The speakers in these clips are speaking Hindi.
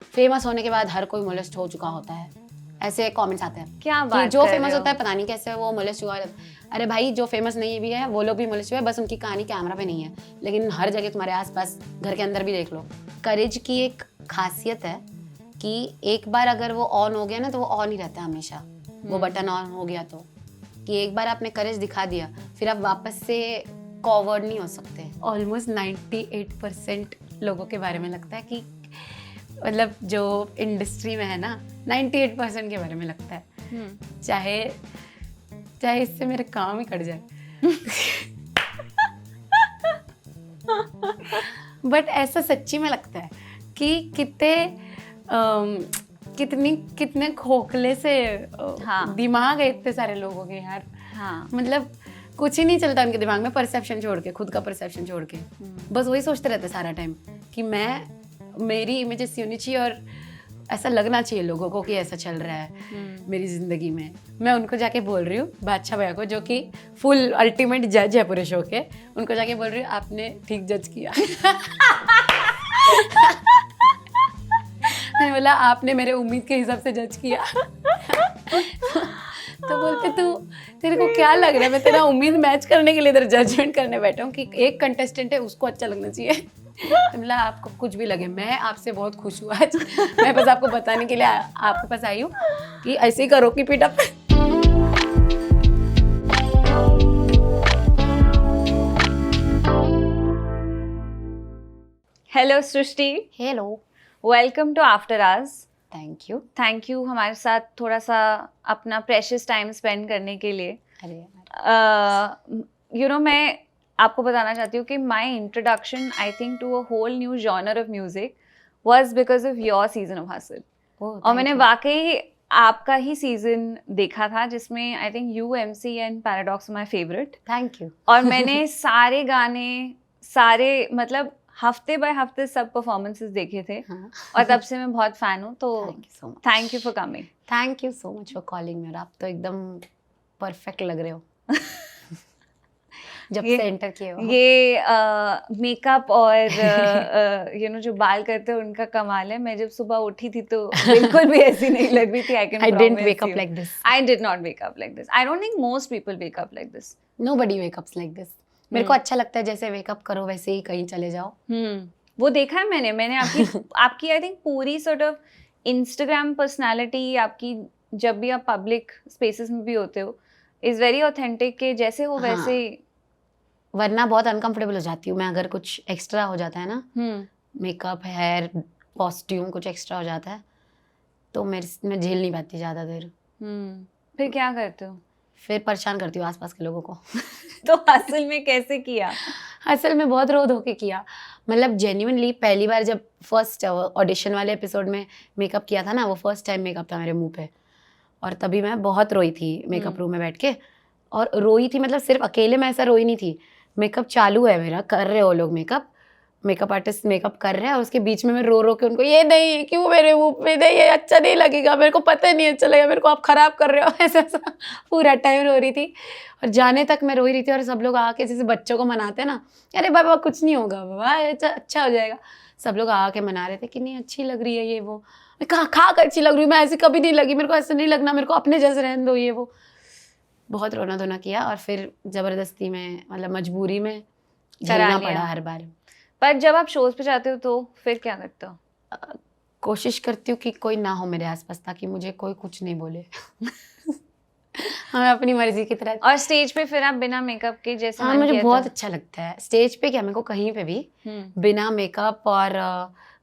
फेमस होने के बाद हर कोई मोलेस्ट हो चुका होता है, ऐसे कमेंट्स आते हैं क्या कि बात जो कर फेमस रहे हो? होता है पता नहीं कैसे वो मोलेस्ट हुआ है। अरे भाई, जो फेमस नहीं भी है वो लोग भी मोलेस्ट हुए, बस उनकी कहानी कैमरा पे नहीं है, लेकिन हर जगह तुम्हारे आसपास घर के अंदर भी देख लो। करेज की एक खासियत है कि एक बार अगर वो ऑन हो गया ना तो वो ऑन ही रहता है हमेशा। वो बटन ऑन हो गया तो कि एक बार आपने करेज दिखा दिया, फिर आप वापस से कॉवर्ड नहीं हो सकते। ऑलमोस्ट 98% लोगों के बारे में लगता है कि मतलब जो इंडस्ट्री में है ना 98% के बारे में लगता है, चाहे चाहे इससे मेरे काम ही कट जाए। बट ऐसा सच्ची में लगता है कि कितने खोखले से हाँ। दिमाग है इतने सारे लोगों के यार। हाँ। मतलब कुछ ही नहीं चलता उनके दिमाग में, परसेप्शन छोड़ के, खुद का परसेप्शन छोड़ के बस वही सोचते रहते सारा टाइम कि मेरी इमेज ऐसी होनी चाहिए और ऐसा लगना चाहिए लोगों को कि ऐसा चल रहा है मेरी जिंदगी में। मैं उनको जाके बोल रही हूँ बादशाह भैया को, जो कि फुल अल्टीमेट जज है पूरे शो के, उनको जाके बोल रही हूँ आपने ठीक जज किया। मैंने बोला आपने मेरे उम्मीद के हिसाब से जज किया। तो बोलते तेरे को क्या लग रहा है मैं तेरा उम्मीद मैच करने के लिए इधर जजमेंट करने बैठा हूँ कि एक कंटेस्टेंट है उसको अच्छा लगना चाहिए। मतलब आपको कुछ भी लगे, मैं आपसे बहुत खुश हूँ आज। मैं बस आपको बताने के लिए आपके पास आई हूँ कि ऐसे ही करो कि पीट अप। Hello Srishti, hello, welcome to after hours. Thank you. Thank you हमारे साथ थोड़ा सा अपना प्रेशियस टाइम स्पेंड करने के लिए। अरे यार, मैं आपको बताना चाहती हूँ कि my introduction I think to a whole new genre of music was because of your season of Hustle. और मैंने वाकई आपका ही सीजन देखा था जिसमें I think you, MC and Paradox my favourite. Thank you. और मैंने सारे गाने, सारे मतलब हफ्ते बाय हफ्ते सब परफॉर्मेंसेस देखे थे। हाँ। और तब से मैं बहुत फैन हूँ, तो thank you so much. Thank you for coming. Thank you so much for calling me. और आप तो एकदम परफेक्ट लग रहे हो जब से एंटर किए हो। ये मेकअप और जो बाल करते हैं उनका कमाल है। मैं जब सुबह उठी थी तो बिल्कुल भी ऐसी नहीं लग रही थी। I didn't wake up like this. I did not wake up like this. I don't think most people wake up like this. Nobody wake up like this. मेरे को अच्छा लगता है जैसे वेकअप करो वैसे ही कहीं चले जाओ। वो देखा है मैंने आपकी आई थिंक पूरी सॉर्ट ऑफ इंस्टाग्राम पर्सनालिटी आपकी, जब भी आप पब्लिक स्पेसेस में भी होते हो, इज वेरी ऑथेंटिक के जैसे हो वैसे। वरना बहुत अनकंफर्टेबल हो जाती हूँ मैं अगर कुछ एक्स्ट्रा हो जाता है ना, मेकअप, हेयर, कॉस्ट्यूम कुछ एक्स्ट्रा हो जाता है तो मैं झेल नहीं पाती ज़्यादा देर। फिर क्या करते हो? फिर परेशान करती हूँ आसपास के लोगों को। तो असल में कैसे किया? असल में बहुत रो धो के किया। मतलब जेन्युइनली पहली बार जब फर्स्ट ऑडिशन वाले एपिसोड में मेकअप किया था ना, वो फर्स्ट टाइम मेकअप था मेरे मुंह पे, और तभी मैं बहुत रोई थी मेकअप रूम में बैठ के। और रोई थी मतलब सिर्फ अकेले मैं ऐसा रोई नहीं थी, मेकअप चालू है मेरा, कर रहे हो लोग मेकअप आर्टिस्ट मेकअप कर रहे हैं और उसके बीच में मैं रो रो के उनको, ये नहीं क्यों मेरे मुंह पे, नहीं ये अच्छा नहीं लगेगा, मेरे को पता नहीं अच्छा लगेगा, मेरे को आप खराब कर रहे हो। ऐसा पूरा टाइम रो रही थी। और जाने तक मैं रो ही रही थी और सब लोग आके जैसे बच्चों को मनाते हैं ना, अरे बाबा कुछ नहीं होगा बाबा, अच्छा हो जाएगा, सब लोग आके मना रहे थे कि नहीं अच्छी लग रही है ये वो। मैं कहा खा कर अच्छी लग रही हूँ, मैं ऐसी कभी नहीं लगी, मेरे को ऐसा नहीं लगना, मेरे को अपने जैसे रहने दो ये वो। बहुत रोना धोना किया और फिर ज़बरदस्ती में, मतलब मजबूरी में झेलना पड़ा हर बार। पर जब आप शोज पे जाते हो तो फिर क्या करते हो? कोशिश करती हूँ कि कोई ना हो मेरे आसपास ताकि मुझे कोई कुछ नहीं बोले। हाँ, अपनी मर्जी की तरह। और स्टेज पे फिर आप बिना मेकअप के जैसे? हाँ, मुझे बहुत अच्छा लगता है स्टेज पे, क्या मेरे को कहीं पे भी बिना मेकअप और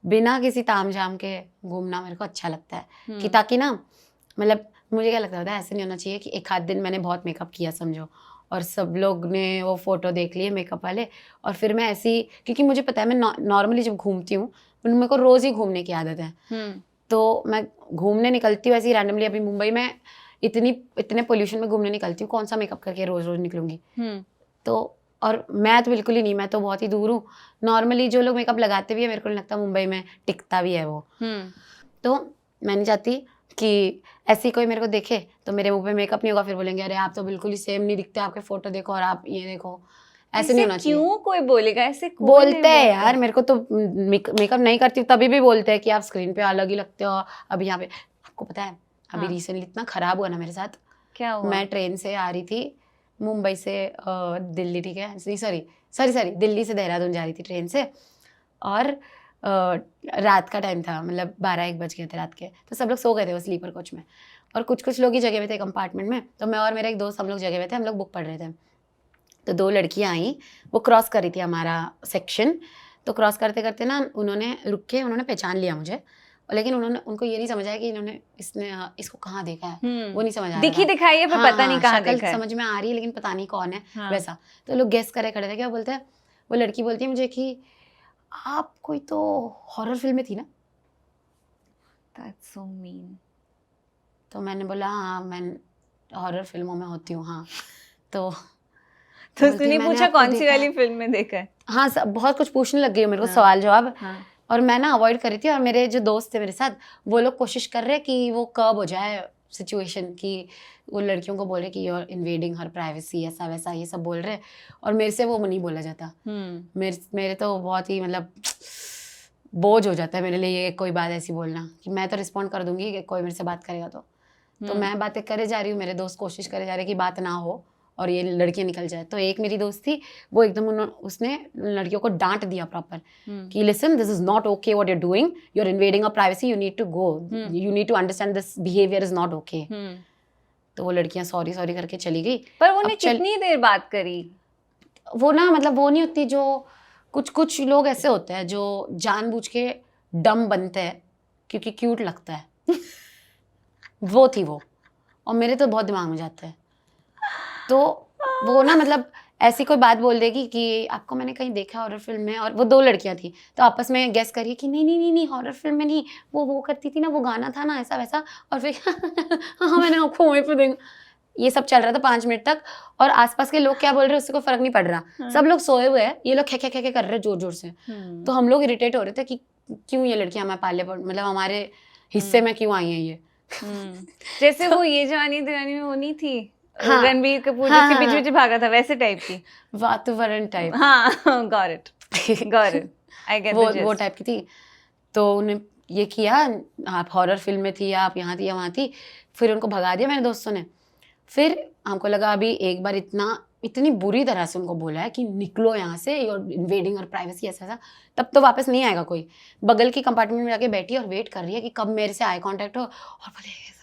बिना किसी ताम झाम के घूमना मेरे को अच्छा लगता है। कि ताकि ना, मतलब मुझे क्या लगता है ऐसे नहीं होना चाहिए कि एक आध दिन मैंने बहुत मेकअप किया समझो और सब लोग ने वो फोटो देख लिए मेकअप वाले, और फिर मैं ऐसी, क्योंकि मुझे पता है मैं नॉर्मली जब घूमती हूँ मेरे को रोज़ ही घूमने की आदत है, तो मैं घूमने निकलती हूँ ऐसे ही रैंडमली। अभी मुंबई में इतने पोल्यूशन में घूमने निकलती हूँ, कौन सा मेकअप करके रोज रोज निकलूंगी। तो और मैं तो बिल्कुल ही नहीं, मैं तो बहुत ही दूर हूँ। नॉर्मली जो लोग मेकअप लगाते भी है मेरे को नहीं लगता मुंबई में टिकता भी है वो। तो मैं नहीं चाहती कि ऐसी कोई मेरे को देखे तो मेरे मुंह पे मेकअप नहीं होगा, फिर बोलेंगे अरे आप तो बिल्कुल ही सेम नहीं दिखते, आपके फोटो देखो और आप ये देखो। ऐसे नहीं होना चाहिए। क्यों कोई बोलेगा ऐसे? कोई बोलते नहीं हैं बोलता। यार, मेरे को तो मेकअप नहीं करती हूँ तभी भी बोलते हैं कि आप स्क्रीन पे अलग ही लगते हो। अब यहाँ पे आपको पता है अभी हाँ। रिसेंटली इतना खराब हुआ ना मेरे साथ। क्या हुआ? मैं ट्रेन से आ रही थी मुंबई से दिल्ली, ठीक है, सॉरी दिल्ली से देहरादून जा रही थी ट्रेन से, और रात का टाइम था, मतलब 12-1 बज गए थे रात के। तो सब लोग सो गए थे वो स्लीपर कोच में, और कुछ लोग ही जगह हुए थे कंपार्टमेंट में। तो मैं और मेरा एक दोस्त हम लोग जगह हुए थे, हम लोग बुक पढ़ रहे थे। तो 2 लड़कियां आई, वो क्रॉस कर रही थी हमारा सेक्शन। तो क्रॉस करते करते ना उन्होंने रुक के उन्होंने पहचान लिया मुझे, लेकिन उनको ये नहीं समझ आया कि इसको कहाँ देखा है, वो नहीं समझ आ रहा दिखी था। दिखाई है पर हाँ, पता नहीं कहाँ शक्ल देखा है। समझ में आ रही है लेकिन पता नहीं कौन है, हाँ। वैसा। तो लोग गेस करे खड़े थे। क्या बोलते हैं, वो लड़की बोलती है मुझे कि आप कोई तो हॉरर फिल्म में थी ना। That's so mean. तो मैंने बोला हाँ मैं हॉरर फिल्मों में होती हूँ, हाँ। तो तो बोलती उसने है, नहीं "मैंने पूछा आपको कौन सी देखा है।" वाली फिल्म में देखा है? हाँ, बहुत कुछ पूछने लग गई मेरे को, हाँ। सवाल जवाब। हाँ। और मैं ना अवॉइड कर रही थी, और मेरे जो दोस्त थे मेरे साथ, वो लोग कोशिश कर रहे कि वो कर्ब हो जाए सिचुएशन, कि वो लड़कियों को बोले कि you are invading her privacy, ऐसा वैसा ये सब बोल रहे। और मेरे से वो नहीं बोला जाता। मेरे तो बहुत ही मतलब बोझ हो जाता है मेरे लिए ये कोई बात ऐसी बोलना, कि मैं तो रिस्पॉन्ड कर दूंगी कि कोई मेरे से बात करेगा तो मैं बातें करे जा रही हूँ, मेरे दोस्त कोशिश करे जा रहे कि बात ना हो और ये लड़कियां निकल जाए। तो एक मेरी दोस्त थी, वो एकदम उसने लड़कियों को डांट दिया प्रॉपर कि listen, this is not okay what you are doing, you are invading a privacy, you need to go, you need to understand this behaviour is not okay. तो वो लड़कियां सॉरी करके चली गई। पर वो कितनी देर बात करी? वो ना मतलब वो नहीं होती, जो कुछ लोग ऐसे होते हैं जो जानबूझ के डम बनते हैं क्योंकि क्यूट लगता है। वो थी वो, और मेरे तो बहुत दिमाग में जाता है। तो वो ना मतलब ऐसी कोई बात बोल देगी कि आपको मैंने कहीं देखा हॉरर फिल्म में, और वो 2 लड़कियां थी, तो आपस में गेस करिए कि नहीं हॉरर फिल्म में नहीं, वो करती थी ना, वो गाना था ना ऐसा वैसा, और फिर हाँ मैंने आपको वहीं पे देखा। ये सब चल रहा था 5 मिनट तक, और आसपास के लोग क्या बोल रहे हैं उससे कोई फर्क नहीं पड़ रहा। सब लोग सोए हुए हैं, ये लोग खे कर रहे हैं जोर से। तो हम लोग इरिटेट हो रहे थे कि क्यों ये लड़कियां हमारे पाले पर, मतलब हमारे हिस्से में क्यों आई हैं ये। जैसे वो ये जवानी दीवानी में वो नहीं थी, हाँ, रणबीर कपूर जिसके बीच भागा था, वैसे टाइप की, वातावरण टाइप। हाँ got it I get the gist. वो टाइप की थी। तो उन्हें ये किया, आप हॉरर फिल्म में थी, आप यहाँ थी या वहाँ थी। फिर उनको भगा दिया मेरे दोस्तों ने। फिर हमको लगा अभी एक बार इतनी बुरी तरह से उनको बोला है कि निकलो यहाँ से, यूर इन्वेडिंग और प्राइवेसी ऐसा, तब तो वापस नहीं आएगा कोई। बगल की कंपार्टमेंट में जाके बैठी और वेट कर रही है कि कब मेरे से आई कांटेक्ट हो और बोले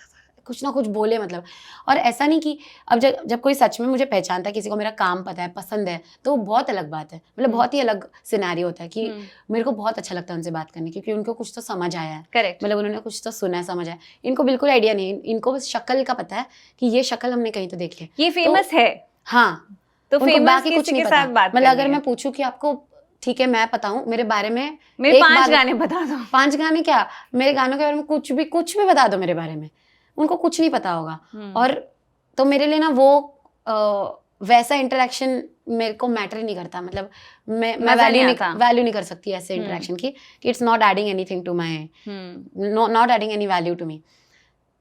कुछ ना कुछ बोले, मतलब। और ऐसा नहीं कि अब जब कोई सच में मुझे पहचानता है, किसी को मेरा काम पता है, पसंद है, तो वो बहुत अलग बात है, मतलब बहुत ही अलग सिनेरियो होता है कि मेरे को बहुत अच्छा लगता है उनसे बात करने, क्योंकि उनको कुछ तो समझ आया है। करेक्ट। मतलब उन्होंने कुछ तो सुना है, समझ आया। इनको बिल्कुल आइडिया नहीं, इनको बस शक्ल का पता है कि ये शक्ल हमने कहीं तो देखी है, ये फेमस है। हाँ, तो फेमस बाकी कुछ नहीं पता। मतलब अगर मैं पूछूं कि आपको, ठीक है मैं बताऊं मेरे बारे में, मेरे 5 गाने बता दो। 5 गाने क्या, मेरे गानों के बारे में कुछ भी बता दो मेरे बारे में, उनको कुछ नहीं पता होगा। और तो मेरे लिए ना वो वैसा इंटरेक्शन मेरे को मैटर ही नहीं करता। मतलब मैं वैल्यू नहीं कर सकती ऐसे इंटरेक्शन की, कि it's not adding anything to my, not adding any value to me.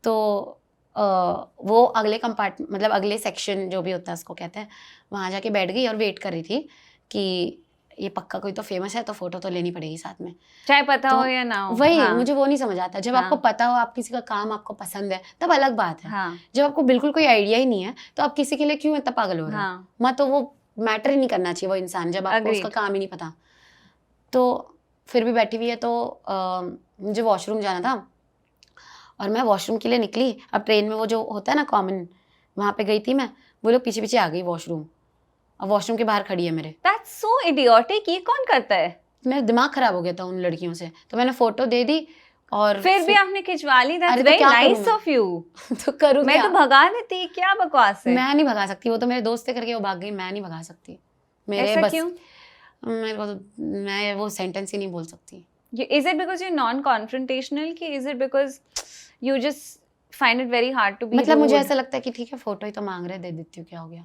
तो वो अगले कंपार्टमेंट, मतलब अगले सेक्शन जो भी होता है उसको कहते हैं, वहाँ जाके बैठ गई और वेट कर रही थी कि ये पक्का कोई तो फेमस है, तो फोटो तो लेनी पड़ेगी साथ में, चाहे पता हो या ना हो। वही मुझे वो नहीं समझ आता। जब आपको पता हो, आप किसी का काम आपको पसंद है, तब अलग बात है। जब आपको बिल्कुल कोई आइडिया ही नहीं है, तो आप किसी के लिए क्यों इतना पागल हो रहे हो? मैं तो वो मैटर ही नहीं करना चाहिए वो इंसान, जब आपको उसका काम ही नहीं पता। तो फिर भी बैठी हुई है, तो मुझे वॉशरूम जाना था और मैं वॉशरूम के लिए निकली। अब ट्रेन में वो जो होता है ना कॉमन, वहाँ पे गई थी मैं, वो लोग पीछे पीछे आ गई वॉशरूम, और वॉशरूम के बाहर खड़ी है मेरे। That's so idiotic, ये कौन करता है? मेरा दिमाग खराब हो गया था उन लड़कियों से, तो मैंने फोटो दे दी और फिर भी आपने खिंचवा ली। That's very nice of you। तो करूँ मैं तो भगा देती, क्या बकवास है। मैं नहीं भगा सकती, वो तो मेरे दोस्त थे करके वो भाग गई, मैं नहीं भगा सकती। ऐसा बस क्यों? मेरे को तो, मैं वो सेंटेंस ही नहीं बोल सकती। Is it because you're non-confrontational कि is it because you just find it very hard to be मतलब rude? मुझे ऐसा लगता है कि ठीक है फोटो ही तो मांग रहे, दे देती हूँ, क्या हो गया।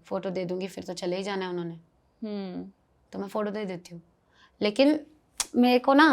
फोटो दे दूंगी, फिर तो चले ही जाना है उन्होंने, तो मैं फोटो दे देती हूँ। लेकिन मेरे को ना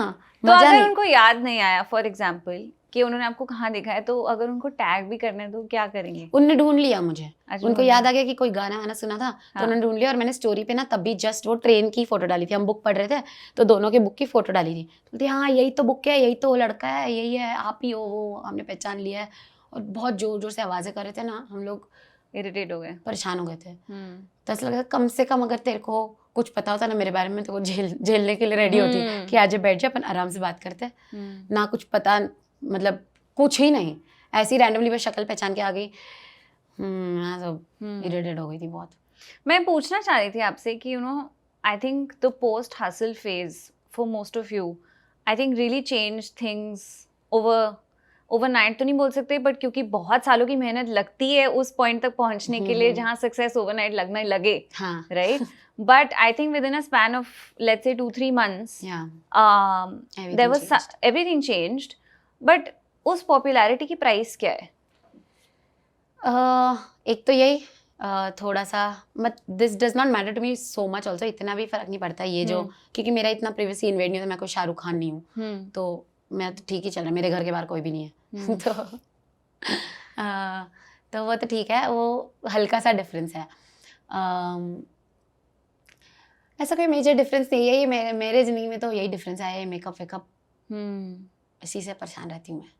तो अगर उनको याद नहीं आया, फॉर एग्जाम्पल, कि उन्होंने आपको कहाँ देखा है, तो अगर उनको टैग भी करना है तो क्या करेंगे? उनने ढूंढ लिया मुझे, अच्छा, उनको याद आ गया कि कोई गाना वाना सुना था तो हाँ। उन्होंने ढूंढ लिया, और मैंने स्टोरी पे ना तब भी जस्ट वो ट्रेन की फोटो डाली थी, हम बुक पढ़ रहे थे तो दोनों के बुक की फोटो डाली थी, तो बोलती हाँ यही तो बुक है, यही तो वो लड़का है, यही है, आप ही हो वो, हमने पहचान लिया है। और बहुत जोर जोर से आवाज़ें कर रहे थे ना, हम लोग इरिटेट हो गए। परेशान हो गए थे। तो ऐसा लगा कम से कम अगर तेरे को कुछ पता होता ना मेरे बारे में तो वो झेलने के लिए रेडी होती कि आज बैठ जा, अपन आराम से बात करते। ना कुछ पता, मतलब कुछ ही नहीं, ऐसी रैंडमली बस शक्ल पहचान के आ गई। मैं तो इरिटेट हो गई थी बहुत। मैं पूछना चाह रही थी आपसे कि I think the post hustle phase for most of you, I think really change things overnight तो नहीं बोल सकते, बट क्योंकि बहुत सालों की मेहनत लगती है उस पॉइंट तक पहुंचने के लिए जहाँ सक्सेस ओवरनाइट लगने लगे, right? But I think with in a span of let's say 2-3 months there was everything changed, but उस पॉपुलैरिटी की प्राइस क्या है? एक तो यही थोड़ा सा this does not matter to me so much also, इतना भी फर्क नहीं पड़ता ये जो, क्योंकि मेरा इतना प्रीवियसली इन्वेट नहीं होता, मैं कोई शाहरुख खान नहीं हूँ, तो मैं तो ठीक ही चल रहा है, मेरे घर के बाहर कोई भी नहीं है। तो वो तो ठीक है, वो हल्का सा डिफरेंस है, ऐसा कोई मेजर डिफरेंस नहीं है। ये मेरे ज़िंदगी में तो यही डिफरेंस आया है, मेकअप वेकअप, इसी से परेशान रहती हूँ मैं।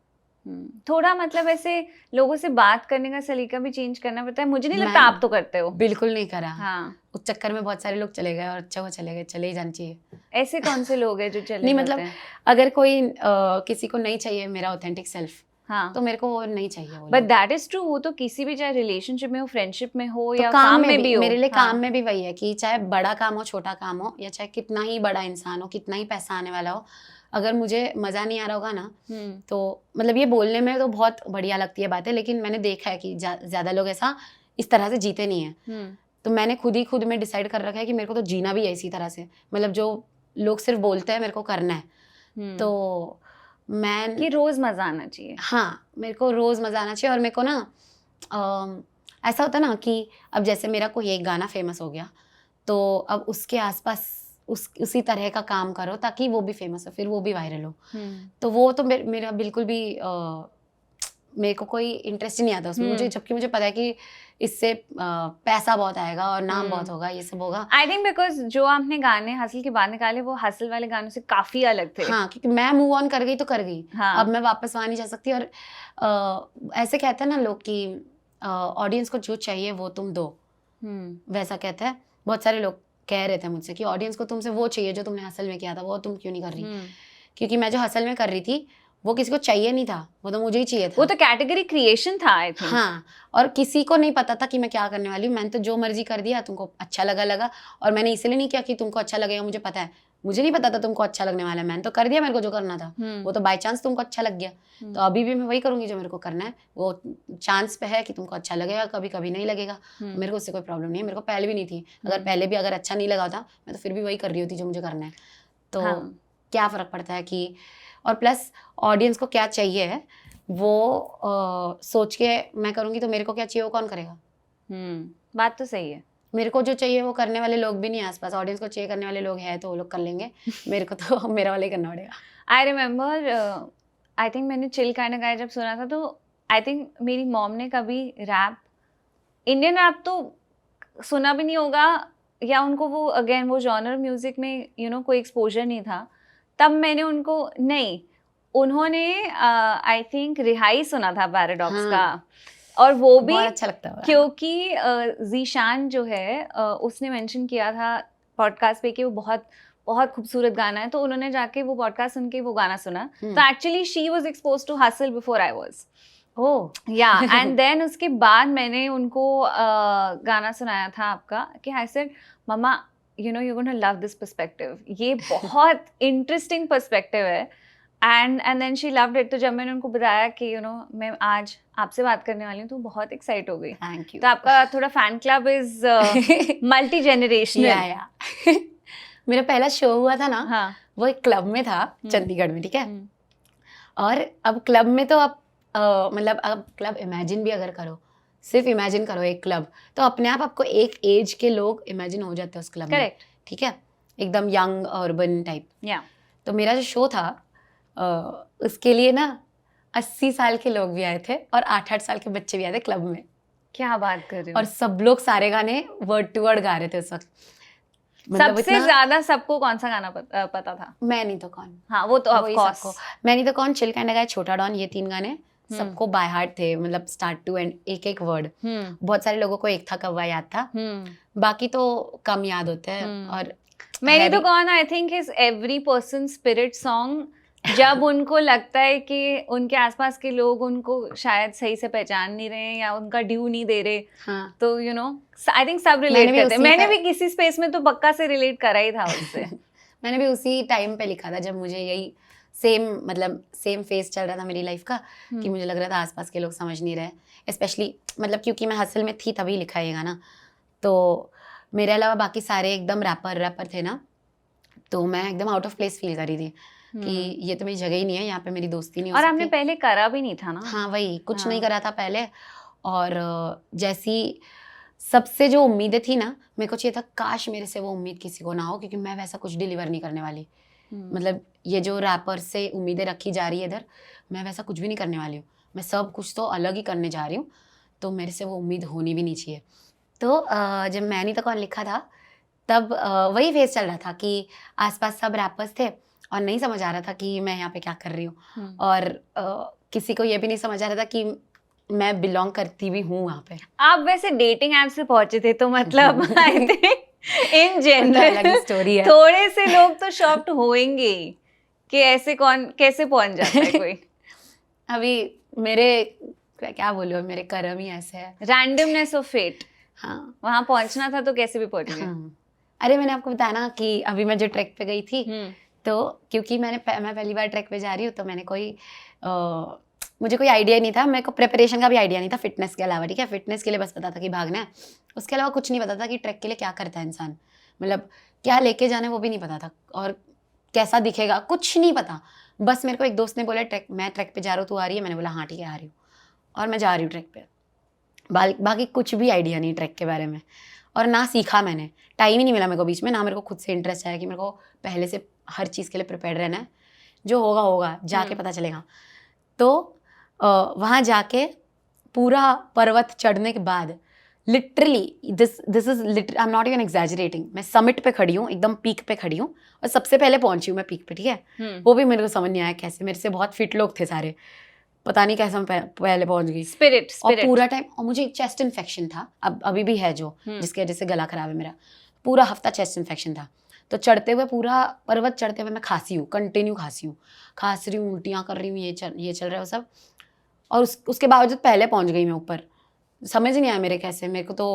थोड़ा मतलब ऐसे लोगों से बात करने का सलीका भी चेंज करना पड़ता है, मुझे नहीं लगता आप तो करते हो। बिल्कुल नहीं करा। हाँ, उस चक्कर में बहुत सारे लोग चले गए, और अच्छा वो चले गए, चले ही जाना चाहिए। ऐसे कौन से लोग हैं जो चले नहीं जाते मतलब हैं? अगर कोई किसी को नहीं चाहिए मेरा ऑथेंटिक सेल्फ, हाँ, तो मेरे को वो नहीं चाहिए। बट दैट इज ट्रू, वो तो किसी भी, चाहे रिलेशनशिप में हो, फ्रेंडशिप में हो, तो या काम में भी हो। मेरे लिए काम में भी वही है कि चाहे बड़ा काम हो, छोटा काम हो, या चाहे कितना ही बड़ा इंसान हो, कितना ही पैसा आने वाला हो, अगर मुझे मज़ा नहीं आ रहा होगा ना, तो मतलब ये बोलने में तो बहुत बढ़िया लगती है बातें, लेकिन मैंने देखा है कि ज़्यादा लोग ऐसा इस तरह से जीते नहीं हैं। तो मैंने खुद में डिसाइड कर रखा है कि मेरे को तो जीना भी है इसी तरह से, मतलब जो लोग सिर्फ बोलते हैं मेरे को करना है। तो मैं कि रोज़ मज़ा आना चाहिए। हाँ, मेरे को रोज़ मज़ा आना चाहिए। और मेरे को ना ऐसा होता ना कि अब जैसे मेरा कोई एक गाना फेमस हो गया, तो अब उसके आसपास उसी तरह का काम करो ताकि वो भी फेमस हो, फिर वो भी वायरल हो। तो वो तो मेरा बिल्कुल भी मेरे को कोई इंटरेस्ट ही नहीं आता उसमें, मुझे, जबकि मुझे पता है कि इससे पैसा बहुत आएगा और नाम बहुत होगा, ये सब होगा। आई थिंक बिकॉज जो आपने गाने हसल के बाद निकाले वो हसल वाले गानों से काफी अलग थे। हाँ, क्योंकि मैं मूव ऑन कर गई तो कर गई। हाँ। अब मैं वापस वहाँ नहीं जा सकती। और ऐसे कहते हैं ना लोग कि ऑडियंस को जो चाहिए वो तुम दो, वैसा कहते हैं। बहुत सारे लोग कह रहे थे मुझसे कि ऑडियंस को तुमसे वो चाहिए जो तुमने हसल में किया था, वो तुम क्यों नहीं कर रही? क्योंकि मैं जो हसल में कर रही थी वो किसी को चाहिए नहीं था, वो तो मुझे ही चाहिए था। वो तो कैटेगरी क्रिएशन था आई थिंक। हाँ, और किसी को नहीं पता था कि मैं क्या करने वाली हूँ। मैंने तो जो मर्जी कर दिया, तुमको अच्छा लगा। और मैंने इसलिए नहीं किया कि तुमको अच्छा लगेगा, मुझे पता है, मुझे नहीं पता था तुमको अच्छा लगने वाला है, मैंने तो कर दिया मेरे को जो करना था। वो तो बाय चांस तुमको अच्छा लग गया, तो अभी भी मैं वही करूंगी जो मेरे को करना है। वो चांस पे है कि तुमको अच्छा लगेगा, कभी कभी नहीं लगेगा। मेरे को उससे कोई प्रॉब्लम नहीं है, मेरे को पहले भी नहीं थी। अगर पहले भी अगर अच्छा नहीं लगा था, मैं तो फिर भी वही कर रही होती जो मुझे करना है। तो क्या फ़र्क पड़ता है कि, और प्लस ऑडियंस को क्या चाहिए वो सोच के मैं करूँगी, तो मेरे को क्या चाहिए वो कौन करेगा? बात तो सही है। मेरे को जो चाहिए वो करने वाले लोग भी नहीं आसपास, ऑडियंस को चाहिए करने वाले लोग हैं तो वो लोग कर लेंगे। मेरे को तो मेरा वाला ही करना पड़ेगा। आई रिमेम्बर, आई थिंक मैंने चिल काइंड ऑफ गाय जब सुना था, तो आई थिंक मेरी मॉम ने कभी रैप, इंडियन रैप तो सुना भी नहीं होगा, या उनको वो अगेन वो जॉनर म्यूजिक में कोई एक्सपोजर नहीं था। तब मैंने उनको, नहीं, उन्होंने आई थिंक रिहाई सुना था पैराडॉक्स का, और वो भी बहुत अच्छा लगता है क्योंकि ज़ीशान जो है उसने मेंशन किया था पॉडकास्ट पे कि वो बहुत बहुत खूबसूरत गाना है, तो उन्होंने जाके वो पॉडकास्ट सुन के वो गाना सुना। तो actually she was exposed to Hustle before I was. या एंड देन उसके बाद मैंने उनको गाना सुनाया था आपका, कि I said mama you're going to love this perspective, ये बहुत इंटरेस्टिंग पर्सपेक्टिव है। And then she loved it. तो जब मैंने उनको बताया कि मैं आज आपसे बात करने वाली हूँ, तो बहुत एक्साइट हो गई। Thank you. तो आपका थोड़ा fan club is multi generational. मेरा पहला शो हुआ था ना, हाँ, वो एक क्लब में था चंडीगढ़ में, ठीक है। और अब क्लब में तो अब मतलब अब क्लब इमेजिन भी अगर करो, सिर्फ इमेजिन करो एक क्लब, तो अपने आप आपको एक एज के लोग इमेजिन हो जाते हैं उस क्लब में, ठीक है, एकदम यंग अर्बन टाइप। या तो मेरा जो शो था उसके लिए ना 80 साल के लोग भी आए थे और 8-8 साल के बच्चे भी आए थे क्लब में, क्या बात कर रहे हो? और सब लोग सारे गाने वर्ड टू वर्ड गा रहे थे उस वक्त। मतलब सबसे इतना, ज्यादा सबको कौन सा गाना पता था? मैं नहीं तो कौन, हाँ वो तो ऑफ वही कोर्स। सबको, मैं नहीं तो कौन, चिल काइंड गाए, छोटा डॉन, ये 3 गाने सबको बाय हार्ट थे, मतलब स्टार्ट टू एंड एक एक वर्ड। बहुत सारे लोगों को एक था कव्वा याद था, बाकी तो कम याद होते हैं। और मैं नहीं तो कौन, I think is every person spirit song. जब उनको लगता है कि उनके आसपास के लोग उनको शायद सही से पहचान नहीं रहे या उनका ड्यू नहीं दे रहे, हाँ, तो यू नो आई थिंक सब रिलेट करते हैं। मैंने भी किसी स्पेस में तो पक्का से रिलेट करा ही था उससे। मैंने भी उसी टाइम पे लिखा था जब मुझे यही सेम फेस चल रहा था मेरी लाइफ का, कि मुझे लग रहा था आसपास के लोग समझ नहीं रहे, स्पेशली मतलब क्योंकि मैं हसल में थी तभी लिखा ये गाना। तो मेरे अलावा बाकी सारे एकदम रैपर थे ना, तो मैं एकदम आउट ऑफ प्लेस फील कर रही थी कि ये तो मेरी जगह ही नहीं है, यहाँ पे मेरी दोस्ती नहीं हो और सकती। आपने पहले करा भी नहीं था ना? हाँ वही, कुछ नहीं करा था पहले। और जैसी सबसे जो उम्मीदें थी ना, मेरे को चाहिए था काश मेरे से वो उम्मीद किसी को ना हो, क्योंकि मैं वैसा कुछ डिलीवर नहीं करने वाली। मतलब ये जो रैपर से उम्मीदें रखी जा रही है इधर, मैं वैसा कुछ भी नहीं करने वाली हूँ, मैं सब कुछ तो अलग ही करने जा रही हूँ, तो मेरे से वो उम्मीद होनी भी नहीं चाहिए। तो जब मैं नहीं तो कौन लिखा था तब वही फेस चल रहा था कि आसपास सब रैपर्स थे और नहीं समझ आ रहा था कि मैं यहाँ पे क्या कर रही हूँ, और किसी को ये भी नहीं समझ आ रहा था कि मैं बिलोंग करती भी हूँ वहाँ पे। आप वैसे डेटिंग ऐप से पहुंचे थे तो मतलब I think in general story है, थोड़े से लोग तो शॉक्ड होंगे कि ऐसे कौन कैसे पहुंच जाता है कोई। अभी मेरे क्या बोलूँ, मेरे कर्म ही ऐसे है, रैंडमनेस ऑफ फेट। हाँ, वहां पहुंचना था तो कैसे भी पहुंच गए। हाँ। अरे मैंने आपको बताया ना कि अभी मैं जो ट्रैक पे गई थी, तो क्योंकि मैं पहली बार ट्रैक पे जा रही हूँ, तो मैंने मुझे कोई आइडिया नहीं था, मेरे को प्रिपरेशन का भी आइडिया नहीं था फिटनेस के अलावा। ठीक है, फिटनेस के लिए बस पता था कि भागना है, उसके अलावा कुछ नहीं पता था कि ट्रैक के लिए क्या करता है इंसान, मतलब क्या लेके जाना है वो भी नहीं पता था, और कैसा दिखेगा कुछ नहीं पता। बस मेरे को एक दोस्त ने बोला मैं ट्रैक पे जा रहा हूँ, तू आ रही है? मैंने बोला हाँ ठीक है आ रही हूँ, और मैं जा रही हूँ ट्रैक पे। बाकी कुछ भी आइडिया नहीं ट्रैक के बारे में, और ना सीखा मैंने, टाइम ही नहीं मिला मेरे को बीच में, ना मेरे को खुद से इंटरेस्ट आया कि मेरे को पहले से हर चीज़ के लिए प्रिपेयर रहना है, जो होगा होगा जाके पता चलेगा। तो वहाँ जाके पूरा पर्वत चढ़ने के बाद literally this is literally, I am not even exaggerating, मैं समिट पे खड़ी हूँ, एकदम पीक पे खड़ी हूँ, और सबसे पहले पहुंची हूँ मैं पीक पे। ठीक है, वो भी मेरे को समझ नहीं आया कैसे, मेरे से बहुत फिट लोग थे सारे, पता नहीं कैसे मैं पहले पहुंच गई। स्पिरिट और पूरा टाइम, और मुझे एक चेस्ट इन्फेक्शन था, अभी भी है जो, जिसकी वजह से गला खराब है मेरा, पूरा हफ्ता चेस्ट इन्फेक्शन था। तो चढ़ते हुए पूरा पर्वत चढ़ते हुए मैं खांसी हूँ, कंटिन्यू खांस रही हूँ, उल्टियाँ कर रही हूँ, ये चल रहा है वो सब। और उसके बावजूद पहले पहुँच गई मैं ऊपर, समझ नहीं आया मेरे कैसे, मेरे को तो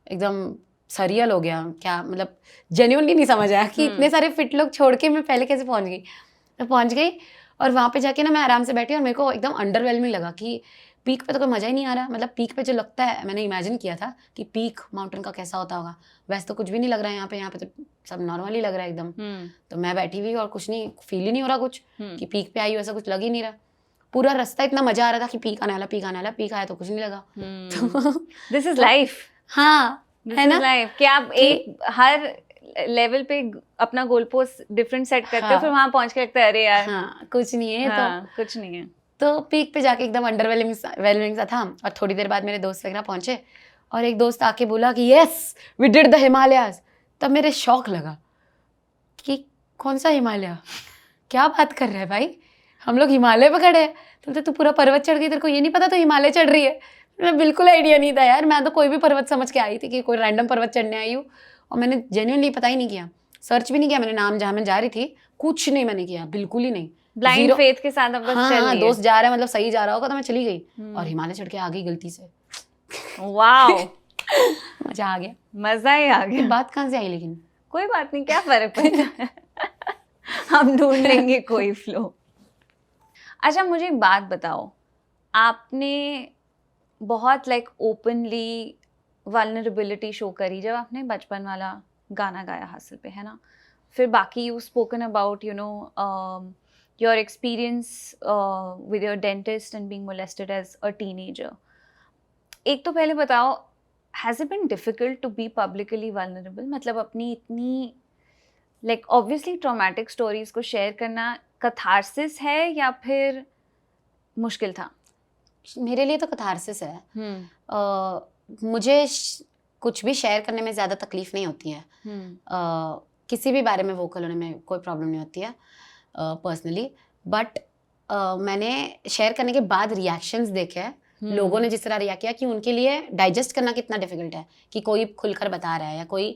एकदम सरियल हो गया, क्या मतलब जेन्युइनली नहीं समझ आया कि इतने सारे फिट लोग छोड़ के मैं पहले कैसे पहुँच गई। तो पहुँच गई, और वहाँ पे जाके ना मैं आराम से बैठी, और मेरे को एकदम अंडरवेलमिंग लगा कि पीक पे तो कोई मज़ा ही नहीं आ रहा। मतलब पीक पे जो लगता है, मैंने इमेजिन किया था कि पीक माउंटेन का कैसा होता होगा, वैसे तो कुछ भी नहीं लग रहा है यहाँ पे तो सब नॉर्मली लग रहा है एकदम। तो मैं बैठी हुई और कुछ नहीं, फील ही नहीं हो रहा कुछ कि पीक पे आई हो, ऐसा कुछ लग ही नहीं रहा। पूरा रास्ता इतना मजा आ रहा था कि पीक आने वाला, पीक आया तो कुछ नहीं लगा। This is life. हाँ है ना, लाइफ कि आप एक हर लेवल पे अपना गोल पोस्ट डिफरेंट सेट करते हो, फिर वहां पहुंच के लगता है अरे यार हाँ कुछ नहीं है। हाँ, तो कुछ नहीं है। तो पीक पे जाके एकदम अंडरवेलमिंग सा था, और थोड़ी देर बाद मेरे दोस्त वगैरह पहुंचे, और एक दोस्त आके बोला कि yes we did the Himalayas. तब मेरे शौक लगा कि कौन सा हिमालय, क्या बात कर रहे हैं भाई, हम लोग हिमालय पे खड़े हैं। तो तू पूरा पर्वत चढ़ गई, तेरे को ये नहीं पता तो हिमालय चढ़ रही है? मैं बिल्कुल आइडिया नहीं था यार, मैं तो कोई भी पर्वत समझ के आई थी कि कोई रैंडम पर्वत चढ़ने आई हूँ, और मैंने जेन्युइनली पता ही नहीं किया, सर्च भी नहीं किया मैंने नाम, जहाँ मैं जा रही थी कुछ नहीं मैंने किया, बिल्कुल ही नहीं, ब्लाइंड फेथ के साथ अब बस चल हाँ, दोस्त जा रहा है मतलब सही जा रहा होगा तो मैं चली गई, और हिमालय चढ़ के आ गई गलती से। वाओ मजा आ गया, मजा ही आ गया। बात कहाँ से आई लेकिन? कोई बात नहीं, क्या फर्क पड़ता है, हम ढूंढ लेंगे कोई फ्लो। अच्छा मुझे एक बात बताओ, आपने बहुत लाइक ओपनली वल्नरेबिलिटी शो करी जब आपने बचपन वाला गाना गाया हासिल पे, है ना? फिर बाकी you spoken about you know your experience with your dentist and being molested as a teenager. एक तो पहले बताओ, has it been difficult to be publicly vulnerable? मतलब अपनी इतनी लाइक ऑब्वियसली ट्रॉमेटिक स्टोरीज को शेयर करना कैथारसिस है, या फिर मुश्किल था? मेरे लिए तो कथारसिस है। मुझे कुछ भी शेयर करने में ज़्यादा तकलीफ नहीं होती है। किसी भी बारे में वोकल होने में कोई प्रॉब्लम नहीं होती है पर्सनली। बट मैंने शेयर करने के बाद रिएक्शंस देखे हैं, लोगों ने जिस तरह रिएक्ट किया कि उनके लिए डाइजेस्ट करना कितना डिफिकल्ट है कि कोई खुलकर बता रहा है या कोई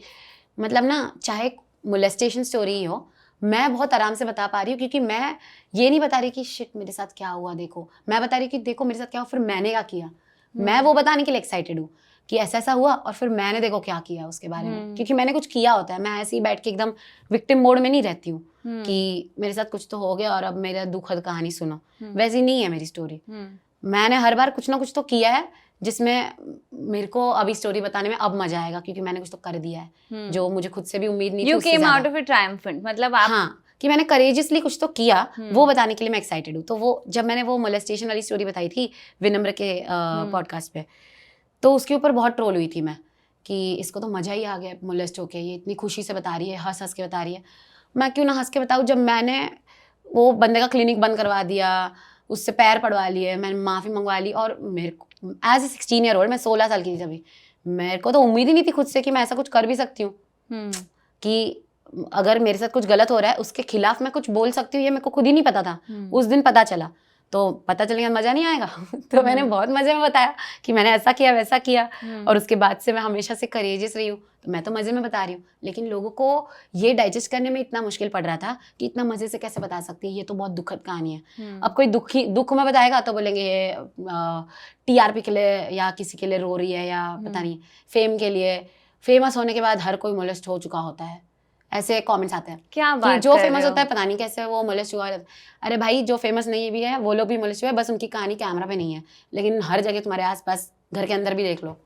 मतलब ना, चाहे मोलेस्टेशन स्टोरी ही हो, मैं बहुत आराम से बता पा रही हूँ क्योंकि मैं ये नहीं बता रही कि शिट मेरे साथ क्या हुआ देखो, मैं बता रही कि देखो मेरे साथ क्या हुआ फिर मैंने क्या किया। मैं वो बताने के लिए एक्साइटेड हूँ कि ऐसा ऐसा हुआ और फिर मैंने देखो क्या किया उसके बारे में, क्योंकि मैंने कुछ किया होता है। मैं ऐसे ही बैठ के एकदम विक्टिम मोड में नहीं रहती हूँ कि मेरे साथ कुछ तो हो गया और अब मेरा दुखद कहानी सुनो, वैसी नहीं है मेरी स्टोरी। मैंने हर बार कुछ ना कुछ तो किया है जिसमें मेरे को अभी स्टोरी बताने में अब मजा आएगा क्योंकि मैंने कुछ तो कर दिया है जो मुझे खुद से भी उम्मीद नहीं थी। You came out of it triumphant, मतलब आप, हाँ, कि मैंने करेजियसली कुछ तो किया, वो बताने के लिए मैं एक्साइटेड हूँ। तो वो जब मैंने वो मोलेस्टेशन वाली स्टोरी बताई थी विनम्र के पॉडकास्ट पे, तो उसके ऊपर बहुत ट्रोल हुई थी मैं कि इसको तो मजा ही आ गया मोलेस्ट होके, ये इतनी खुशी से बता रही है, हंस हंस के बता रही है। मैं क्यों ना हंस के बताऊँ, जब मैंने वो बंदे का क्लिनिक बंद करवा दिया, उससे पैर पड़वा लिए, मैंने माफ़ी मंगवा ली, और मेरे को एज ए 16 ईयर ओल्ड, मैं 16 साल की थी तभी, मेरे को तो उम्मीद ही नहीं थी खुद से कि मैं ऐसा कुछ कर भी सकती हूँ कि अगर मेरे साथ कुछ गलत हो रहा है उसके खिलाफ मैं कुछ बोल सकती हूँ, ये मेरे को खुद ही नहीं पता था। उस दिन पता चला, तो पता चल गया मज़ा नहीं आएगा तो मैंने बहुत मज़े में बताया कि मैंने ऐसा किया वैसा किया, और उसके बाद से मैं हमेशा से करेजियस रही हूँ, तो मैं तो मज़े में बता रही हूँ। लेकिन लोगों को ये डाइजेस्ट करने में इतना मुश्किल पड़ रहा था कि इतना मज़े से कैसे बता सकती है, ये तो बहुत दुखद कहानी है। अब कोई दुख में बताएगा तो बोलेंगे ये TRP के लिए या किसी के लिए रो रही है, या पता नहीं फेम के लिए। फेमस होने के बाद हर कोई मोलेस्ट हो चुका होता है, ऐसे कमेंट्स आते हैं। क्या कि बात जो कर फेमस रहे हो? होता है पता नहीं कैसे वो मोलेस्ट हुआ है। अरे भाई, जो फेमस नहीं भी है वो लोग भी मोलेस्ट हुए हैं, बस उनकी कहानी कैमरा पे नहीं है, लेकिन हर जगह तुम्हारे आसपास घर के अंदर भी देख लो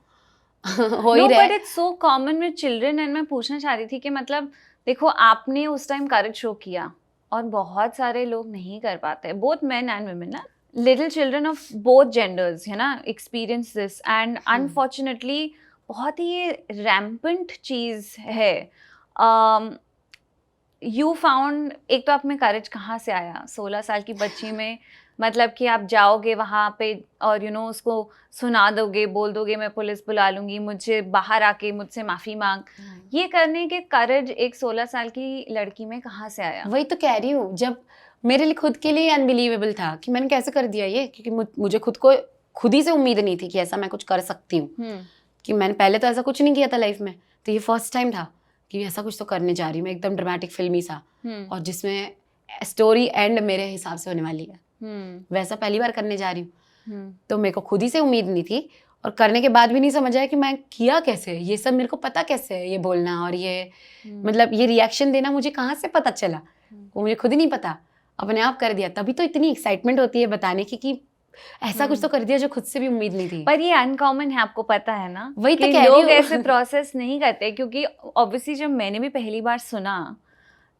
हो ही रहा है। But it's so common with children. And मैं पूछना चाह रही थी कि मतलब देखो, आपने उस टाइम करेज शो किया और बहुत सारे लोग नहीं कर पाते, बोथ मेन एंड वुमेन ना, little children of both genders है ना, एक्सपीरियंस दिस, एंड अनफॉर्चुनेटली बहुत ही ये रैम्पेंट चीज़ है। यू फाउंड, एक तो आप में करेज कहाँ से आया 16 साल की बच्ची में, मतलब कि आप जाओगे वहाँ पे और उसको सुना दोगे, बोल दोगे मैं पुलिस बुला लूँगी, मुझे बाहर आके मुझसे माफ़ी मांग, ये करने के करेज एक 16 साल की लड़की में कहाँ से आया? वही तो कह रही हूँ, जब मेरे लिए खुद के लिए अनबिलीवेबल था कि मैंने कैसे कर दिया ये, क्योंकि मुझे खुद ही से उम्मीद नहीं थी कि ऐसा मैं कुछ कर सकती हूँ। कि मैंने पहले तो ऐसा कुछ नहीं किया था लाइफ में, तो ये फर्स्ट टाइम था कि ऐसा कुछ तो करने जा रही हूँ मैं, एकदम ड्रामेटिक फिल्मी सा, और जिसमें स्टोरी एंड मेरे हिसाब से होने वाली है, वैसा पहली बार करने जा रही हूँ। तो मेरे को खुद ही से उम्मीद नहीं थी, और करने के बाद भी नहीं समझ आया कि मैं किया कैसे, ये सब मेरे को पता कैसे है, ये बोलना और ये मतलब ये रिएक्शन देना मुझे कहाँ से पता चला, वो मुझे खुद ही नहीं पता, अपने आप कर दिया। तभी तो इतनी एक्साइटमेंट होती है बताने की कि ऐसा कुछ तो कर दिया जो खुद से भी उम्मीद नहीं थी। पर ये अनकॉमन है, आपको पता है ना, वही तो कि कह रही लोग हूँ। ऐसे प्रोसेस नहीं करते, क्योंकि ऑब्वियसली जब मैंने भी पहली बार सुना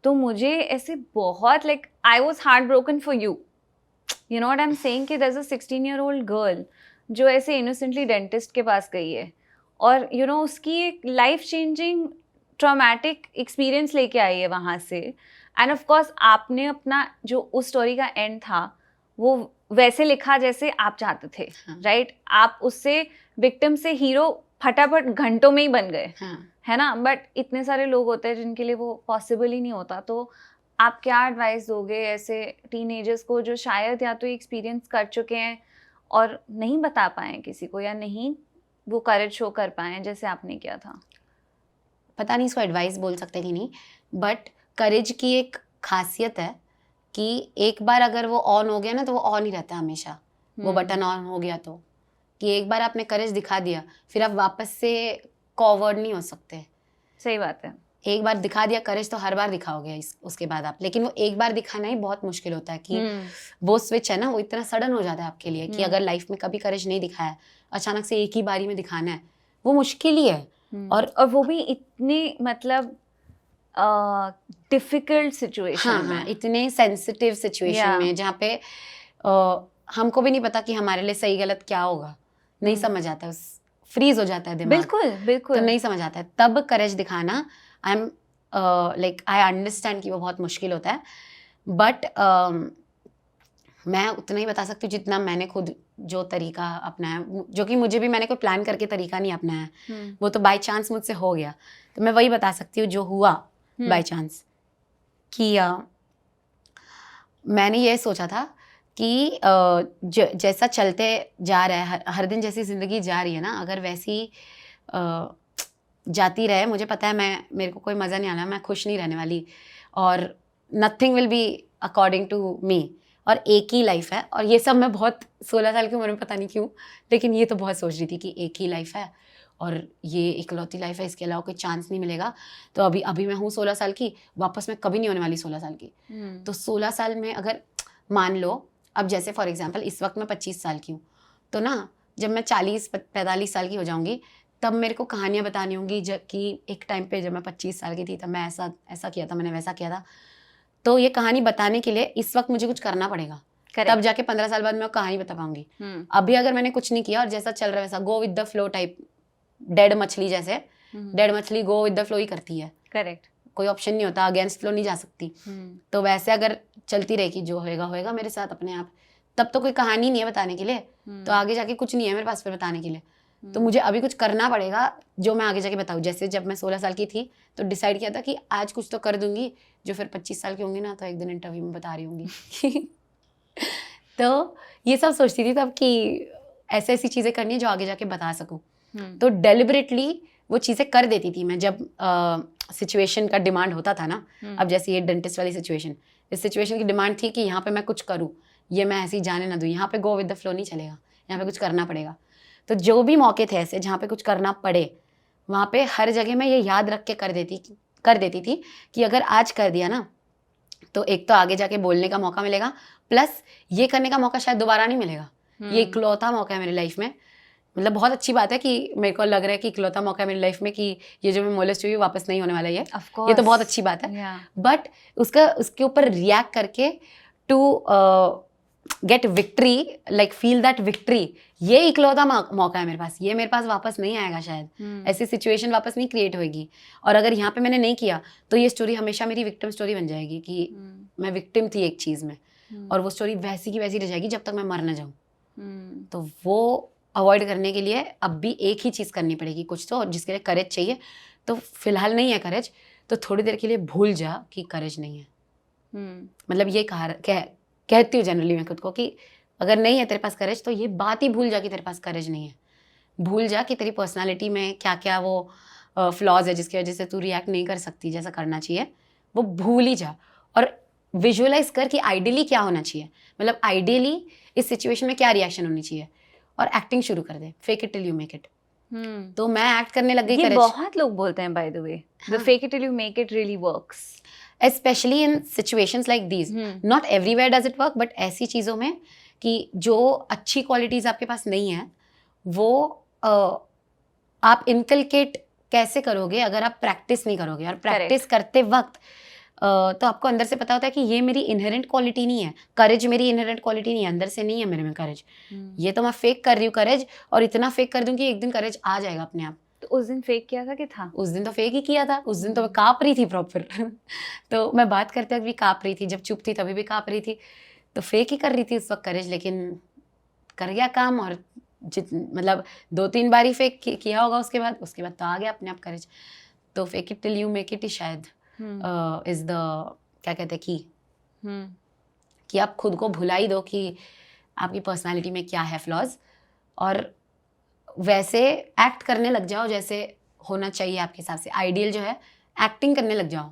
तो मुझे ऐसे बहुत like I was heart broken for you know what I am saying, कि there is a 16-year-old girl जो ऐसे इनोसेंटली डेंटिस्ट के पास गई है और उसकी एक लाइफ चेंजिंग ट्रॉमेटिक एक्सपीरियंस लेके आई है वहाँ से। एंड ऑफ कोर्स आपने अपना जो उस स्टोरी का एंड था वो वैसे लिखा जैसे आप चाहते थे, राइट? आप उससे विक्टिम से हीरो फटाफट घंटों में ही बन गए, है ना? बट इतने सारे लोग होते हैं जिनके लिए वो पॉसिबल ही नहीं होता। तो आप क्या एडवाइस दोगे ऐसे टीनेजर्स को जो शायद या तो एक्सपीरियंस कर चुके हैं और नहीं बता पाए किसी को, या नहीं वो करेज शो कर पाए जैसे आपने किया था? पता नहीं इसको एडवाइस बोल सकते कि नहीं, बट करेज की एक खासियत है कि एक बार अगर वो ऑन हो गया ना तो वो ऑन ही रहता है हमेशा। वो बटन ऑन हो गया तो कि एक बार आपने करेज दिखा दिया फिर आप वापस से कॉवर्ड नहीं हो सकते। सही बात है। एक बार दिखा दिया करेज तो हर बार दिखाओगे उसके बाद आप, लेकिन वो एक बार दिखाना ही बहुत मुश्किल होता है कि वो स्विच है ना, वो इतना सडन हो जाता है आपके लिए कि अगर लाइफ में कभी करेज नहीं दिखाया, अचानक से एक ही बारी में दिखाना है, वो मुश्किल ही है। और वो भी इतने मतलब डिफिकल्ट सिचुएशन में, इतने सेंसिटिव सिचुएशन में जहाँ पे हमको भी नहीं पता कि हमारे लिए सही गलत क्या होगा, नहीं समझ आता, फ्रीज हो जाता है दिमाग। बिल्कुल बिल्कुल, तो नहीं समझ आता है, तब करेज दिखाना I am like I understand कि वो बहुत मुश्किल होता है, बट मैं उतना ही बता सकती हूँ जितना मैंने खुद जो तरीका अपनाया, जो कि मुझे भी मैंने कोई प्लान करके तरीका नहीं अपनाया, वो तो बाय चांस मुझसे हो गया। तो मैं वही बता सकती हूँ जो हुआ बाय चांस, कि मैंने ये सोचा था कि जैसा चलते जा रहा है, हर दिन जैसी ज़िंदगी जा रही है ना, अगर वैसी जाती रहे, मुझे पता है मेरे को कोई मज़ा नहीं आना, मैं खुश नहीं रहने वाली, और nothing will be according to me, और एक ही लाइफ है। और ये सब मैं बहुत 16 साल की उम्र में पता नहीं क्यों, लेकिन ये तो बहुत सोच रही थी कि एक ही लाइफ है और ये इकलौती लाइफ है, इसके अलावा कोई चांस नहीं मिलेगा। तो अभी मैं हूँ 16 साल की, वापस मैं कभी नहीं होने वाली 16 साल की। तो 16 साल में अगर मान लो, अब जैसे फॉर एग्जांपल इस वक्त मैं 25 साल की हूँ, तो ना जब मैं 40-45 साल की हो जाऊँगी, तब मेरे को कहानियाँ बतानी होंगी कि एक टाइम पे जब मैं 25 साल की थी तब मैं ऐसा किया था, मैंने वैसा किया था। तो ये कहानी बताने के लिए इस वक्त मुझे कुछ करना पड़ेगा, तब जाके 15 साल बाद मैं कहानी बता पाऊंगी। अभी अगर मैंने कुछ नहीं किया और जैसा चल रहा है वैसा, go with the flow type, dead मछली जैसे, डेड मछली गो विद द फ्लो ही करती है, करेक्ट, कोई ऑप्शन नहीं होता, अगेंस्ट फ्लो नहीं जा सकती। तो वैसे अगर चलती रहेगी, जो होएगा होएगा मेरे साथ अपने आप, तब तो कोई कहानी नहीं है बताने के लिए, तो आगे जाके कुछ नहीं है मेरे पास फिर बताने के लिए। तो मुझे अभी कुछ करना पड़ेगा जो मैं आगे जाके बताऊँ। जैसे जब मैं 16 साल की थी तो डिसाइड किया था कि आज कुछ तो कर दूंगी, जो फिर 25 साल की होंगी ना, तो एक दिन इंटरव्यू में बता रही होंगी। तो ये सब सोचती थी तब कि ऐसे ऐसी चीज़ें करनी है जो आगे जाके बता सकूँ। तो डेलिबरेटली वो चीज़ें कर देती थी मैं, जब सिचुएशन का डिमांड होता था ना। अब जैसे ये डेंटिस्ट वाली सिचुएशन, इस सिचुएशन की डिमांड थी कि यहाँ पे मैं कुछ करूँ, ये मैं ऐसे ही जाने ना दूँ, यहाँ पे गो विद द फ्लो नहीं चलेगा, यहाँ पे कुछ करना पड़ेगा। तो जो भी मौके थे ऐसे जहाँ पे कुछ करना पड़े, वहाँ पे हर जगह मैं ये याद रख के कर देती थी कि अगर आज कर दिया ना, तो एक तो आगे जाके बोलने का मौका मिलेगा, प्लस ये करने का मौका शायद दोबारा नहीं मिलेगा। ये इकलौता मौका है मेरी लाइफ में। मतलब बहुत अच्छी बात है कि मेरे को लग रहा है कि इकलौता मौका है मेरी लाइफ में कि ये जो मैं मोलेस्ट हुई वापस नहीं होने वाला है, ये तो बहुत अच्छी बात है। बट उसके ऊपर रिएक्ट करके to get victory, like feel that victory, ये इकलौता मौका है मेरे पास, ये मेरे पास वापस नहीं आएगा शायद। ऐसी सिचुएशन वापस नहीं क्रिएट होगी। और अगर यहाँ पे मैंने नहीं किया तो ये स्टोरी हमेशा मेरी विक्टिम स्टोरी बन जाएगी कि मैं विक्टिम थी एक चीज़ में, और वो स्टोरी वैसी की वैसी रह जाएगी जब तक मैं मर ना जाऊँ। तो वो अवॉइड करने के लिए अब भी एक ही चीज़ करनी पड़ेगी कुछ तो, जिसके लिए करेज चाहिए। तो फिलहाल नहीं है करेज, तो थोड़ी देर के लिए भूल जा कि करेज नहीं है। मतलब ये कहती हूँ जनरली मैं खुद को कि अगर नहीं है तेरे पास करेज, तो ये बात ही भूल जा कि तेरे पास करेज नहीं है। भूल जा कि तेरी पर्सनालिटी में क्या क्या वो फ्लॉज है जिसकी वजह से तू रिएक्ट नहीं कर सकती जैसा करना चाहिए, वो भूल ही जा। और विजुअलाइज कर कि आइडियली क्या होना चाहिए, मतलब आइडियली इस सिचुएशन में क्या रिएक्शन होनी चाहिए, और एक्टिंग शुरू कर दे, fake it till you make it. तो मैं एक्ट करने लग गई। ये बहुत लोग बोलते हैं by the way, the fake it till you make it really works, especially in situations like these. Not everywhere does it work, but ऐसी चीज़ों में कि जो अच्छी क्वालिटीज़ आपके पास नहीं है, वो आप इनकलकेट कैसे करोगे अगर आप प्रैक्टिस नहीं करोगे। और प्रैक्टिस करते वक्त तो आपको अंदर से पता होता है कि ये मेरी इनहेरेंट क्वालिटी नहीं है, करेज मेरी इनहेरेंट क्वालिटी नहीं है, अंदर से नहीं है मेरे में करेज। ये तो मैं फेक कर रही हूँ करेज, और इतना फेक कर दूँ कि एक दिन करेज आ जाएगा अपने आप। तो उस दिन फेक किया था कि था? उस दिन तो फेक ही किया था, उस दिन तो मैं काँप रही थी प्रॉपर। तो मैं बात करते वक्त भी काँप रही थी, जब चुप थी तभी भी काँप रही थी। तो फेक ही कर रही थी उस वक्त करेज, लेकिन कर गया काम। और मतलब 2-3 बार ही फेक किया होगा, उसके बाद तो आ गया अपने आप करेज। तो fake it till you make it ही शायद इज द क्या कहते हैं कि आप खुद को भुला ही दो कि आपकी पर्सनालिटी में क्या है फ्लॉज, और वैसे एक्ट करने लग जाओ जैसे होना चाहिए आपके हिसाब से। आइडियल जो है एक्टिंग करने लग जाओ,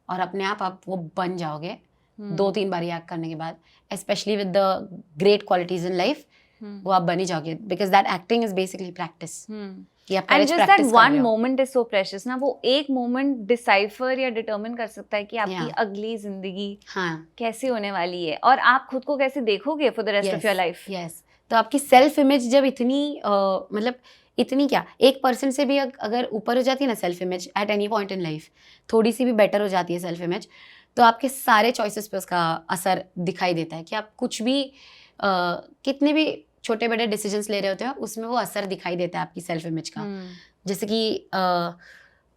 और अपने आप वो बन जाओगे 2-3 बार एक्ट करने के बाद। Specially with the great qualities in life, वो आप बन ही जाओगे, because that acting is basically practice. And just that one moment is so precious ना, वो एक मोमेंट डिसाइफर या डिटरमिन कर सकता है कि आपकी अगली जिंदगी कैसे होने वाली है, और आप खुद को कैसे देखोगे for the rest of your life. Yes, तो आपकी सेल्फ इमेज जब इतनी मतलब इतनी क्या 1% से भी अगर ऊपर हो जाती है ना self image at any point in life, थोड़ी सी भी बेटर हो जाती है सेल्फ इमेज, तो आपके सारे चॉइसेस पे उसका असर दिखाई देता है। कि आप कुछ भी कितने भी छोटे बड़े डिसीजंस ले रहे होते हैं, उसमें वो असर दिखाई देता है आपकी सेल्फ इमेज का। जैसे कि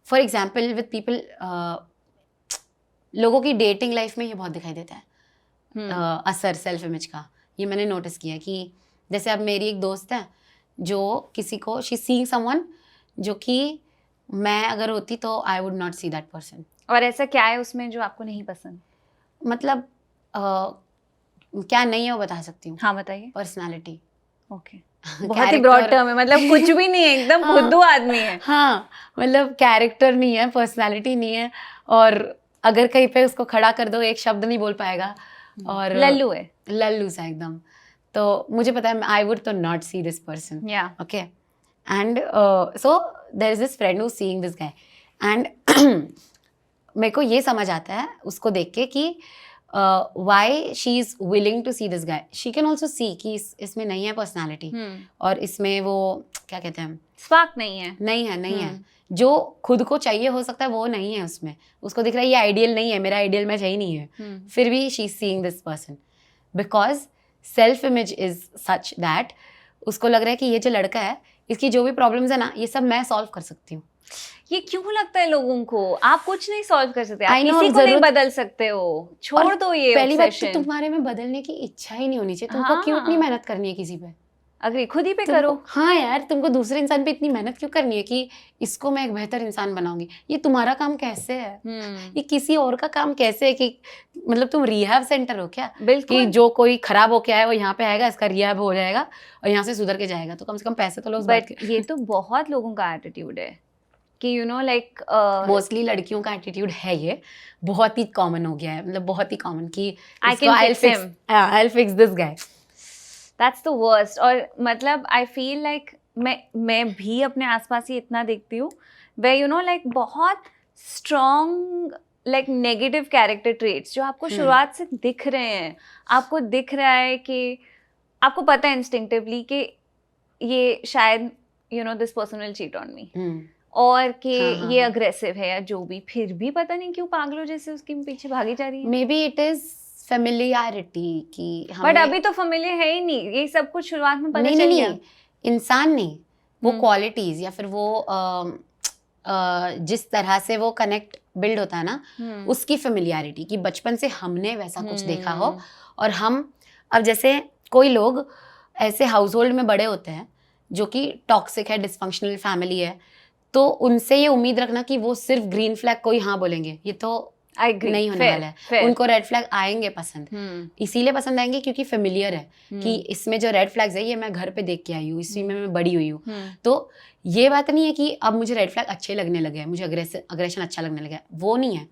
फॉर एग्जाम्पल विद पीपल, लोगों की डेटिंग लाइफ में ये बहुत दिखाई देता है। असर सेल्फ इमेज का, ये मैंने नोटिस किया कि जैसे अब मेरी एक दोस्त है जो किसी को शी सीइंग समवन जो कि मैं अगर होती तो I would not see that person. और ऐसा क्या है उसमें जो आपको नहीं पसंद? मतलब क्या नहीं है वो बता सकती हूँ। हाँ बताइए। पर्सनालिटी। ओके बहुत ही ब्रॉड टर्म है, मतलब कुछ भी नहीं है, एकदम हाँ, फुद्दू आदमी है। हाँ मतलब कैरेक्टर नहीं है, पर्सनालिटी नहीं है, और अगर कहीं पे उसको खड़ा कर दो एक शब्द नहीं बोल पाएगा, और लल्लू है। लल्लू सा एकदम। तो मुझे पता है आई वुड तो नॉट सी दिस पर्सन। या okay and so there is this friend who seeing this guy and मेरे को ये समझ आता है उसको देख के कि why she is willing to see this guy. She can also see कि इसमें नहीं है पर्सनैलिटी, और इसमें वो क्या कहते हैं स्पार्क नहीं है। नहीं है जो खुद को चाहिए हो सकता है वो नहीं है उसमें। उसको दिख रहा है ये आइडियल नहीं है, मेरा आइडियल मैच यही नहीं है, फिर भी she is seeing this person because self image is such that उसको लग रहा है कि ये जो लड़का है इसकी जो भी प्रॉब्लम्स है ना ये सब मैं सॉल्व कर सकती हूँ। ये क्यों लगता है लोगों को? आप कुछ नहीं सॉल्व कर सकते, आप I know, किसी को नहीं जरूरत- बदल सकते हो, छोड़ दो ये पहली बात तो obsession। तुम्हारे में बदलने की इच्छा ही नहीं होनी चाहिए। तुमको क्यों इतनी मेहनत करनी है किसी पे? अग्री, खुद ही पे तुमको- करो। हाँ यार, तुमको दूसरे इंसान पे इतनी मेहनत क्यों करनी है कि इसको मैं एक बेहतर इंसान बनाऊंगी? ये तुम्हारा काम कैसे है? ये किसी और का काम कैसे है? कि मतलब तुम रिहैब सेंटर हो क्या? बिल्कुल। कि जो कोई खराब होके आया वो यहाँ पे आएगा, इसका रिहैब हो जाएगा और यहाँ से सुधर के जाएगा। तो कम से कम पैसे तो लो उस बात बट के। ये तो बहुत लोगों का एटीट्यूड है कि यू नो लाइक मोस्टली लड़कियों का एटीट्यूड है, ये बहुत ही कॉमन हो गया है, मतलब बहुत ही कॉमन कि I can fix him. I'll fix this guy. That's the worst. और मतलब आई फील लाइक मैं भी अपने आसपास ही इतना देखती हूँ वे यू नो लाइक बहुत strong like negative character traits जो आपको शुरुआत से दिख रहे हैं। आपको दिख रहा है कि आपको पता है इंस्टिंक्टिवली कि ये शायद you know this person will cheat on me, और कि हाँ, ये हाँ। अग्रेसिव है या जो भी, फिर भी पता नहीं क्यों पागलों जैसे उसके पीछे भागी जा रही है। May be it is familiarity कि बट अभी तो फेमिलियर है ही नहीं, ये सब कुछ शुरुआत में पता चल गया। इंसान नहीं, वो क्वालिटीज या फिर वो जिस तरह से वो कनेक्ट बिल्ड होता है ना उसकी फेमिलियरिटी, कि बचपन से हमने वैसा कुछ देखा हो। और हम अब जैसे कोई लोग ऐसे हाउस होल्ड में बड़े होते हैं जो कि टॉक्सिक है, डिसफंक्शनल फैमिली है, तो उनसे ये उम्मीद रखना कि वो सिर्फ ग्रीन फ्लैग को ही हाँ बोलेंगे, ये तो नहीं होने वाला है। उनको रेड फ्लैग आएंगे पसंद, इसीलिए पसंद आएंगे क्योंकि फेमिलियर है कि इसमें जो रेड फ्लैग्स है ये मैं घर पे देख के आई हूँ, इसी में मैं बड़ी हुई हूँ। तो ये बात नहीं है कि अब मुझे रेड फ्लैग अच्छे लगने लगे हैं, मुझे अग्रेशन अच्छा लगने लगा है, वो नहीं है।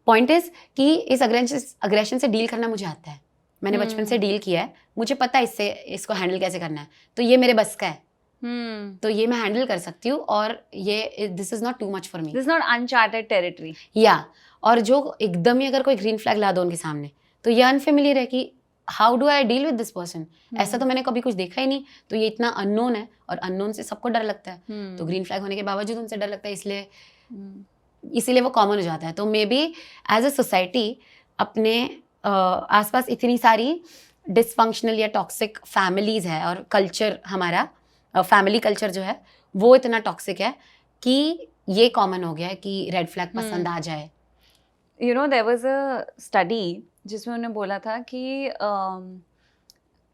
पॉइंट इज कि इस अग्रेशन से डील करना मुझे आता है, मैंने बचपन से डील किया है, मुझे पता है इसको हैंडल कैसे करना है, तो ये मेरे बस का है। तो ये मैं हैंडल कर सकती हूँ, और ये this is not too much for me, this is not uncharted territory. या और जो एकदम ही अगर कोई ग्रीन फ्लैग ला दो उनके सामने तो ये अनफेमिलियर है कि how do I deal with this person. ऐसा तो मैंने कभी कुछ देखा ही नहीं, तो ये इतना अननोन है, और अननोन से सबको डर लगता है। तो ग्रीन फ्लैग होने के बावजूद उनसे डर लगता है, इसीलिए वो कॉमन हो जाता है। तो may be as a society अपने आसपास इतनी सारी डिसफंक्शनल या टॉक्सिक फैमिलीज है, और कल्चर हमारा फैमिली कल्चर जो है वो इतना टॉक्सिक है कि ये कॉमन हो गया है कि रेड फ्लैग पसंद आ जाए। You know there was a study जिसमें उन्होंने बोला था कि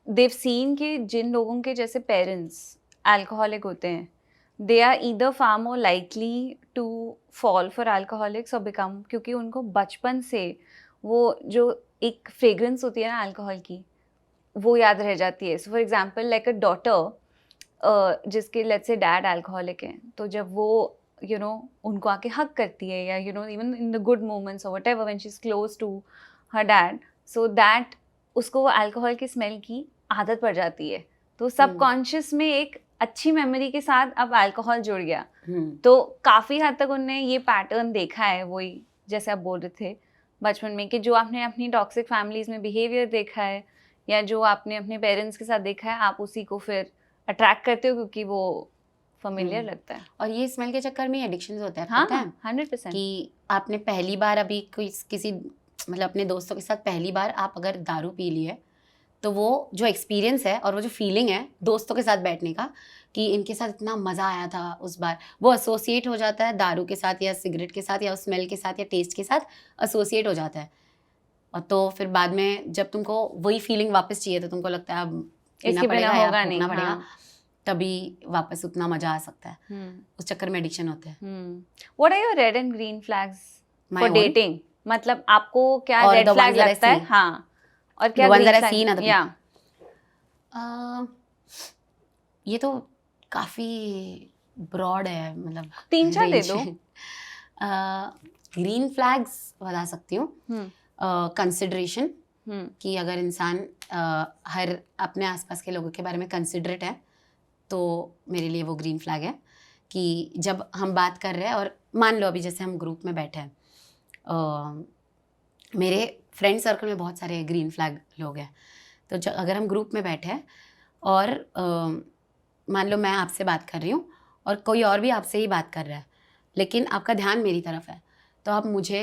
देव सीन कि जिन लोगों के जैसे पेरेंट्स अल्कोहलिक होते हैं, they are either far more likely to fall for alcoholics और बिकम, क्योंकि उनको बचपन से वो जो एक फ्रेग्रेंस होती है ना अल्कोहल की, वो याद रह जाती है। So for example like a daughter जिसके लेट्स से डैड अल्कोहलिक हैं, तो जब वो you know उनको आके हक करती है, या you know even in the good moments or whatever when she's close to her dad, so that उसको वो अल्कोहल की स्मेल की आदत पड़ जाती है। तो सबकॉन्शियस में एक अच्छी मेमोरी के साथ अब अल्कोहल जुड़ गया। तो काफ़ी हद तक उनने ये पैटर्न देखा है, वही जैसे आप बोल रहे थे बचपन में, कि जो आपने अपनी टॉक्सिक फैमिलीज में बिहेवियर देखा है या जो आपने अपने पेरेंट्स के साथ देखा है, आप उसी को फिर अट्रैक्ट करते हो क्योंकि वो familiar लगता है। और ये स्मेल के चक्कर में एडिक्शंस होते हैं, हाँ, पता है 100%। कि आपने पहली बार अभी किसी मतलब अपने दोस्तों के साथ पहली बार आप अगर दारू पी ली है, तो वो जो एक्सपीरियंस है और वो जो फीलिंग है दोस्तों के साथ बैठने का कि इनके साथ इतना मज़ा आया था उस बार, वो एसोसिएट हो जाता है दारू के साथ या सिगरेट के साथ या उस स्मेल के साथ या टेस्ट के साथ एसोसिएट हो जाता है। और तो फिर बाद में जब तुमको वही फीलिंग वापस चाहिए तो तुमको लगता है अब पीना इसके पड़ेगा बिना या होगा फूकना नहीं, पड़ेगा, हाँ। तभी वापस उतना मजा आ सकता है। उस चक्कर में एडिक्शन होते हैं। What are your red and green flags My for own? Dating? मतलब आपको क्या Or red the flag ones that I लगता है? see? हाँ, और क्या The ones green that I see in other flag? या ये तो काफी ब्रॉड है, मतलब 3-4 दे दो। ग्रीन फ्लैग्स बता सकती हूँ। हम्म, कंसिडरेशन, हम्म, कि अगर इंसान हर अपने आसपास के लोगों के बारे में कंसिडरेट है तो मेरे लिए वो ग्रीन फ्लैग है। कि जब हम बात कर रहे हैं और मान लो अभी जैसे हम ग्रुप में बैठे हैं, मेरे फ्रेंड सर्कल में बहुत सारे ग्रीन फ्लैग लोग हैं, तो अगर हम ग्रुप में बैठे हैं और मान लो मैं आपसे बात कर रही हूँ और कोई और भी आपसे ही बात कर रहा है, लेकिन आपका ध्यान मेरी तरफ है, तो आप मुझे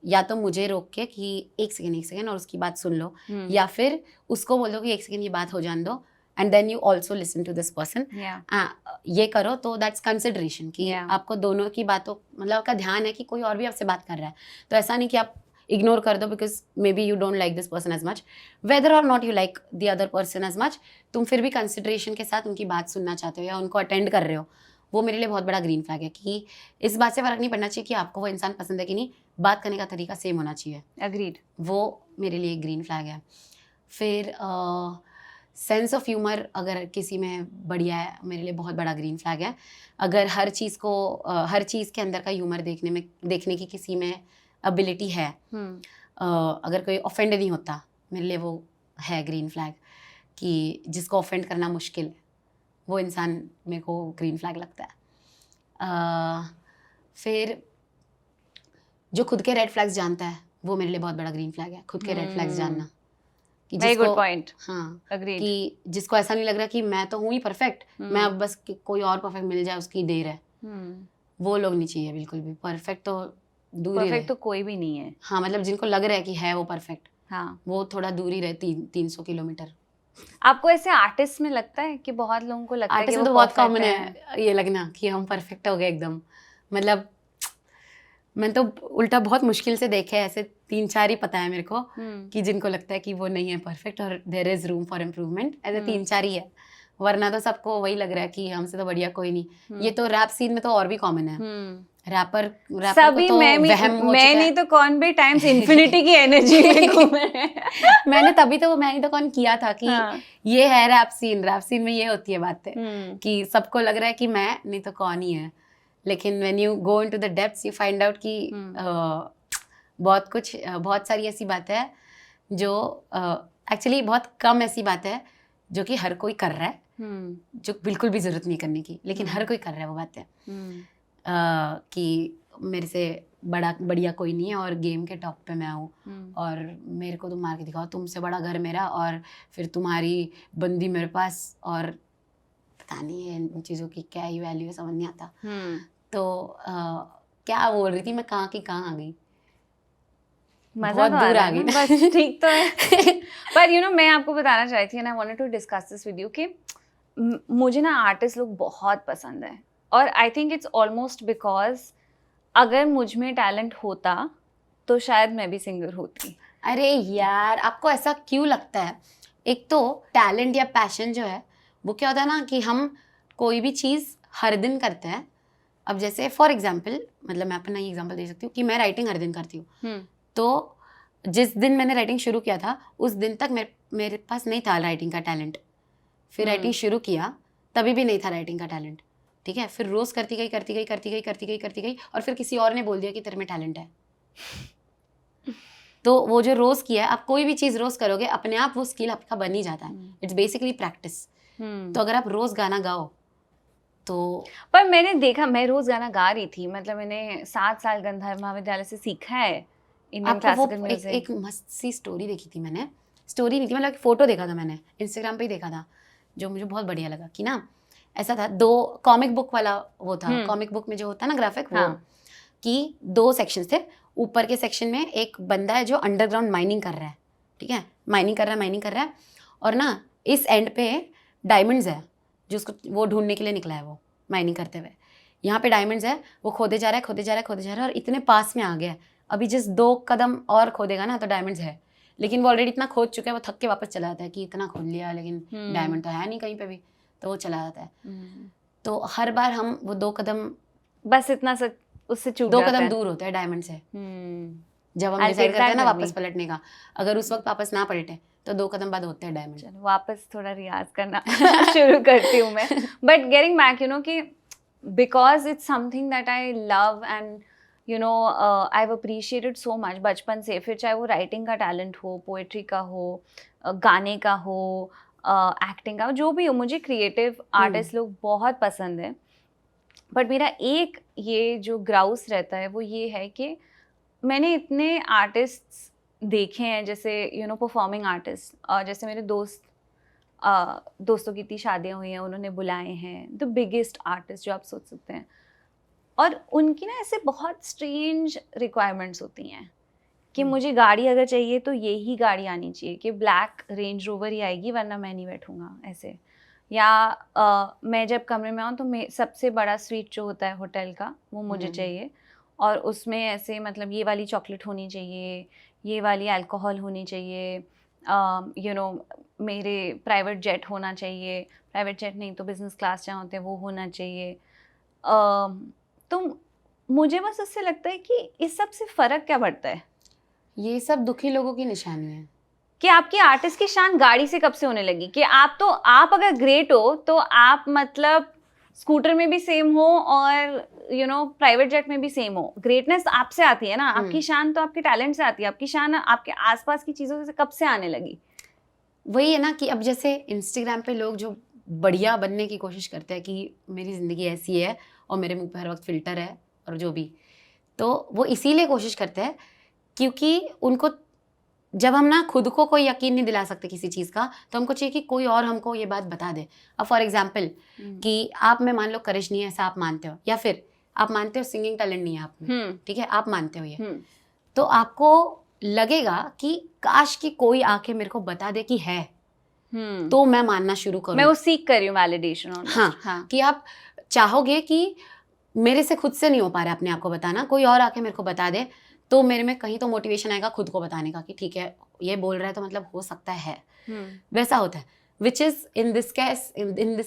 या तो मुझे रोक के कि एक सेकेंड और उसकी बात सुन लो, या फिर उसको बोल दो कि एक सेकेंड ये बात हो जान दो, and then you also listen to this person. ये करो तो दैट्स कंसिडरेशन, कि आपको दोनों की बातों, मतलब आपका ध्यान है कि कोई और भी आपसे बात कर रहा है, तो ऐसा नहीं कि आप इग्नोर कर दो because maybe you don't like this person as much, whether or not you like the other person as much, तुम फिर भी कंसिडरेशन के साथ उनकी बात सुनना चाहते हो या उनको अटेंड कर रहे हो। वो मेरे लिए बहुत बड़ा ग्रीन फ्लैग है कि इस बात से फ़र्क नहीं पड़ना चाहिए कि आपको वो इंसान पसंद है कि नहीं, बात करने का तरीका सेम होना चाहिए। अग्रीड। वो मेरे लिए ग्रीन फ्लैग है। फिर सेंस ऑफ ह्यूमर अगर किसी में बढ़िया है, मेरे लिए बहुत बड़ा ग्रीन फ्लैग है। अगर हर चीज़ के अंदर का ह्यूमर देखने की किसी में एबिलिटी है, अगर कोई ऑफेंड नहीं होता, मेरे लिए वो है ग्रीन फ्लैग। कि जिसको ऑफेंड करना मुश्किल है, वो इंसान मेरे को ग्रीन फ्लैग लगता है। फिर जो खुद के रेड फ्लैग्स जानता है, वो मेरे लिए बहुत बड़ा ग्रीन फ्लैग है। खुद के रेड फ्लैग्स जानना, कि वेरी गुड पॉइंट। हाँ, अग्रीड। कि जिसको ऐसा नहीं लग रहा कि मैं तो हूँ ही परफेक्ट, मैं अब बस कोई और परफेक्ट मिल जाए उसकी देर है, वो लोग नहीं चाहिए बिल्कुल भी। परफेक्ट तो दूर ही रहे। तो कोई भी नहीं है। हाँ, मतलब जिनको लग रहा है कि है वो परफेक्ट, हाँ, वो थोड़ा दूर ही रहे, 300 किलोमीटर। आपको ऐसे आर्टिस्ट में लगता है कि बहुत लोगों को लगता है कि आर्टिस्ट वो में तो बहुत perfect कॉमन है ये लगना कि हम परफेक्ट हो गए एकदम। मतलब मैंने तो उल्टा बहुत मुश्किल से देखे ऐसे 3-4 ही पता है मेरे को कि जिनको लगता है कि वो नहीं है परफेक्ट और there is room for improvement. ऐसे 3-4 ही है, वरना तो सबको वही लग रहा है कि हमसे तो बढ़िया कोई नहीं। ये तो रैप सीन में तो और भी कॉमन है। रैपर सभी को तो वहम हो चुका है। नहीं तो कौन भी टाइम्स इन्फिनिटी की एनर्जी में घूमे। मैंने तो कौन किया था कि ये है रैप सीन में ये होती है बातें कि सबको लग रहा है कि मैं नहीं तो कौन ही है, लेकिन when you go into the depths you find out कि बहुत सारी ऐसी बातें हैं जो एक्चुअली बहुत कम ऐसी बातें हैं जो कि हर कोई कर रहा है, जो बिल्कुल भी जरूरत नहीं करने की, लेकिन हर कोई कर रहा है वो बातें। कि मेरे से बढ़िया कोई नहीं है और गेम के टॉप पे मैं हूँ और मेरे को तुम मार के दिखाओ, तुमसे बड़ा घर मेरा और फिर तुम्हारी बंदी मेरे पास, और पता नहीं है इन चीज़ों की क्या ही वैल्यू है, समझ नहीं आता। तो क्या बोल रही थी मैं, कहाँ की कहाँ आ गई, बहुत दूर आ गई। बस ठीक तो है। पर मैं आपको बताना चाहती थी, and I wanted to discuss this with you, कि मुझे ना आर्टिस्ट लोग बहुत पसंद है, और I think it's almost because अगर मुझ में टैलेंट होता तो शायद मैं भी सिंगर होती। अरे यार, आपको ऐसा क्यों लगता है? एक तो टैलेंट या पैशन जो है वो क्या होता है ना, कि हम कोई भी चीज़ हर दिन करते हैं। अब जैसे फॉर एग्जाम्पल, मतलब मैं अपना ही एग्जाम्पल दे सकती हूँ कि मैं राइटिंग हर दिन करती हूँ। तो जिस दिन मैंने राइटिंग शुरू किया था उस दिन तक मेरे पास नहीं था राइटिंग का टैलेंट। फिर राइटिंग शुरू किया तभी भी नहीं था राइटिंग का टैलेंट, ठीक है। फिर रोज़ करती गई और फिर किसी और ने बोल दिया कि तेरे में टैलेंट है। तो वो जो रोज़ किया है, आप कोई भी चीज़ रोज़ करोगे अपने आप वो स्किल आपका बन ही जाता है। It's basically practice. तो अगर आप रोज़ गाना गाओ तो, पर मैंने देखा, मैं रोज़ गाना गा रही थी, मतलब मैंने 7 साल गंधर्व महाविद्यालय से सीखा है इंडियन क्लासिकल म्यूजिक। एक मस्त सी स्टोरी देखी थी मैंने, स्टोरी नहीं थी, मतलब फोटो देखा था मैंने, इंस्टाग्राम पे ही देखा था, जो मुझे बहुत बढ़िया लगा। कि ना ऐसा था, 2 कॉमिक बुक वाला वो था, कॉमिक बुक में जो होता है ना ग्राफिक, वो कि 2 सेक्शन थे। ऊपर के सेक्शन में एक बंदा है जो अंडरग्राउंड माइनिंग कर रहा है, ठीक है, माइनिंग कर रहा है, और ना इस एंड पे डायमंड्स है जो उसको वो ढूंढने के लिए निकला है, वो माइनिंग करते हुए। यहाँ पे डायमंड्स है, वो खोदे जा रहा है और इतने पास में आ गया है, अभी जिस 2 कदम और खोदेगा ना तो डायमंड्स है, लेकिन वो ऑलरेडी इतना खोद चुका है, वो थक के वापस चला जाता है कि इतना खोद लिया लेकिन डायमंड तो है नहीं कहीं पे भी, तो वो चला जाता है। तो हर बार हम वो 2 कदम बस इतना सा उससे चूक 2 जाते कदम हैं। दूर होते हैं डायमंड से। जब हम I'll डिसाइड take करते हैं that ना with वापस me. पलटने का, अगर उस वक्त वापस ना पलटे तो 2 कदम बाद होते हैं डायमंड। चलो वापस थोड़ा रियाज करना शुरू करती हूँ मैं। But getting back, you know, कि because it's something that I love and you know I have appreciated so much बचपन से, फिर चाहे वो राइटिंग का टैलेंट हो, पोएट्री का हो, गाने का हो, एक्टिंग का हो, जो भी हो, मुझे क्रिएटिव आर्टिस्ट लोग बहुत पसंद है। बट मेरा एक ये जो ग्राउस रहता है वो ये है कि मैंने इतने आर्टिस्ट्स देखे हैं, जैसे यू नो परफॉर्मिंग आर्टिस्ट, जैसे मेरे दोस्तों की इतनी शादियाँ हुई हैं, उन्होंने बुलाए हैं द बिगेस्ट आर्टिस्ट जो आप सोच सकते हैं, और उनकी ना ऐसे बहुत स्ट्रेंज रिक्वायरमेंट्स होती हैं कि मुझे गाड़ी अगर चाहिए तो यही गाड़ी आनी चाहिए कि ब्लैक रेंज रोवर ही आएगी वरना मैं नहीं बैठूंगा ऐसे, या मैं जब कमरे में आऊँ तो मैं सबसे बड़ा स्वीट जो होता है होटल का वो मुझे चाहिए, और उसमें ऐसे मतलब ये वाली चॉकलेट होनी चाहिए, ये वाली अल्कोहल होनी चाहिए, यू नो मेरे प्राइवेट जेट होना चाहिए, प्राइवेट जेट नहीं तो बिजनेस क्लास जहाँ होते हैं वो होना चाहिए। तो मुझे बस उससे लगता है कि इस सब से फ़र्क क्या पड़ता है? ये सब दुखी लोगों की निशानी है कि आपकी आर्टिस्ट की शान गाड़ी से कब से होने लगी कि आप अगर ग्रेट हो तो आप मतलब स्कूटर में भी सेम हो और यू नो प्राइवेट जेट में भी सेम हो। ग्रेटनेस आपसे आती है ना, आपकी शान तो आपके टैलेंट से आती है, आपकी शान आपके आसपास की चीज़ों से कब से आने लगी? वही है ना कि अब जैसे इंस्टाग्राम पे लोग जो बढ़िया बनने की कोशिश करते हैं कि मेरी ज़िंदगी ऐसी है और मेरे मुंह पे हर वक्त फ़िल्टर है और जो भी, तो वो इसीलिए कोशिश करते हैं क्योंकि उनको जब हम ना खुद को कोई यकीन नहीं दिला सकते किसी चीज़ का, तो हमको चाहिए कि कोई और हमको ये बात बता दे। अब फॉर एग्जांपल कि आप में मान लो करिश नहीं है ऐसा आप मानते हो, या फिर आप मानते हो सिंगिंग टैलेंट नहीं है आप में, ठीक है, आप मानते हो ये, तो आपको लगेगा कि काश कि कोई आके मेरे को बता दे कि है, तो मैं मानना शुरू करूँ। मैं वो सीख कर रही हूँ वैलिडेशन। हाँ, कि आप चाहोगे कि मेरे से खुद से नहीं हो पा रहा अपने आप को बताना, कोई और आके मेरे को बता दे तो मेरे में कहीं तो मोटिवेशन आएगा खुद को बताने का कि ठीक है ये बोल रहा है तो मतलब हो सकता है। वैसा होता है, which is in this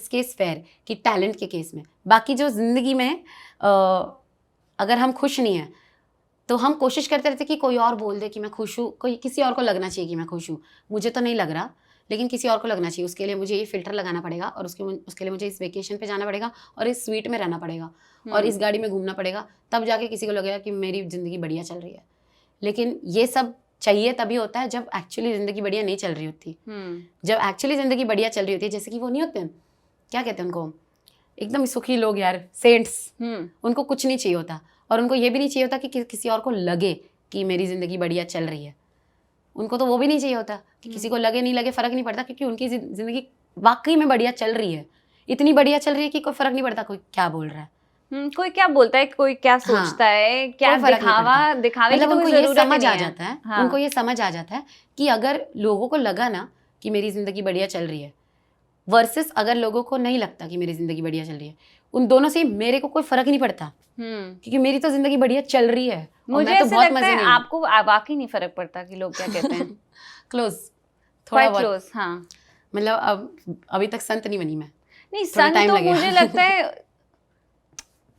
case fair कि टैलेंट के केस में। बाकी जो ज़िंदगी में अगर हम खुश नहीं हैं तो हम कोशिश करते रहते कि कोई और बोल दे कि मैं खुश हूँ, कोई किसी और को लगना चाहिए कि मैं खुश हूँ। मुझे तो नहीं लग रहा लेकिन किसी और को लगना चाहिए, उसके लिए मुझे ये फ़िल्टर लगाना पड़ेगा और उसके लिए मुझे इस वेकेशन पे जाना पड़ेगा और इस स्वीट में रहना पड़ेगा और इस गाड़ी में घूमना पड़ेगा, तब जाके किसी को लगेगा कि मेरी ज़िंदगी बढ़िया चल रही है। लेकिन ये सब चाहिए तभी होता है जब एक्चुअली ज़िंदगी बढ़िया नहीं चल रही होती। जब एक्चुअली ज़िंदगी बढ़िया चल रही होती है, जैसे कि वो नहीं होते, क्या कहते हैं उनको, एकदम सुखी लोग यार, सेंट्स, उनको कुछ नहीं चाहिए होता और उनको ये भी नहीं चाहिए होता कि किसी और को लगे कि मेरी ज़िंदगी बढ़िया चल रही है। उनको तो वो भी नहीं चाहिए होता कि किसी को लगे नहीं लगे, फ़र्क नहीं पड़ता, क्योंकि उनकी ज़िंदगी वाकई में बढ़िया चल रही है, इतनी बढ़िया चल रही है कि कोई फ़र्क नहीं पड़ता कोई क्या बोल रहा है, कोई क्या बोलता है, कोई क्या सोचता है, क्या दिखावे की तो कोई ज़रूरत समझ नहीं आ जाता है। उनको ये समझ आ जाता है कि अगर लोगों को लगा ना कि मेरी ज़िंदगी बढ़िया चल रही है वर्सेस अगर लोगों को नहीं लगता कि मेरी ज़िंदगी बढ़िया चल रही है, उन दोनों से मेरे को कोई फ़र्क नहीं पड़ता क्योंकि मेरी तो ज़िंदगी बढ़िया चल रही है। मुझे तो ऐसा बहुत लगता है मजे आपको वाकई नहीं फ़र्क पड़ता कि लोग क्या कहते हैं। क्लोज, थोड़ा बहुत क्लोज, हाँ, मतलब अभी तक संत नहीं बनी मैं, नहीं संत तो मुझे लगता है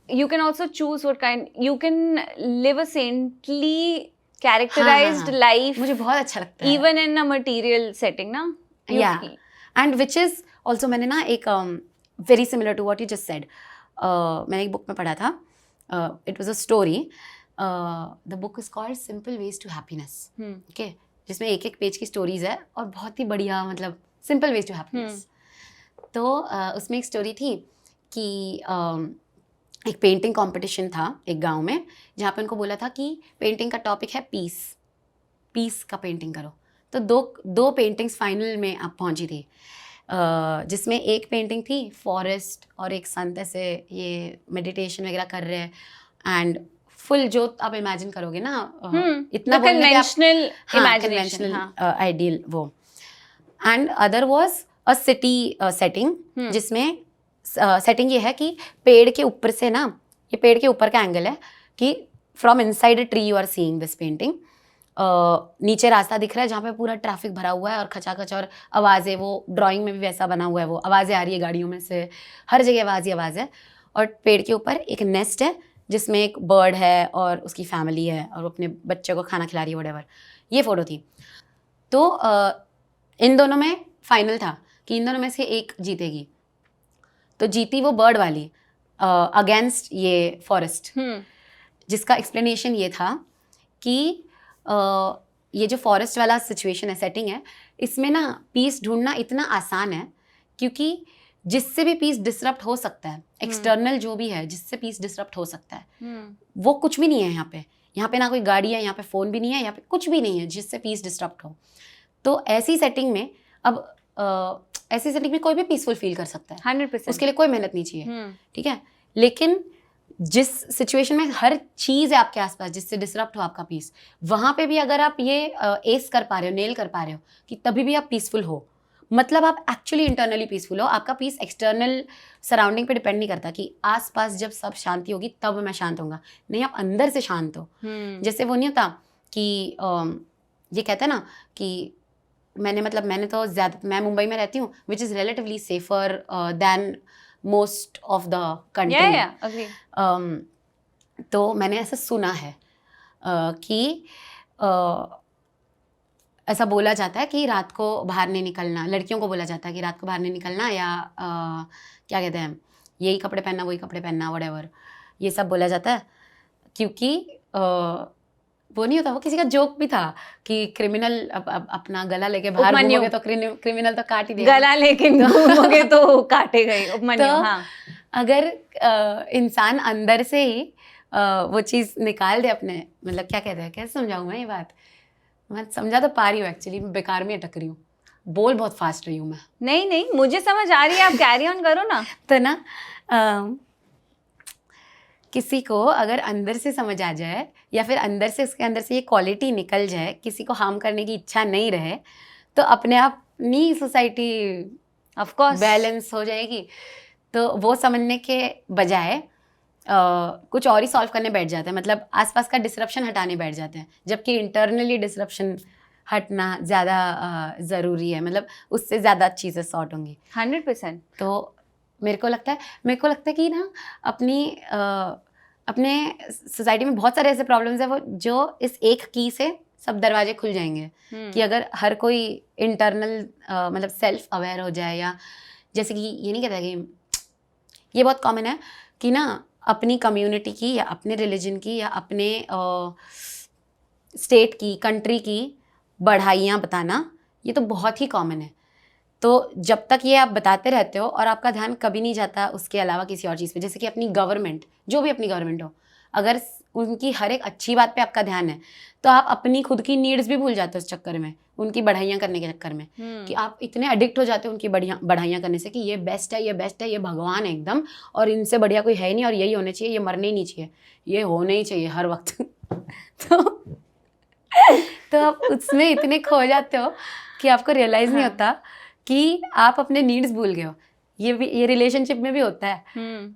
you can also choose what kind, you can live a saintly characterized life, मुझे बहुत अच्छा लगता है, even in a material setting ना। yeah, and which is also मैंने ना एक very similar to what you just said, मैंने एक बुक में पढ़ा था, it was a story, the book is called Simple Ways to Happiness, okay, जिसमें एक पेज की स्टोरीज है और बहुत ही बढ़िया, मतलब सिंपल वेज टू हैप्पीनेस। तो उसमें एक स्टोरी थी कि एक पेंटिंग कंपटीशन था एक गांव में, जहाँ पे उनको बोला था कि पेंटिंग का टॉपिक है पीस का पेंटिंग करो। तो दो पेंटिंग्स फाइनल में आप पहुँची थी, जिसमें एक पेंटिंग थी फॉरेस्ट और एक संत ऐसे ये मेडिटेशन वगैरह कर रहे हैं, एंड फुल जो आप इमेजिन करोगे ना, इतना कन्वेंशनल आइडियल वो। And other was a city setting, जिसमें सेटिंग ये है कि पेड़ के ऊपर से ना, ये पेड़ के ऊपर का एंगल है कि from inside a tree you are seeing this painting. नीचे रास्ता दिख रहा है जहाँ पे पूरा ट्रैफिक भरा हुआ है और खचाखच और आवाज़ें, वो ड्राइंग में भी वैसा बना हुआ है, वो आवाज़ें आ रही है गाड़ियों में से, हर जगह आवाज़ ही आवाज़ है। और पेड़ के ऊपर एक नेस्ट है जिसमें एक बर्ड है और उसकी फैमिली है और वो अपने बच्चे को खाना खिला रही है, व्हाटएवर। ये फ़ोटो थी। तो इन दोनों में फाइनल था कि इन दोनों में से एक जीतेगी। तो जीती वो बर्ड वाली अगेंस्ट ये फॉरेस्ट, जिसका एक्सप्लेनेशन ये था कि ये जो फॉरेस्ट वाला सिचुएशन है, सेटिंग है, इसमें ना पीस ढूंढना इतना आसान है क्योंकि जिससे भी पीस डिसरप्ट हो सकता है, एक्सटर्नल जो भी है जिससे पीस डिसरप्ट हो सकता है, वो कुछ भी नहीं है यहाँ पे। यहाँ पे ना कोई गाड़ी है, यहाँ पे फ़ोन भी नहीं है, यहाँ पे कुछ भी नहीं है जिससे पीस डिसरप्ट हो। तो ऐसी सेटिंग में अब ऐसी सेटिंग में कोई भी पीसफुल फील कर सकता है, 100%। उसके लिए कोई मेहनत नहीं चाहिए, ठीक है। लेकिन जिस सिचुएशन में हर चीज़ है आपके आसपास जिससे डिसरप्ट हो आपका पीस, वहाँ पे भी अगर आप ये एस कर पा रहे हो, नेल कर पा रहे हो कि तभी भी आप पीसफुल हो, मतलब आप एक्चुअली इंटरनली पीसफुल हो। आपका पीस एक्सटर्नल सराउंडिंग पे डिपेंड नहीं करता कि आसपास जब सब शांति होगी तब मैं शांत होऊंगा, नहीं, आप अंदर से शांत हो। जैसे वो नहीं होता कि ये कहते हैं ना कि मैंने तो ज़्यादा, मैं मुंबई में रहती हूँ which is relatively safer than most of the country. तो मैंने ऐसा सुना है कि ऐसा बोला जाता है कि रात को बाहर नहीं निकलना, लड़कियों को बोला जाता है कि रात को बाहर नहीं निकलना, या क्या कहते हैं, यही कपड़े पहनना, वही कपड़े पहनना, व्हाटएवर, ये सब बोला जाता है। क्योंकि वो नहीं होता, वो किसी का जोक भी था कि क्रिमिनल अपना गला लेके बाहर घूमोगे तो क्रिमिनल तो काट ही देगा, गला लेके घूमोगे तो काटेगा ही। उपमान्यु, तो हाँ। अगर इंसान अंदर से ही वो चीज़ निकाल दे अपने, मतलब क्या कहते हैं, कैसे समझाऊँ मैं ये बात, मैं समझा तो पा रही हूँ एक्चुअली, मैं बेकार में अटक रही हूँ, बोल बहुत फास्ट रही हूँ मैं। नहीं मुझे समझ आ रही है, आप कैरी ऑन करो ना। तो ना किसी को अगर अंदर से समझ आ जाए या फिर अंदर से उसके अंदर से ये क्वालिटी निकल जाए, किसी को हार्म करने की इच्छा नहीं रहे, तो अपने आप नहीं सोसाइटी ऑफ कोर्स बैलेंस हो जाएगी। तो वो समझने के बजाय कुछ और ही सॉल्व करने बैठ जाते हैं, मतलब आसपास का डिसरप्शन हटाने बैठ जाते हैं, जबकि इंटरनली डिसरप्शन हटना ज़्यादा ज़रूरी है, मतलब उससे ज़्यादा चीज़ें सॉर्ट होंगी 100%। तो मेरे को लगता है कि ना अपने सोसाइटी में बहुत सारे ऐसे प्रॉब्लम्स हैं वो जो इस एक की से सब दरवाजे खुल जाएंगे कि अगर हर कोई इंटरनल मतलब सेल्फ अवेयर हो जाए, या जैसे कि ये नहीं कहता कि ये बहुत कॉमन है कि ना अपनी कम्युनिटी की या अपने रिलीजन की या अपने स्टेट की, कंट्री की बढ़ाइयाँ बताना, ये तो बहुत ही कॉमन है। तो जब तक ये आप बताते रहते हो और आपका ध्यान कभी नहीं जाता उसके अलावा किसी और चीज़ पे, जैसे कि अपनी गवर्नमेंट, जो भी अपनी गवर्नमेंट हो, अगर उनकी हर एक अच्छी बात पे आपका ध्यान है तो आप अपनी खुद की नीड्स भी भूल जाते हो इस चक्कर में, उनकी बढ़ाइयाँ करने के चक्कर में, कि आप इतने एडिक्ट हो जाते हो उनकी बढ़ाइयाँ करने से कि ये बेस्ट है, ये बेस्ट है, ये भगवान है एकदम, और इनसे बढ़िया कोई है नहीं, और यही होने चाहिए, ये मरने ही नहीं चाहिए, ये होने ही चाहिए हर वक्त। तो आप उसमें इतने खो जाते हो कि आपको रियलाइज़ नहीं होता कि आप अपने नीड्स भूल गए हो। ये रिलेशनशिप में भी होता है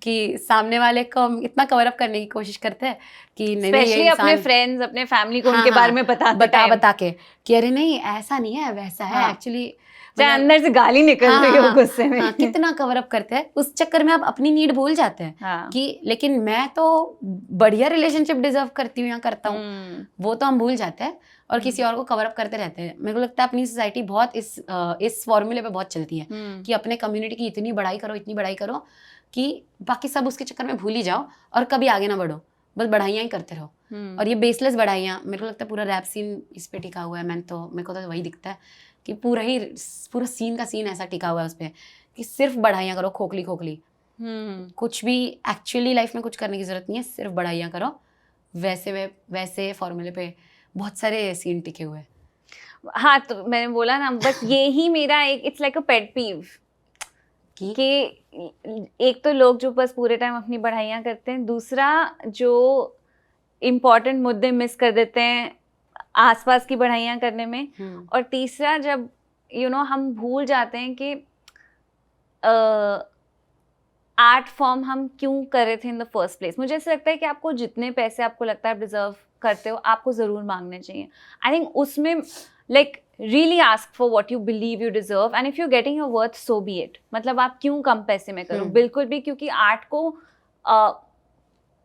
कि सामने वाले को हम इतना कवर अप करने की कोशिश करते हैं कि नहीं, स्पेशली अपने फ्रेंड्स, अपने फैमिली को उनके बारे में बता के कि अरे नहीं ऐसा नहीं है, वैसा है एक्चुअली, चाहे अंदर से गाली निकल रही हो गुस्से में। कितना कवर अप करते हैं, उस चक्कर में आप अपनी नीड भूल जाते हैं कि लेकिन मैं तो बढ़िया रिलेशनशिप डिजर्व करती हूँ या करता हूँ, वो तो हम भूल जाते हैं और किसी और को कवर अप करते रहते हैं। मेरे को लगता है अपनी सोसाइटी बहुत इस फॉर्मूले पे बहुत चलती है कि अपने कम्युनिटी की इतनी बढ़ाई करो कि बाकी सब उसके चक्कर में भूल ही जाओ और कभी आगे ना बढ़ो, बस बढ़ाइयाँ ही करते रहो। और ये बेसलेस बढ़ाइयाँ, मेरे को लगता है पूरा रैप सीन इस पे टिका हुआ है। मेरे को तो वही दिखता है कि पूरा सीन का सीन ऐसा टिका हुआ है उस पर कि सिर्फ बढ़ाइयाँ करो, खोखली कुछ भी एक्चुअली लाइफ में कुछ करने की जरूरत नहीं है, सिर्फ बढ़ाइयाँ करो। वैसे फॉर्मूले पे बहुत सारे सीन टिके हुए हैं। हाँ, तो मैंने बोला ना, बस ये ही मेरा एक इट्स लाइक अ पेट पीव कि एक तो लोग जो बस पूरे टाइम अपनी बढ़ाइयाँ करते हैं, दूसरा जो इम्पॉर्टेंट मुद्दे मिस कर देते हैं आसपास की बढ़ाइयाँ करने में, और तीसरा जब हम भूल जाते हैं कि आर्ट फॉर्म हम क्यों कर रहे थे इन द फर्स्ट प्लेस. मुझे ऐसा लगता है कि आपको जितने पैसे आपको लगता है आप डिजर्व करते हो आपको ज़रूर मांगने चाहिए. आई थिंक उसमें like really ask for what you believe you deserve and if you're getting your worth so be it. मतलब आप क्यों कम पैसे में करो. बिल्कुल भी, क्योंकि आर्ट को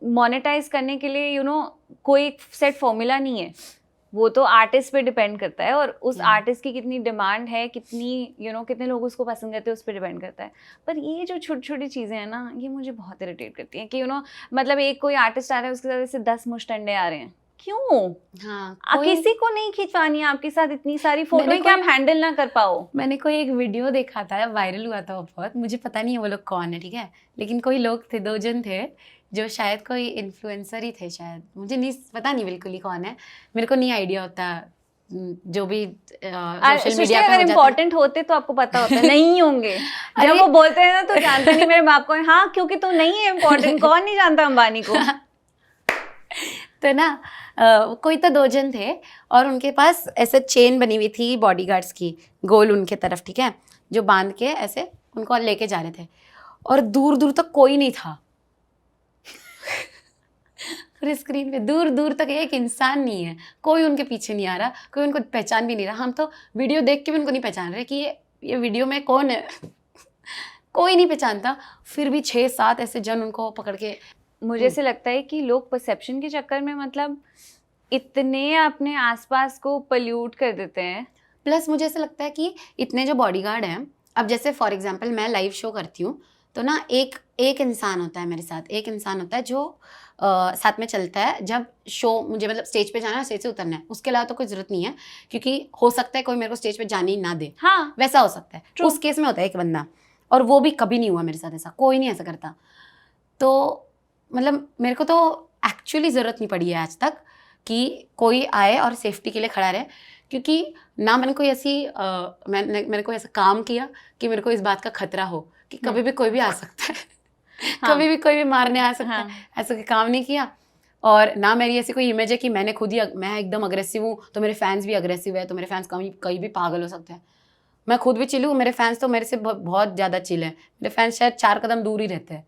मोनेटाइज करने के लिए यू नो कोई एक सेट फॉर्मूला नहीं है. वो तो आर्टिस्ट पे डिपेंड करता है और उस आर्टिस्ट की कितनी डिमांड है, कितनी यू नो कितने लोग उसको पसंद करते हैं उस पर डिपेंड करता है. पर ये जो छोटी छोटी चीज़ें हैं ना, ये मुझे बहुत इरिटेट करती हैं कि यू नो मतलब एक कोई आर्टिस्ट आ रहा है उसके साथ ऐसे 10 मुश्तंडे आ रहे हैं. क्यों? हाँ, किसी को नहीं खिंचवानी आपके साथ इतनी सारी फोटो कि आप हैंडल ना कर पाओ. मैंने कोई एक वीडियो देखा था, वायरल हुआ था वो बहुत, मुझे पता नहीं है वो लोग कौन है, ठीक है, लेकिन कोई लोग थे, 2 जन थे जो शायद कोई इन्फ्लुएंसर ही थे शायद, मुझे नहीं पता नहीं बिल्कुल ही कौन है, मेरे को नहीं आइडिया होता जो भी सोशल मीडिया पे अगर इम्पोर्टेंट होते तो आपको पता होता. नहीं होंगे. जब वो बोलते हैं ना तो जानते नहीं मेरे बाप को. हाँ, क्योंकि तो नहीं है इम्पोर्टेंट. कौन नहीं जानता अंबानी को. तो ना कोई तो 2 जन थे और उनके पास ऐसे चेन बनी हुई थी बॉडीगार्ड्स की, गोल उनके तरफ, ठीक है, जो बांध के ऐसे उनको लेके जा रहे थे और दूर दूर तक कोई नहीं था. पूरे स्क्रीन पे दूर दूर तक एक इंसान नहीं है, कोई उनके पीछे नहीं आ रहा, कोई उनको पहचान भी नहीं रहा. हम तो वीडियो देख के भी उनको नहीं पहचान रहे कि ये वीडियो में कौन है. कोई नहीं पहचानता. फिर भी 6-7 ऐसे जन उनको पकड़ के. मुझे ऐसे लगता है कि लोग परसेप्शन के चक्कर में मतलब इतने अपने आसपास को पल्यूट कर देते हैं. प्लस मुझे ऐसा लगता है कि इतने जो बॉडीगार्ड हैं, अब जैसे फॉर एग्जांपल मैं लाइव शो करती हूँ तो ना एक इंसान होता है मेरे साथ, एक इंसान होता है जो साथ में चलता है जब शो मुझे मतलब स्टेज पे जाना है, स्टेज से उतरना है, उसके अलावा तो कोई ज़रूरत नहीं है, क्योंकि हो सकता है कोई मेरे को स्टेज पे जाने ही ना दे. हाँ, वैसा हो सकता है. उस केस में होता है एक बंदा, और वो भी कभी नहीं हुआ मेरे साथ ऐसा, कोई नहीं ऐसा करता. तो मतलब मेरे को तो एक्चुअली ज़रूरत नहीं पड़ी है आज तक कि कोई आए और सेफ्टी के लिए खड़ा रहे, क्योंकि ना मैंने कोई ऐसी मैंने कोई ऐसा काम किया कि मेरे को इस बात का खतरा हो कि कभी भी कोई भी आ सकता है. हाँ. कभी भी कोई भी मारने आ सकता है. ऐसा कोई काम नहीं किया. और ना मेरी ऐसी कोई इमेज है कि मैंने खुद ही मैं एकदम अग्रेसिव हूँ तो मेरे फैंस भी अग्रेसिव है, तो मेरे फैंस कहीं भी पागल हो सकते हैं. मैं खुद भी चिल हूँ, मेरे फैंस तो मेरे से बहुत ज़्यादा चिल है. मेरे फैंस शायद 4 कदम दूर ही रहते हैं.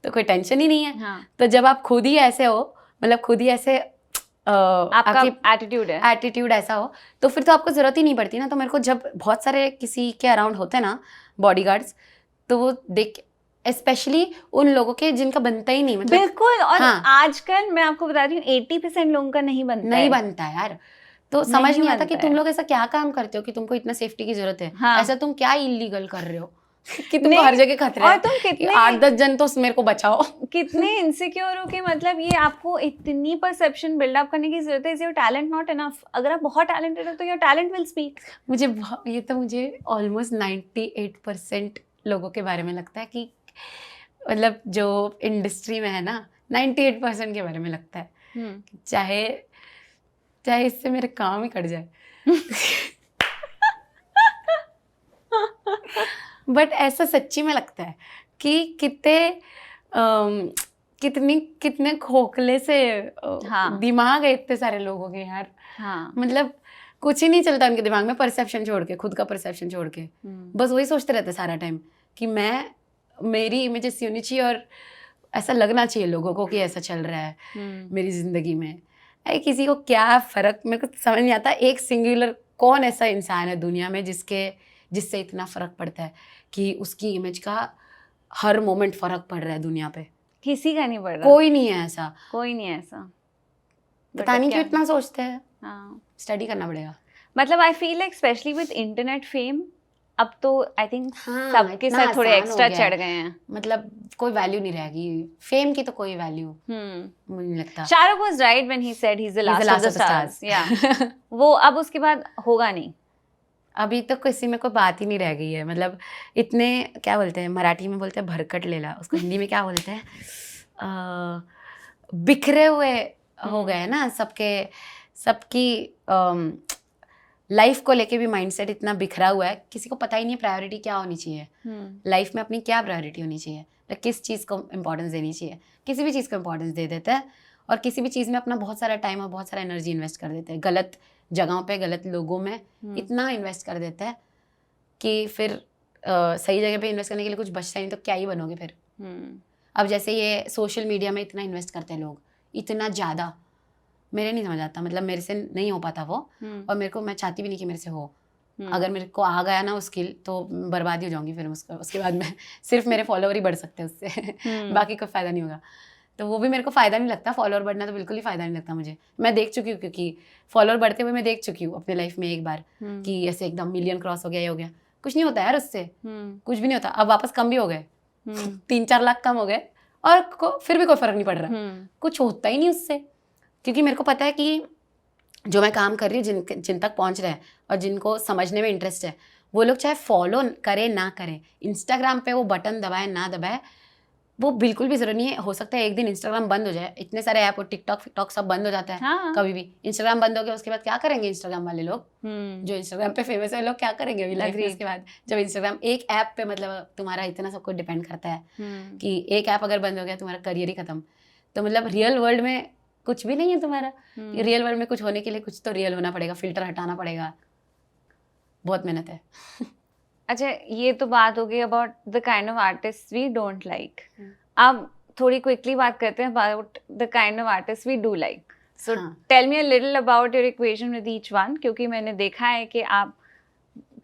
तो कोई टेंशन ही नहीं है. हाँ. तो जब आप खुद ही ऐसे हो, मतलब खुद ही ऐसे आपका एटीट्यूड ऐसा हो, तो फिर तो आपको ज़रूरत ही नहीं पड़ती ना. तो मेरे को जब बहुत सारे किसी के अराउंड होते हैं ना बॉडीगार्ड्स, तो वो देख स्पेशली उन लोगों के जिनका बनता ही नहीं, मतलब बिल्कुल. और आजकल मैं आपको बता रही हूँ 80% लोगों का नहीं बनता है यार. तो समझ नहीं आता कि तुम लोग ऐसा क्या काम करते हो कि तुमको इतना सेफ्टी की जरूरत है. ऐसा तुम क्या इलीगल कर रहे हो कि तुमको हर जगह खतरा है. और तुम कितने 8-10 जन तो मेरे को बचाओ. कितने इनसिक्योर हो कि मतलब ये आपको इतनी परसेप्शन बिल्डअप करने की जरूरत है. Is your talent not enough? अगर आप बहुत टैलेंटेड हो तो योर टैलेंट विल स्पीक. मुझे ऑलमोस्ट 98% लोगों के बारे में लगता है कि मतलब जो इंडस्ट्री में है ना 98% के बारे में लगता है चाहे इससे मेरे काम ही कट जाए. बट ऐसा सच्ची में लगता है कि कितने खोखले से दिमाग है इतने सारे लोगों के यार. मतलब कुछ ही नहीं चलता उनके दिमाग में, परसेप्शन छोड़ के, खुद का परसेप्शन छोड़ के बस वही सोचते रहते सारा टाइम कि मेरी इमेज ऐसी होनी चाहिए और ऐसा लगना चाहिए लोगों को कि ऐसा चल रहा है मेरी जिंदगी में. किसी को क्या फ़र्क, मेरे को समझ नहीं आता. एक सिंगुलर कौन ऐसा इंसान है दुनिया में जिससे इतना फ़र्क पड़ता है कि उसकी इमेज का हर मोमेंट फ़र्क पड़ रहा है दुनिया पे? किसी का नहीं पड़ रहा. कोई नहीं है ऐसा. पता नहीं क्यों इतना सोचते हैं. स्टडी करना पड़ेगा. मतलब I feel like specially with internet fame अब तो आई थिंक सबके साथ थोड़े एक्स्ट्रा चढ़ गए हैं. मतलब कोई वैल्यू नहीं रहेगी फेम की, तो कोई वैल्यू मुझे नहीं लगता. Shahrukh was right when he said he is the last of the stars. या वो अब उसके बाद होगा नहीं. अभी तो किसी में कोई बात ही नहीं रह गई है. मतलब इतने क्या बोलते हैं, मराठी में बोलते हैं भरकट लेला, उसको हिंदी में क्या बोलते हैं, बिखरे हुए हो गए ना सबकी लाइफ को लेके भी माइंडसेट इतना बिखरा हुआ है, किसी को पता ही नहीं प्रायोरिटी क्या होनी चाहिए. लाइफ में अपनी क्या प्रायोरिटी होनी चाहिए, किस चीज़ को इम्पोर्टेंस देनी चाहिए. किसी भी चीज़ को इम्पोर्टेंस दे देता है और किसी भी चीज़ में अपना बहुत सारा टाइम और बहुत सारा एनर्जी इन्वेस्ट कर देते हैं. गलत जगहों पे, गलत लोगों में इतना इन्वेस्ट कर देता है कि फिर सही जगह पे इन्वेस्ट करने के लिए कुछ बचता नहीं तो क्या ही बनोगे फिर। अब जैसे ये सोशल मीडिया में इतना इन्वेस्ट करते हैं लोग, इतना ज़्यादा, मेरे नहीं समझ आता, मतलब मेरे से नहीं हो पाता वो, और मेरे को, मैं चाहती भी नहीं कि मेरे से हो। अगर मेरे को आ गया ना वो स्किल तो बर्बाद ही हो जाऊंगी फिर उसके बाद मैं सिर्फ मेरे फॉलोअर ही बढ़ सकते हैं उससे बाकी कोई फ़ायदा नहीं होगा। तो वो भी मेरे को फ़ायदा नहीं लगता, फॉलोअर बढ़ना तो बिल्कुल ही फ़ायदा नहीं लगता मुझे। मैं देख चुकी हूँ, क्योंकि फॉलोअर बढ़ते हुए मैं देख चुकी हूँ अपने लाइफ में एक बार कि ऐसे एकदम मिलियन क्रॉस हो गया, ये हो गया, कुछ नहीं होता यार उससे, कुछ भी नहीं होता। अब वापस कम भी हो गए, 3-4 लाख कम हो गए, और फिर भी कोई फ़र्क नहीं पड़ रहा, कुछ होता ही नहीं उससे। क्योंकि मेरे को पता है कि जो मैं काम कर रही हूँ, जिन तक पहुँच रहे हैं और जिनको समझने में इंटरेस्ट है, वो लोग चाहे फॉलो करें ना करें, इंस्टाग्राम पे वो बटन दबाए ना दबाए, वो बिल्कुल भी ज़रूरी नहीं है। हो सकता है एक दिन इंस्टाग्राम बंद हो जाए, इतने सारे ऐप और टिकटॉक सब बंद हो जाता है। हाँ। कभी भी इंस्टाग्राम बंद हो गया, उसके बाद क्या करेंगे इंस्टाग्राम वाले लोग, जो इंस्टाग्राम पे फेमस है लोग, क्या करेंगे अभी लाइफ में उसके बाद, जब इंस्टाग्राम एक ऐप पे, मतलब तुम्हारा इतना सब कुछ डिपेंड करता है कि एक ऐप अगर बंद हो गया तुम्हारा करियर ही खत्म। तो मतलब रियल वर्ल्ड में कुछ भी नहीं है तुम्हारा। रियल वर्ल्ड में कुछ होने के लिए कुछ तो रियल होना पड़ेगा, फिल्टर हटाना पड़ेगा, बहुत मेहनत है। अच्छा, ये तो बात हो गई about the kind of artist we don't like. अब थोड़ी क्विकली बात करते हैं about the kind of artist we do like. So tell me a little about your equation with each one, क्योंकि मैंने देखा है कि आप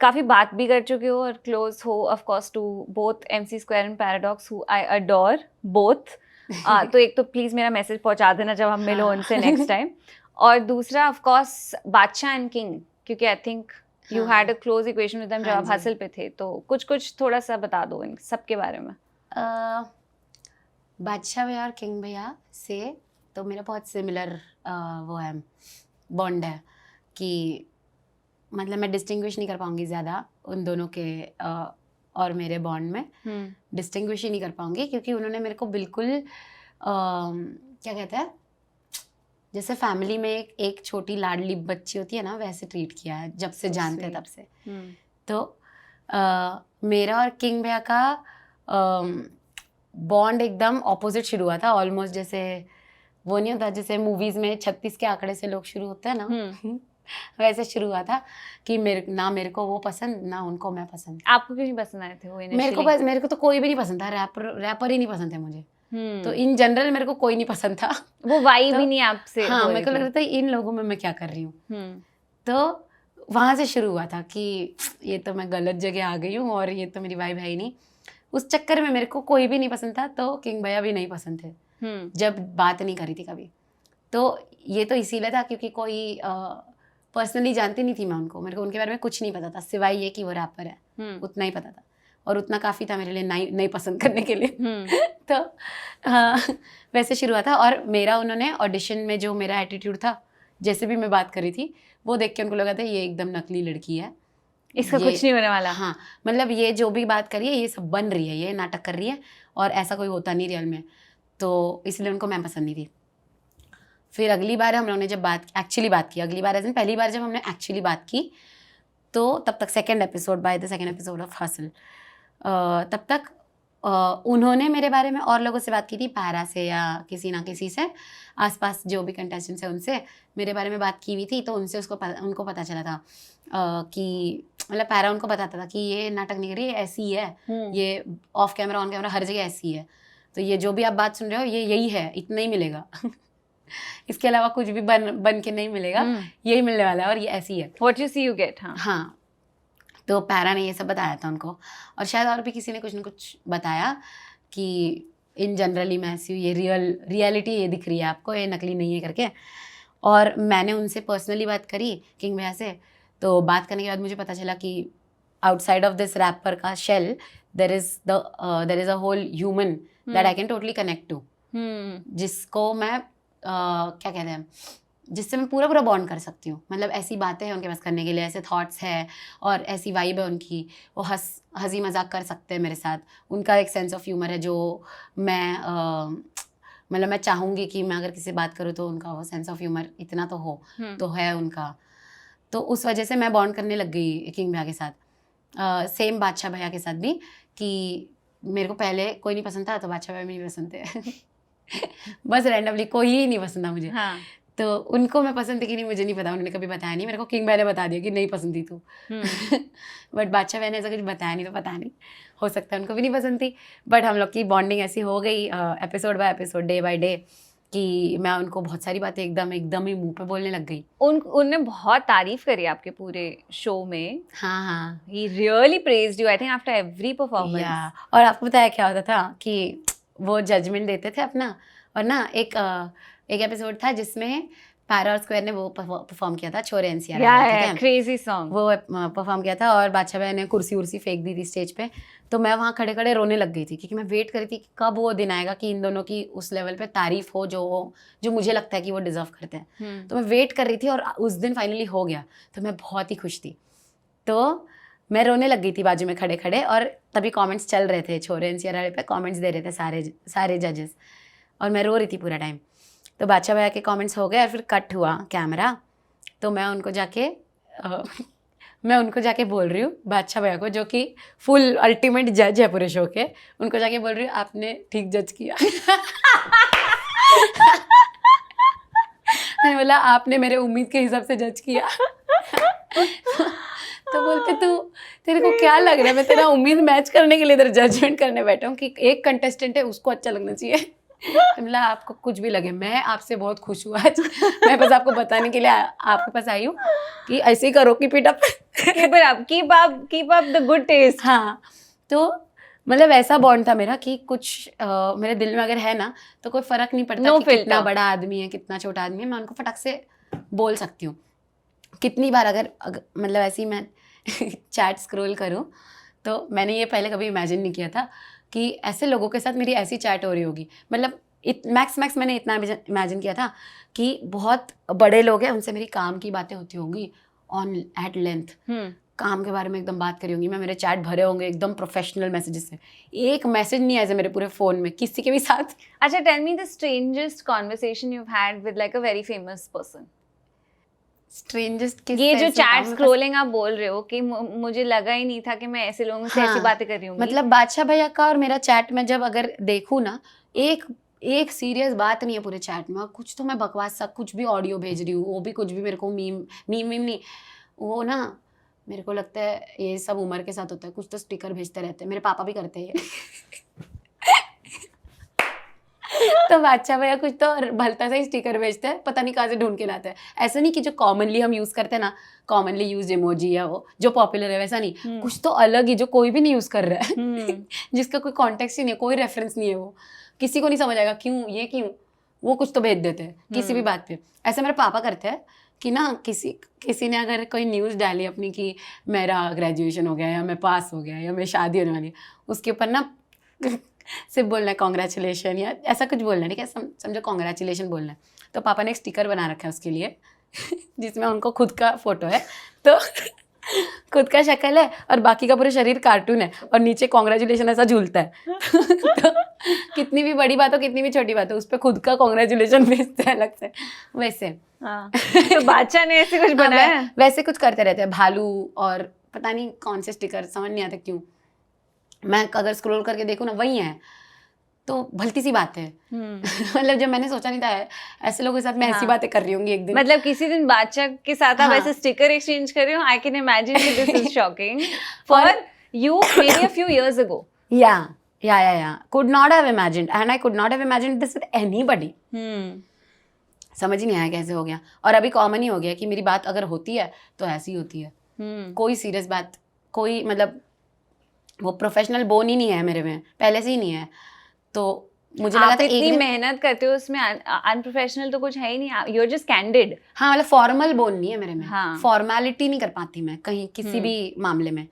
काफ़ी बात भी कर चुके हो और क्लोज हो of course to both MC2 and Paradox, who I adore both. तो एक तो प्लीज़ मेरा मैसेज पहुंचा देना जब हम मिलो उनसे नेक्स्ट टाइम, और दूसरा ऑफ कोर्स बादशाह एंड किंग, क्योंकि आई think you had a close equation with them जब आप हसल पे थे। तो कुछ थोड़ा सा बता दो इन सब के बारे में। बादशाह भैया और किंग भैया से तो मेरा बहुत सिमिलर वो है, बॉन्ड है, कि मतलब मैं डिस्टिंग्विश नहीं कर पाऊंगी ज़्यादा उन दोनों के और मेरे बॉन्ड में डिस्टिंग्विश ही नहीं कर पाऊंगी, क्योंकि उन्होंने मेरे को बिल्कुल क्या कहते हैं, जैसे फैमिली में एक छोटी लाडली बच्ची होती है ना, वैसे ट्रीट किया है जब से जानते हैं तब से। तो मेरा और किंग भैया का बॉन्ड एकदम ऑपोजिट शुरू हुआ था, ऑलमोस्ट जैसे वो नहीं होता जैसे मूवीज में 36 के आंकड़े से लोग शुरू होते हैं ना, वैसे शुरू हुआ था कि मेरे को वो पसंद, ना उनको मैं पसंद। आपको क्यों नहीं पसंद आए थे वो इनिशियली? मेरे को तो कोई भी नहीं पसंद था, रैपर ही नहीं पसंद है मुझे। तो इन जनरल मेरे को कोई नहीं पसंद था, वो वाइब ही नहीं आपसे। हाँ, मेरे को लग रहा था इन लोगों में मैं क्या कर रही हूँ। तो वहाँ से शुरू हुआ था कि ये तो मैं गलत जगह आ गई हूँ और ये तो मेरी वाइब है ही नहीं। उस चक्कर में मेरे को कोई भी नहीं पसंद था, तो किंग भैया भी नहीं पसंद थे जब बात नहीं करी थी कभी। तो ये तो इसीलिए था क्योंकि कोई पर्सनली जानती नहीं थी मैं उनको, मेरे को उनके बारे में कुछ नहीं पता था सिवाय ये कि वो रैपर है, उतना ही पता था, और उतना काफ़ी था मेरे लिए नहीं पसंद करने के लिए। तो वैसे शुरू हुआ था, और मेरा उन्होंने ऑडिशन में जो मेरा एटीट्यूड था, जैसे भी मैं बात कर रही थी, वो देख के उनको लगा था ये एकदम नकली लड़की है, इसका कुछ नहीं होने वाला। हाँ, मतलब ये जो भी बात कर रही है ये सब बन रही है, ये नाटक कर रही है, और ऐसा कोई होता नहीं रियल में। तो इसलिए उनको मैं पसंद नहीं थी। फिर अगली बार हम लोगों ने जब एक्चुअली बात की, अगली बार ऐसे पहली बार जब हमने एक्चुअली बात की, तो तब तक सेकेंड एपिसोड ऑफ हसल, तब तक उन्होंने मेरे बारे में और लोगों से बात की थी, पैरा से या किसी ना किसी से, आसपास जो भी कंटेस्टेंट्स हैं उनसे मेरे बारे में बात की हुई थी। तो उनसे उनको पता चला था कि मतलब पैरा उनको बताता था कि ये नाटक नहीं कर रही है, ऐसी है, ये ऑफ कैमरा ऑन कैमरा हर जगह ऐसी है, तो ये जो भी आप बात सुन रहे हो ये यही है, इतना ही मिलेगा। इसके अलावा कुछ भी बन के नहीं मिलेगा, यही मिलने वाला है और ये ऐसी है, what you see you get. हाँ। तो पैरा ने ये सब बताया था उनको, और शायद और भी किसी ने कुछ न कुछ बताया कि इन जनरली मैं ऐसी हूँ, ये रियलिटी ये दिख रही है आपको, ये नकली नहीं है करके। और मैंने उनसे पर्सनली बात करी किंग भैया से, तो बात करने के बाद मुझे पता चला कि आउटसाइड ऑफ दिस रैपर का shell there is a whole human that I can totally connect to, जिसको मैं क्या कहते हैं, जिससे मैं पूरा बॉन्ड कर सकती हूँ। मतलब ऐसी बातें हैं उनके पास करने के लिए, ऐसे थॉट्स है और ऐसी वाइब है उनकी, वो हंसी मजाक कर सकते हैं मेरे साथ, उनका एक सेंस ऑफ ह्यूमर है जो मैं मतलब मैं चाहूँगी कि मैं अगर किसी से बात करूँ तो उनका वो सेंस ऑफ ह्यूमर इतना तो हो, तो है उनका। तो उस वजह से मैं बॉन्ड करने लग गई किंग भैया के साथ। सेम बादशाह भैया के साथ भी, कि मेरे को पहले कोई नहीं पसंद था, तो बादशाह भैया भी नहीं पसंद थे। बस रैंडमली कोई ही नहीं पसंद था मुझे। हाँ। तो उनको मैं पसंद थी कि नहीं मुझे नहीं पता, उन्होंने कभी बताया नहीं। मेरे को किंग भाई ने बता दिया कि नहीं पसंद थी तू। बट बादशाह भाई ने ऐसा कुछ बताया नहीं, तो पता नहीं, हो सकता है उनको भी नहीं पसंद थी। बट हम लोग की बॉन्डिंग ऐसी हो गई episode by episode, day by day, कि मैं उनको बहुत सारी बातें एकदम ही मुंह पे बोलने लग गई। उनने बहुत तारीफ करी आपके पूरे शो में। हाँ, He really praised you, I think, after every performance. या और आपको पता है क्या होता था कि वो जजमेंट देते थे अपना, और ना एक एपिसोड था जिसमें पैरा और स्क्वायर ने वो परफॉर्म किया था, छोरे एनसीआर, Yeah, crazy song. वो परफॉर्म किया था, और बादशाह भाई ने कुर्सी उर्सी फेंक दी थी स्टेज पे। तो मैं वहाँ खड़े खड़े रोने लग गई थी, क्योंकि मैं वेट कर रही थी कि कब वो दिन आएगा कि इन दोनों की उस लेवल पे तारीफ हो जो मुझे लगता है कि वो डिजर्व करते हैं। तो मैं वेट कर रही थी, और उस दिन फाइनली हो गया, तो मैं बहुत ही खुश थी। तो मैं रोने लग गई थी बाजू में खड़े खड़े, और तभी कमेंट्स चल रहे थे, छोरे एनसीआर पे कमेंट्स दे रहे थे सारे जजेस, और मैं रो रही थी पूरा टाइम। तो बादशाह भैया के कमेंट्स हो गए, और फिर कट हुआ कैमरा, तो मैं उनको जाके बोल रही हूँ बादशाह भैया को, जो कि फुल अल्टीमेट जज है पूरे शो के, उनको जाके बोल रही हूँ आपने ठीक जज किया। मैंने बोला आपने मेरे उम्मीद के हिसाब से जज किया। तो बोलते तेरे को क्या लग रहा है, मैं तेरा उम्मीद मैच करने के लिए इधर जजमेंट करने बैठा हूँ कि एक कंटेस्टेंट है उसको अच्छा लगना चाहिए। मतलब आपको कुछ भी लगे, मैं आपसे बहुत खुश हुआ आज। मैं बस आपको बताने के लिए आपके पास आई हूँ कि ऐसे ही करो, keep it up, keep up the good taste. हाँ, तो मतलब ऐसा बॉन्ड था मेरा कि कुछ मेरे दिल में अगर है ना, तो कोई फर्क नहीं पड़ता कि कितना बड़ा आदमी है कितना छोटा आदमी है, मैं उनको फटाक से बोल सकती हूँ। कितनी बार अगर मतलब ऐसे ही मैं चैट स्क्रॉल करूँ, तो मैंने ये पहले कभी इमेजिन नहीं किया था कि ऐसे लोगों के साथ मेरी ऐसी चैट हो रही होगी। मतलब मैक्स मैंने इतना इमेजिन किया था कि बहुत बड़े लोग हैं, उनसे मेरी काम की बातें होती होंगी ऑन एट लेंथ, काम के बारे में एकदम बात करी होंगी मैं, मेरे चैट भरे होंगे एकदम प्रोफेशनल मैसेजेस से, एक मैसेज नहीं आया मेरे पूरे फ़ोन में किसी के भी साथ। अच्छा, tell me the strangest conversation you had with like a very famous person. Strangest, ये जो चैट स्क्रॉलिंग आप बोल रहे हो कि मुझे लगा ही नहीं था कि मैं ऐसे लोगों से ऐसी बातें कर रही हूँ। मतलब बादशाह भैया का और मेरा चैट में जब अगर देखूँ ना, एक सीरियस बात नहीं है पूरे चैट में, कुछ तो मैं बकवास सा कुछ भी ऑडियो भेज रही हूँ, वो भी कुछ भी मेरे को मीम नहीं, वो ना मेरे को लगता है ये सब उम्र के साथ होता है, कुछ तो स्टिकर भेजते रहते हैं, मेरे पापा भी करते हैं। तो बादशाह भैया कुछ तो भलता सा ही स्टिकर भेजते हैं, पता नहीं कहाँ से ढूंढ के लाते हैं। ऐसा नहीं कि जो कॉमनली हम यूज़ करते हैं ना, कॉमनली यूज इमोजी या वो जो पॉपुलर है, वैसा नहीं, कुछ तो अलग ही जो कोई भी नहीं यूज़ कर रहा है। जिसका कोई कॉन्टेक्स्ट ही नहीं है, कोई रेफरेंस नहीं है, वो किसी को नहीं समझ आएगा क्यों, वो कुछ तो भेज देते हैं किसी भी बात पे। ऐसे मेरे पापा करते हैं कि ना किसी ने अगर कोई न्यूज़ डाली अपनी कि मेरा ग्रेजुएशन हो गया, या मैं पास हो गया, या मेरी शादी होने वाली है, उसके ऊपर ना सिर्फ बोलना है कॉन्ग्रेचुलेशन, या ऐसा कुछ बोलना है, ठीक है, समझो कॉन्ग्रेचुलेशन बोलना है। तो पापा ने एक स्टिकर बना रखा है उसके लिए, जिसमें उनको खुद का फोटो है, तो खुद का शक्ल है और बाकी का पूरा शरीर कार्टून है, और नीचे कॉन्ग्रेचुलेशन ऐसा झूलता है। तो कितनी भी बड़ी बात हो कितनी भी छोटी बात हो, उस पर खुद का कॉन्ग्रेचुलेशन भेजते हैं अलग से, वैसे। हाँ। तो बादशाह ने ऐसे कुछ बनाया? वैसे कुछ करते रहते हैं, भालू और पता नहीं कौन से स्टिकर, समझ नहीं आता क्यों। मैं अगर स्क्रॉल करके देखूँ ना, वही है, तो भलती सी बात है। मतलब जब मैंने सोचा नहीं था ऐसे लोगों के साथ मैं ऐसी बातें कर रही होंगी एक दिन। मतलब किसी दिन बादशाह के साथ आप ऐसे स्टिकर एक्सचेंज कर रहे हो। I can imagine this is shocking for you maybe a few years ago. या could not have imagined, and I could not have imagined this with anybody. समझ ही नहीं आया कैसे हो गया। और अभी कॉमन ही हो गया कि मेरी बात अगर होती है तो ऐसी होती है। कोई सीरियस बात, कोई मतलब वो प्रोफेशनल बोन ही नहीं है मेरे में, पहले से ही नहीं है। तो मुझे लगा था इतनी मेहनत करते हो उसमें, अनप्रोफेशनल तो कुछ है ही नहीं, यू आर जस्ट कैंडिड। हाँ, मतलब फॉर्मल बोन नहीं है मेरे में। फॉर्मेलिटी नहीं कर पाती मैं कहीं किसी भी मामले में,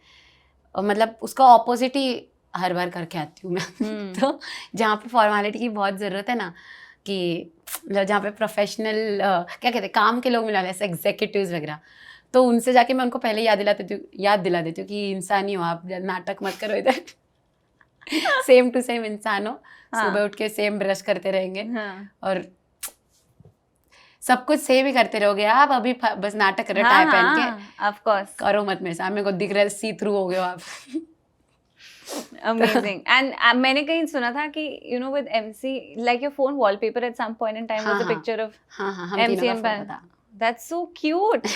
और मतलब उसका ऑपोजिट ही हर बार करके आती हूँ मैं। तो जहाँ पे फॉर्मेलिटी की बहुत ज़रूरत है ना, कि मतलब जहाँ पे प्रोफेशनल क्या कहते हैं काम के लोग मिला ऐसे एग्जीक्यूटिव्स वगैरह, तो उनसे जाके मैं उनको पहले याद दिला देती हूँ कि इंसान ही हो आप, नाटक मत करो इधर। सेम टू सेम इंसान हो, सुबह उठ के सेम ब्रश करते रहेंगे और सब कुछ सेम ही करते रहोगे आप, अभी बस नाटक कर रहे टाई पहन के। ऑफ कोर्स करो मत मेरे सामने को दिख रहा है, सी थ्रू हो गए आप। Amazing. And मैंने कहीं सुना था कि you know with MC like your phone wallpaper at some point in time was a हाँ, picture of हाँ हाँ हम तीनों MC का and फोटो Pan. था। That's so cute.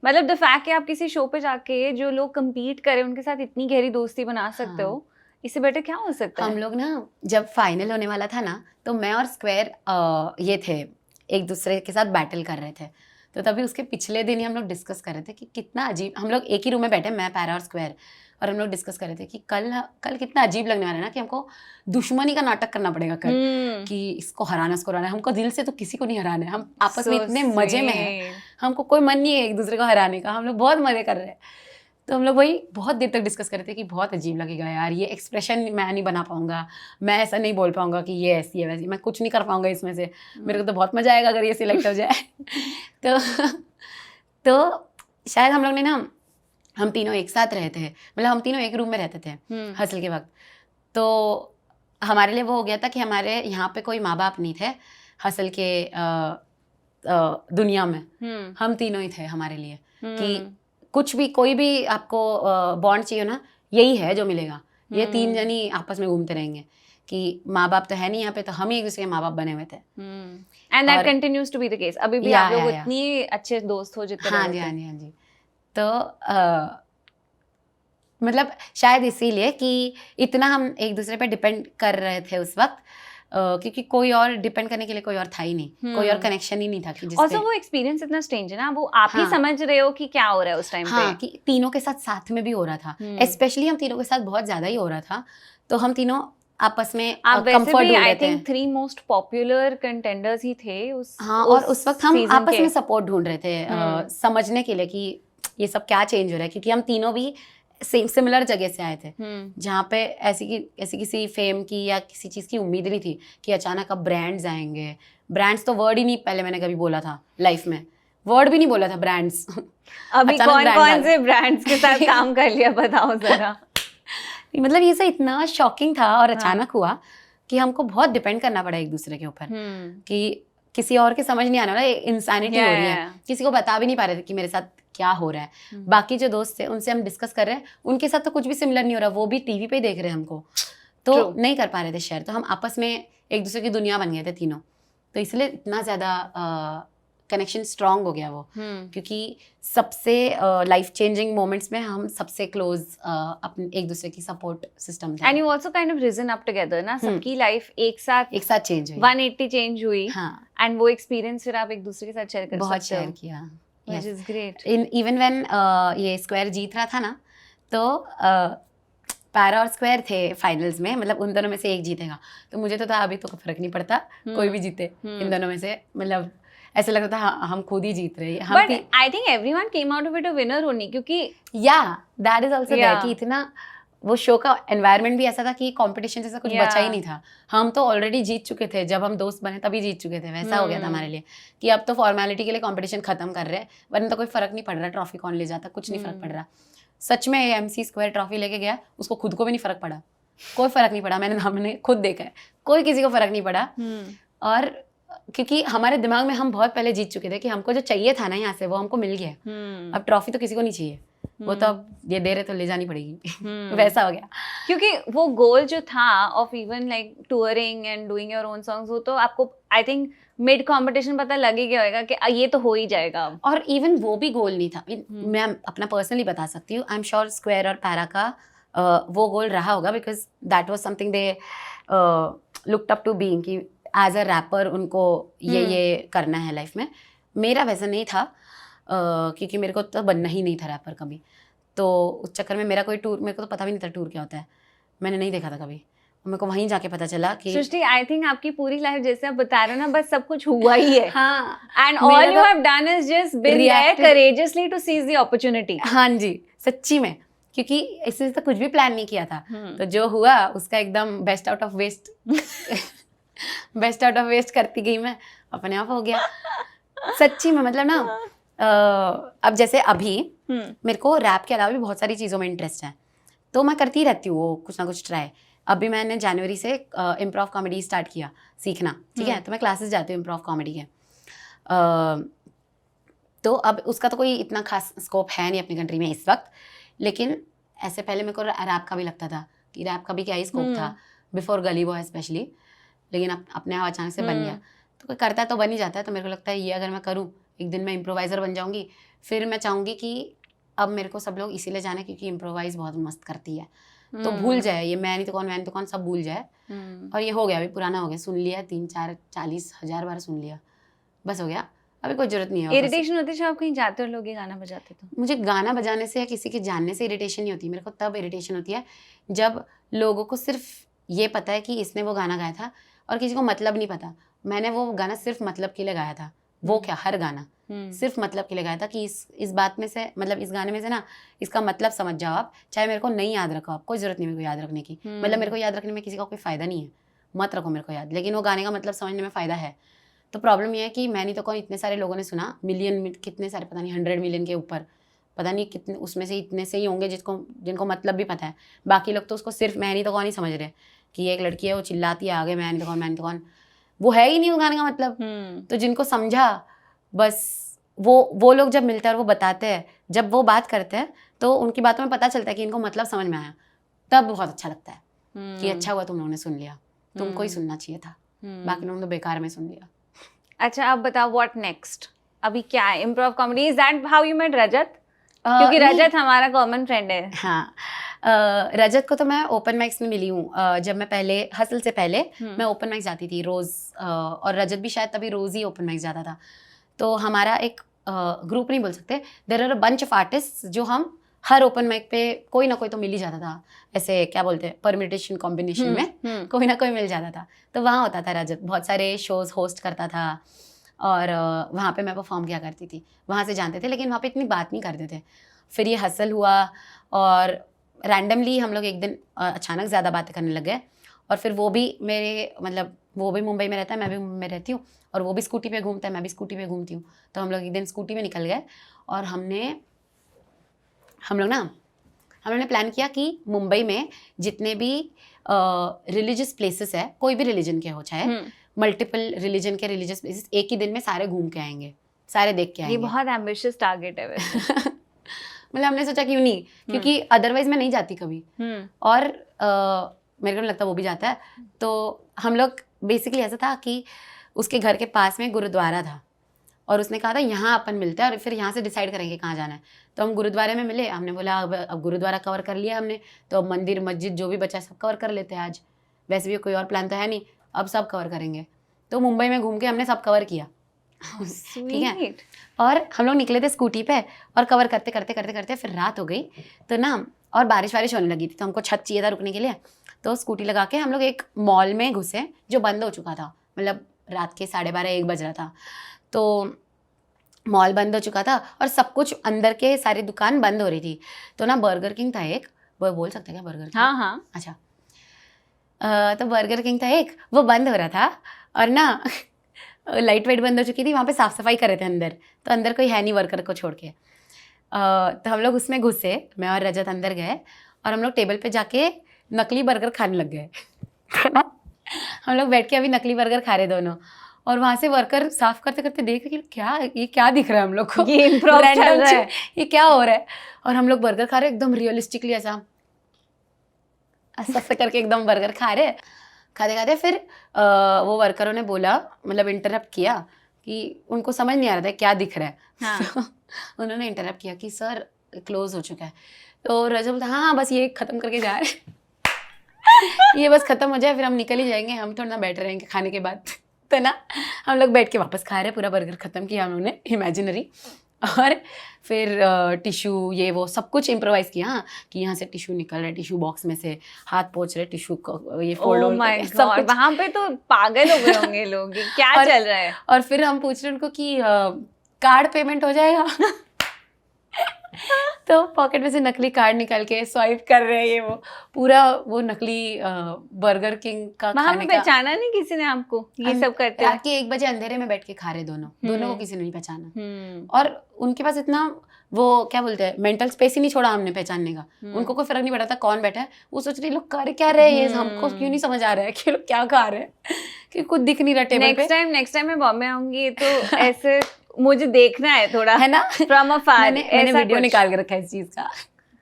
मतलब द फैक्ट कि आप किसी शो पे जाके जो लोग compete करें उनके साथ इतनी गहरी दोस्ती बना सकते हो, इससे बेटर क्या हो सकता है? हम लोग ना जब फाइनल होने वाला था ना, तो मैं और स्क्वायर ये थे, एक दूसरे के साथ बैटल कर रहे थे। तो तभी उसके पिछले दिन ही हम लोग डिस्कस कर रहे थे कि कितना अजीब, हम लोग एक ही रूम में बैठे, मैं, पैरा और स्क्वायर, और हम लोग डिस्कस कर रहे थे कि कल कितना अजीब लगने वाला है ना, कि हमको दुश्मनी का नाटक करना पड़ेगा कल, कि इसको हराना, इसको हराना। हमको दिल से तो किसी को नहीं हराना है, हम आपस में इतने मजे में हैं, हमको कोई मन नहीं है एक दूसरे को हराने का, हम लोग बहुत मजे कर रहे हैं। तो हम लोग वही बहुत देर तक डिस्कस कर रहे थे कि बहुत अजीब लगेगा यार, ये एक्सप्रेशन मैं नहीं बना पाऊंगा, मैं ऐसा नहीं बोल पाऊंगा कि ये ऐसी है वैसी, मैं कुछ नहीं कर पाऊंगा इसमें से, मेरे को तो बहुत मजा आएगा अगर ये सिलेक्ट हो जाए। तो शायद हम लोग ने ना, हम तीनों एक साथ रहे थे, मतलब हम तीनों एक रूम में रहते थे हसल के वक्त। तो हमारे लिए वो हो गया था कि हमारे यहाँ पे कोई माँ बाप नहीं थे हसल के दुनिया में, हम तीनों ही थे हमारे लिए, कि कुछ भी कोई भी आपको बॉन्ड चाहिए ना, यही है जो मिलेगा, ये तीन जनी आपस में घूमते रहेंगे, कि माँ बाप तो है नहीं यहाँ पे, तो हम ही एक दूसरे के माँ बाप बने हुए थे। And that continues to be the case, अभी भी आप लोग इतनी अच्छे दोस्त हो जितने हाँ जी, हाँ जी, हाँ जी। तो मतलब शायद इसीलिए कि इतना हम एक दूसरे पे डिपेंड कर रहे थे उस वक्त, क्योंकि कोई और डिपेंड करने के लिए कोई और था ही नहीं, कोई और कनेक्शन ही नहीं था कि जिससे। Also वो एक्सपीरियंस इतना स्ट्रेंज है ना, वो आप ही समझ रहे हो कि क्या हो रहा है उस टाइम हाँ, पे। कि तीनों के साथ में भी हो रहा था, स्पेशली हम तीनों के साथ बहुत ज्यादा ही हो रहा था, तो हम तीनों आपस में कंफर्ट ढूंढ रहे थे। I think 3 most popular contenders ही थे उस। हाँ, और उस वक्त हम आपस में सपोर्ट ढूंढ रहे थे, समझने के लिए कि ये सब क्या चेंज हो रहा है, क्योंकि हम तीनों भी सिमिलर जगह से आए थे, जहाँ पे ऐसी किसी फेम की या किसी चीज़ की उम्मीद नहीं थी कि अचानक अब ब्रांड्स आएंगे। ब्रांड्स तो वर्ड ही नहीं पहले मैंने कभी बोला था लाइफ में, वर्ड भी नहीं बोला था ब्रांड्स। अभी कौन से ब्रांड्स के साथ काम कर लिया बताओ जरा। मतलब ये सब इतना शॉकिंग था और अचानक हुआ कि हमको बहुत डिपेंड करना पड़ा एक दूसरे के ऊपर, कि किसी और के समझ नहीं आना वाला, इंसानिटी हो रही है, किसी को बता भी नहीं पा रहे थे कि मेरे साथ क्या हो रहा है। बाकी जो दोस्त थे उनसे हम डिस्कस कर रहे हैं, उनके साथ तो कुछ भी सिमिलर नहीं हो रहा, वो भी टीवी पे ही देख रहे हैं हमको, तो नहीं कर पा रहे थे शेयर। तो हम आपस में एक दूसरे की दुनिया बन गए थे तीनों, तो इसलिए इतना ज़्यादा कनेक्शन स्ट्रांग हो गया वो, क्योंकि सबसे लाइफ चेंजिंग मोमेंट्स में हम सबसे क्लोज अपने एक दूसरे की सपोर्ट सिस्टम था। And you also kind of risen up together ना, सबकी लाइफ एक साथ चेंज हुई, 180 चेंज हुई। हाँ, एंड वो एक्सपीरियंस फिर आप एक दूसरे के साथ शेयर कर सकते हो। बहुत शेयर किया, which is great. Even when ये स्क्वायर जीत रहा था ना, तो पैरा और स्क्वायर थे फाइनल्स में, मतलब उन दोनों में से एक जीतेगा, तो मुझे तो था अभी तो फर्क नहीं पड़ता कोई भी जीते इन दोनों में से, मतलब ऐसा लगता था हम खुद ही जीत रहे हैं। But I think everyone came out of it a winner only, क्योंकि या दैट इज आल्सो देयर, कि इतना वो शो का एनवायरनमेंट भी ऐसा था कि कंपटीशन जैसा कुछ बचा ही नहीं था। हम तो ऑलरेडी जीत चुके थे, जब हम दोस्त बने तभी जीत चुके थे, वैसा हो गया था हमारे लिए कि अब तो फॉर्मेलिटी के लिए कंपटीशन खत्म कर रहे हैं, वरना तो कोई फर्क नहीं पड़ रहा ट्रॉफी कौन ले जाता, कुछ नहीं फर्क पड़ रहा। सच में MC स्क्वायर ट्रॉफी लेके गया, उसको खुद को भी नहीं फर्क पड़ा, कोई फर्क नहीं पड़ा, हमने खुद देखा है, कोई किसी को फर्क नहीं पड़ा। और क्योंकि हमारे दिमाग में हम बहुत पहले जीत चुके थे कि हमको जो चाहिए था ना यहाँ से वो हमको मिल गया, अब ट्रॉफी तो किसी को नहीं चाहिए, वो तो अब ये दे रहे तो ले जानी पड़ेगी, वैसा हो गया। क्योंकि वो गोल जो था of even like touring and doing your own songs, वो तो आपको आई थिंक मिड कंपटीशन पता लग ही गया होगा कि ये तो हो ही जाएगा। और इवन वो भी गोल नहीं था, मैं अपना पर्सनली बता सकती हूँ, आई एम श्योर स्क्वायर और पैरा का वो गोल रहा होगा, because that was something they looked up to being, कि एज अ रैपर उनको ये करना है लाइफ में। मेरा वैसा नहीं था, क्योंकि मेरे को तो बनना ही नहीं था रैपर कभी, तो उस चक्कर में मेरा कोई टूर, मेरे को तो पता भी नहीं था टूर क्या होता है, मैंने नहीं देखा था कभी, मेरे को वहीं जाके पता चला कि सृष्टि आई थिंक आपकी पूरी लाइफ जैसे आप बता रहे हो ना, बस सब कुछ हुआ ही है। हाँ, and all you have done is just been there courageously to seize the opportunity. हाँ जी, सच्ची में, क्योंकि इससे तो कुछ भी प्लान नहीं किया था, तो जो हुआ उसका एकदम बेस्ट आउट ऑफ वेस्ट करती गई मैं, अपने आप हो गया सच्ची में। मतलब ना अब जैसे अभी मेरे को रैप के अलावा भी बहुत सारी चीज़ों में इंटरेस्ट है, तो मैं करती रहती हूँ वो कुछ ना कुछ ट्राई। अभी मैंने जनवरी से इम्प्रोव कॉमेडी स्टार्ट किया सीखना, ठीक है, तो मैं क्लासेस जाती हूँ इम्प्रोव कॉमेडी के। तो अब उसका तो कोई इतना खास स्कोप है नहीं अपनी कंट्री में इस वक्त, लेकिन ऐसे पहले मेरे को रैप का भी लगता था कि रैप का भी क्या ही स्कोप था बिफोर गली बॉय स्पेशली, लेकिन अपने आप अचानक से बन गया। तो कोई करता है तो बन ही जाता है। तो मेरे को लगता है ये अगर मैं करूँ, एक दिन मैं इम्प्रोवाइज़र बन जाऊँगी। फिर मैं चाहूँगी कि अब मेरे को सब लोग इसीलिए जाने क्योंकि इम्प्रोवाइज़ बहुत मस्त करती है, तो भूल जाए ये मैं नहीं तो कौन सब भूल जाए। और ये हो गया, अभी पुराना हो गया, सुन लिया 3-4-40,000 बार सुन लिया, बस हो गया, अभी कोई जरूरत नहीं है। इरिटेशन होती है जब आप कहीं जाते हो लोग ये गाना बजाते तो? मुझे गाना बजाने से या किसी के जानने से इरिटेशन नहीं होती, मेरे को तब इरिटेशन होती है जब लोगों को सिर्फ ये पता है कि इसने वो गाना गाया था और किसी को मतलब नहीं पता। मैंने वो गाना सिर्फ मतलब के लिए गाया था, वो क्या हर गाना सिर्फ मतलब के लिए गाया था कि इस बात में से, मतलब इस गाने में से ना इसका मतलब समझ जाओ आप, चाहे मेरे को नहीं याद रखो आप, कोई जरूरत नहीं मेरे को याद रखने की, मतलब मेरे को याद रखने में किसी का कोई फ़ायदा नहीं है, मत रखो मेरे को याद, लेकिन वो गाने का मतलब समझने में फ़ायदा है। तो प्रॉब्लम ये है कि मैं नहीं तो कौन, इतने सारे लोगों ने सुना, मिलियन कितने सारे, पता नहीं 100 मिलियन के ऊपर, पता नहीं कितने, उसमें से इतने से ही होंगे जिनको मतलब भी पता है। बाकी लोग तो उसको सिर्फ मैं नहीं तो कौन ही समझ रहे कि ये एक लड़की है वो चिल्लाती है आगे, मैं नहीं तो कौन, वो है ही नहीं वो गाने का मतलब। तो जिनको समझा, बस वो लोग जब मिलते हैं और वो बताते हैं, जब वो बात करते हैं तो उनकी बातों में पता चलता है कि इनको मतलब समझ में आया, तब बहुत अच्छा लगता है कि अच्छा हुआ तुम लोगों ने सुन लिया, तुमको ही सुनना चाहिए था, बाकी लोगों ने तो बेकार में सुन लिया। अच्छा अब बताओ व्हाट नेक्स्ट, अभी क्या है? Improv comedy, is that how you met Rajat? क्योंकि रजत हमारा कॉमन फ्रेंड है। हाँ, रजत को तो मैं ओपन माइक्स में मिली हूँ। जब मैं पहले हसल से पहले मैं ओपन माइक्स जाती थी रोज़, और रजत भी शायद तभी रोज़ ही ओपन माइक्स जाता था। तो हमारा एक ग्रुप नहीं बोल सकते, there are a bunch of artist जो हम हर ओपन माइक पे कोई ना कोई तो मिल ही जाता था, ऐसे क्या बोलते हैं परम्यूटेशन कॉम्बिनेशन में कोई ना कोई मिल जाता था। तो वहाँ होता था रजत, बहुत सारे शोज़ होस्ट करता था और वहाँ पे मैं परफॉर्म किया करती थी, वहाँ से जानते थे, लेकिन वहाँ पे इतनी बात नहीं करते थे। फिर ये हसल हुआ और रैंडमली हम लोग एक दिन अचानक ज़्यादा बातें करने लग गए, और फिर वो भी मेरे, मतलब वो भी मुंबई में रहता है, मैं भी मुंबई में रहती हूँ, और वो भी स्कूटी पे घूमता है, मैं भी स्कूटी पे घूमती हूँ। तो हम लोग एक दिन स्कूटी में निकल गए और हम लोग ने प्लान किया कि मुंबई में जितने भी रिलीजियस प्लेसेस है, कोई भी रिलीजन के हो, चाहे मल्टीपल रिलीजन के रिलीजियस प्लेसेस, एक ही दिन में सारे घूम के आएंगे, सारे देख के आएंगे। ये बहुत एम्बिशियस टारगेट है वैसे। मतलब हमने सोचा क्यों नहीं, क्योंकि अदरवाइज मैं नहीं जाती कभी, और मेरे को नहीं लगता वो भी जाता है। तो हम लोग बेसिकली ऐसा था कि उसके घर के पास में गुरुद्वारा था और उसने कहा था यहाँ अपन मिलते हैं और फिर यहाँ से डिसाइड करेंगे कहाँ जाना है। तो हम गुरुद्वारे में मिले, हमने बोला अब गुरुद्वारा कवर कर लिया हमने, तो अब मंदिर मस्जिद जो भी बचा सब कवर कर लेते हैं आज, वैसे भी कोई और प्लान तो है नहीं, अब सब कवर करेंगे। तो मुंबई में घूम के हमने सब कवर किया, ठीक है। और हम लोग निकले थे स्कूटी पे और कवर करते करते करते करते फिर रात हो गई, तो ना और बारिश होने लगी थी, तो हमको छत चाहिए था रुकने के लिए। तो स्कूटी लगा के हम लोग एक मॉल में घुसे जो बंद हो चुका था, मतलब रात के 12:30-1 बज रहा था, तो मॉल बंद हो चुका था और सब कुछ अंदर के सारी दुकान बंद हो रही थी। तो ना बर्गर किंग था एक, वो बोल सकते हैं क्या बर्गर किंग? हाँ हाँ, अच्छा। तो बर्गर किंग था एक, वो बंद हो रहा था और ना लाइट वाइट बंद हो चुकी थी, वहाँ पे साफ़ सफाई कर रहे थे अंदर, तो अंदर कोई है नहीं वर्कर को छोड़ के। तो हम लोग उसमें घुसे, मैं और रजत अंदर गए और हम लोग टेबल पे जाके नकली बर्गर खाने लग गए। तो ना हम लोग बैठ के अभी नकली बर्गर खा रहे दोनों, और वहाँ से वर्कर साफ करते करते देख रहे कि ये क्या दिख रहा है हम लोग को, ये इम्प्रोव चल रहा है, ये क्या हो रहा है। और हम लोग बर्गर खा रहे एकदम रियलिस्टिकली, ऐसा करके एकदम बर्गर खा रहे, खाते खाते फिर वो वर्करों ने बोला, मतलब इंटरप्ट किया कि उनको समझ नहीं आ रहा था क्या दिख रहा है। हाँ। उन्होंने इंटरप्ट किया कि सर क्लोज हो चुका है। तो रजत बोलता हाँ बस ये ख़त्म करके जा रहे ये बस ख़त्म हो जाए फिर हम निकल ही जाएंगे, हम थोड़ा ना बैठ रहेंगे खाने के बाद। तो ना हम लोग बैठ के वापस खा रहे, पूरा बर्गर ख़त्म किया हम लोगों ने इमेजिनरी, और फिर टिशू ये वो सब कुछ इम्प्रोवाइज़ किया। हाँ, कि यहाँ से टिशू निकल रहा है, टिशू बॉक्स में से हाथ पोंछ रहे, टिशू को ये फोल्ड सब कुछ। वहाँ पे तो पागल हो गए होंगे लोग, क्या चल रहा है। और फिर हम पूछ रहे उनको कि कार्ड पेमेंट हो जाएगा तो पॉकेट में से नकली कार्ड निकाल के स्वाइप कर रहे हैं, ये वो पूरा वो नकली बर्गर किंग का वहाँ पे पहचाना नहीं किसी ने आपको ये सब करते? रात के 1 बजे अंधेरे में बैठ के खा रहे दोनों को किसी ने नहीं पहचाना। और उनके पास इतना वो क्या बोलते हैं मेंटल स्पेस ही नहीं छोड़ा हमने पहचानने का। उनको कोई फर्क नहीं पड़ा था कौन बैठा है, वो सोच रहे लोग कर क्या रहे हैं, हमको क्यों नहीं समझ आ रहा है कि लोग क्या खा रहे हैं, कि कुछ दिख नहीं रहा टेबल पे। नेक्स्ट टाइम मैं बॉम्बे आऊंगी तो ऐसे मुझे देखना है थोड़ा, है ना, फ्रॉम अफार। मैंने वीडियो निकाल के रखा है इस चीज़ का।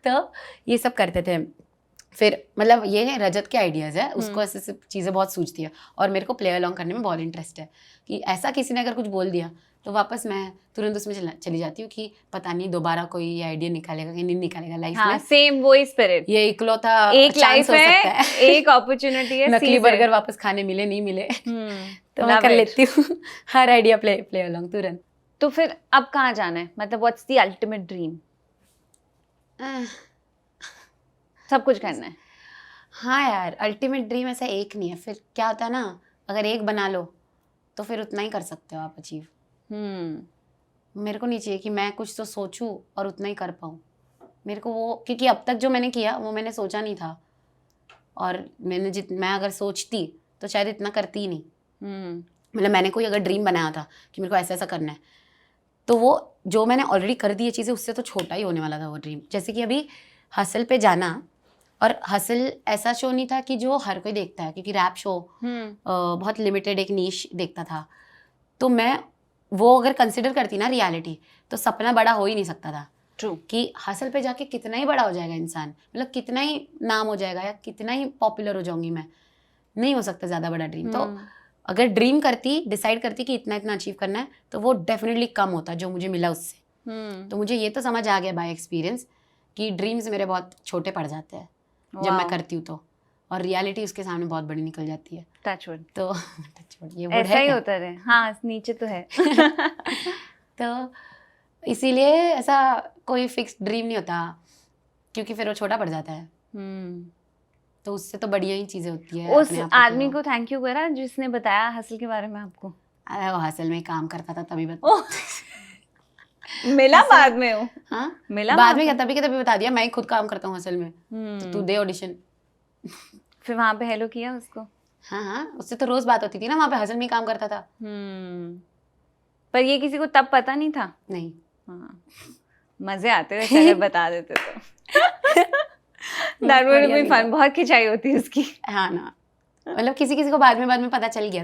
तो ये सब करते थे फिर मतलब ये है रजत के आइडियाज़ है, उसको ऐसे ऐसे चीज़ें बहुत सूझती है और मेरे को प्ले अलॉन्ग करने में बहुत इंटरेस्ट है कि ऐसा किसी ने अगर कुछ बोल दिया तो वापस मैं तुरंत उसमें चली जाती हूँ कि पता नहीं दोबारा कोई ये आइडिया निकालेगा कि नहीं निकालेगा लाइफ हाँ, में। सेम वही स्पिरिट, ये इकलौता एक चांस लाइफ हो सकता है, है एक अपॉर्चुनिटी है, नकली seize it. बर्गर वापस खाने मिले नहीं मिले तो मैं love कर it. लेती हूँ हर आइडिया प्ले अलॉन्ग तुरंत। तो फिर अब कहाँ जाना है, मतलब व्हाट्स द अल्टीमेट ड्रीम? सब कुछ करना है? हाँ यार, अल्टीमेट ड्रीम ऐसा एक नहीं है, फिर क्या होता है ना, अगर एक बना लो तो फिर उतना ही कर सकते हो आप अचीव। मेरे को नहीं चाहिए कि मैं कुछ तो सोचूं और उतना ही कर पाऊँ। मेरे को वो, क्योंकि अब तक जो मैंने किया वो मैंने सोचा नहीं था, और मैं अगर सोचती तो शायद इतना करती ही नहीं। मतलब मैंने कोई अगर ड्रीम बनाया था कि मेरे को ऐसा ऐसा करना है, तो वो जो मैंने ऑलरेडी कर दी है चीज़ें, उससे तो छोटा ही होने वाला था वो ड्रीम। जैसे कि अभी हसल पे जाना, और हसल ऐसा शो नहीं था कि जो हर कोई देखता है, क्योंकि रैप शो बहुत लिमिटेड एक नीश देखता था। तो मैं वो अगर कंसिडर करती ना रियलिटी, तो सपना बड़ा हो ही नहीं सकता था। ट्रू। कि हसल पे जाके कितना ही बड़ा हो जाएगा इंसान, मतलब कितना ही नाम हो जाएगा या कितना ही पॉपुलर हो जाऊंगी मैं, नहीं हो सकता ज़्यादा बड़ा ड्रीम। तो अगर ड्रीम करती, डिसाइड करती कि इतना इतना अचीव करना है, तो वो डेफिनेटली कम होता जो मुझे मिला उससे। तो मुझे ये तो समझ आ गया बाय एक्सपीरियंस कि ड्रीम्स मेरे बहुत छोटे पड़ जाते हैं जब मैं करती हूँ, तो और रियलिटी उसके सामने बहुत बड़ी निकल जाती है। टचवुड। तो टचवुड, ये ऐसा ही होता है। हाँ, नीचे तो है। तो इसीलिए ऐसा कोई फिक्स ड्रीम नहीं होता, क्योंकि फिर वो छोटा पड़ जाता है। तो उससे तो बढ़िया ही चीजें होती है। उस आदमी को थैंक यू करा जिसने बताया हसल के बारे में आपको? अरे वो हसल में काम करता था तभी मिला बाद में हो? हाँ, मिला बाद में क्या, तभी के तभी बता दिया मैं खुद काम करता हूँ हसल में, तो तू दे ऑडिशन। फिर वहां पे हेलो किया उसको? हाँ, उससे तो रोज बात होती थी ना, वहाँ पे हसल में काम करता था। पर ये किसी को तब पता नहीं था? नहीं। हाँ, मजे आते थे अगर बता देते तो। That would have been fun. बहुत खिंचाई होती है उसकी। हाँ ना, मतलब किसी किसी को बाद में पता चल गया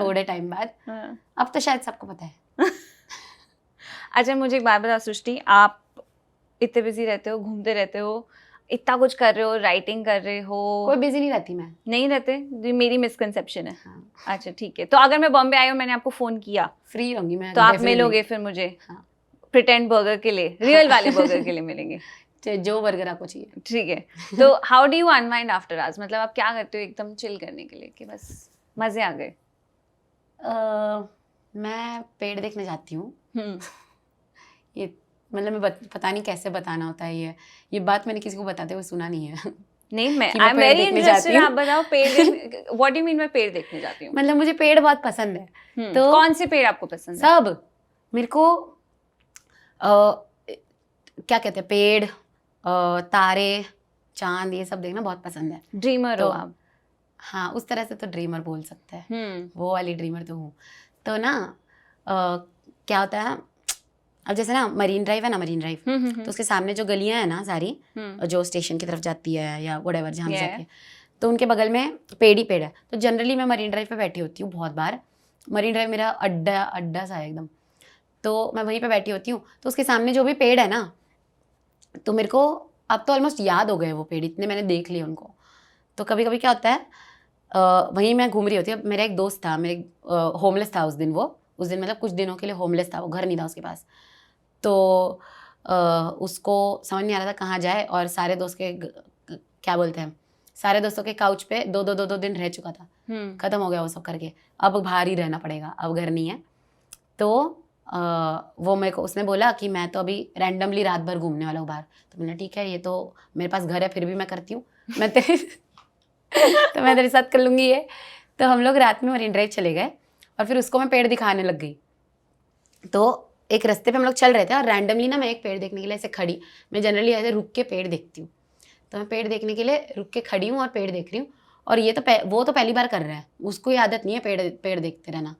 थोड़े टाइम बाद। अब तो शायद सबको पता है। अच्छा, मुझे एक बात बता सृष्टि, आप इतने बिजी रहते हो, घूमते रहते हो, इतना कुछ कर रहे हो, राइटिंग कर रहे हो। कोई बिजी नहीं रहती मैं। नहीं रहते? ये मेरी मिसकंसेप्शन है। हाँ। अच्छा ठीक है, तो अगर मैं बॉम्बे आई और मैंने आपको फोन किया, फ्री रहूंगी मैं, तो आप मिलोगे फिर मुझे? हाँ। प्रिटेंड बर्गर के लिए, रियल वाले बर्गर के लिए मिलेंगे? जो बर्गर आपको चाहिए। ठीक है। तो how do you unwind after hours, मतलब आप क्या करते हो एकदम चिल करने के लिए कि बस मजे आ गए? मैं पेड़ देखने जाती हूँ। ये मतलब मैं पता नहीं कैसे बताना होता है ये बात मैंने किसी को बताते हुए सुना नहीं है। नहीं, मैं आई एम वेरी इंटरेस्टेड। आप बताओ, पेड़ व्हाट डू यू मीन मैं पेड़ देखने जाती हूँ? मतलब मुझे पेड़ बहुत पसंद है। तो कौन से पेड़ आपको पसंद है? सब। मेरे को क्या कहते हैं, पेड़, तारे, चांद, ये सब देखना बहुत पसंद है। ड्रीमर हो आप? हाँ, उस तरह से तो ड्रीमर बोल सकते हैं। वो वाली ड्रीमर तो हूँ। तो ना क्या होता है, अब जैसे ना मरीन ड्राइव है ना, मरीन ड्राइव, तो उसके सामने जो गलियां हैं ना सारी, जो स्टेशन की तरफ जाती है या व्हाटएवर जहाँ जाती है, तो उनके बगल में पेड़ ही पेड़ है। तो जनरली मैं मरीन ड्राइव पे बैठी होती हूँ बहुत बार। मरीन ड्राइव मेरा अड्डा सा है एकदम, तो मैं वहीं पे बैठी होती हूँ। तो उसके सामने जो भी पेड़ है ना, तो मेरे को अब तो ऑलमोस्ट याद हो गए वो पेड़, इतने मैंने देख लिए उनको। तो कभी कभी क्या होता है, वहीं मैं घूम रही होती है। मेरा एक दोस्त था, मेरे होमलेस था उस दिन मतलब कुछ दिनों के लिए होमलेस था, वो घर नहीं था उसके पास। तो उसको समझ नहीं आ रहा था कहाँ जाए, और सारे दोस्त के क्या बोलते हैं, सारे दोस्तों के काउच पे दो दिन रह चुका था। खत्म हो गया वो सब करके, अब बाहर ही रहना पड़ेगा, अब घर नहीं है। तो वो मेरे को उसने बोला कि मैं तो अभी रैंडमली रात भर घूमने वाला हूँ बाहर। तो मैंने ठीक है, ये तो मेरे पास घर है फिर भी मैं करती हूँ, मैं तेरे तो मैं तेरे साथ कर लूँगी ये। तो हम लोग रात में मरीन ड्राइव चले गए, और फिर उसको मैं पेड़ दिखाने लग गई। तो एक रास्ते पे हम लोग चल रहे थे, और रैंडमली ना मैं एक पेड़ देखने के लिए ऐसे खड़ी, मैं जनरली ऐसे रुक के पेड़ देखती हूँ, तो मैं पेड़ देखने के लिए रुक के खड़ी हूँ और पेड़ देख रही हूँ। और ये तो वो तो पहली बार कर रहा है, उसको ये आदत नहीं है पेड़ देखते रहना,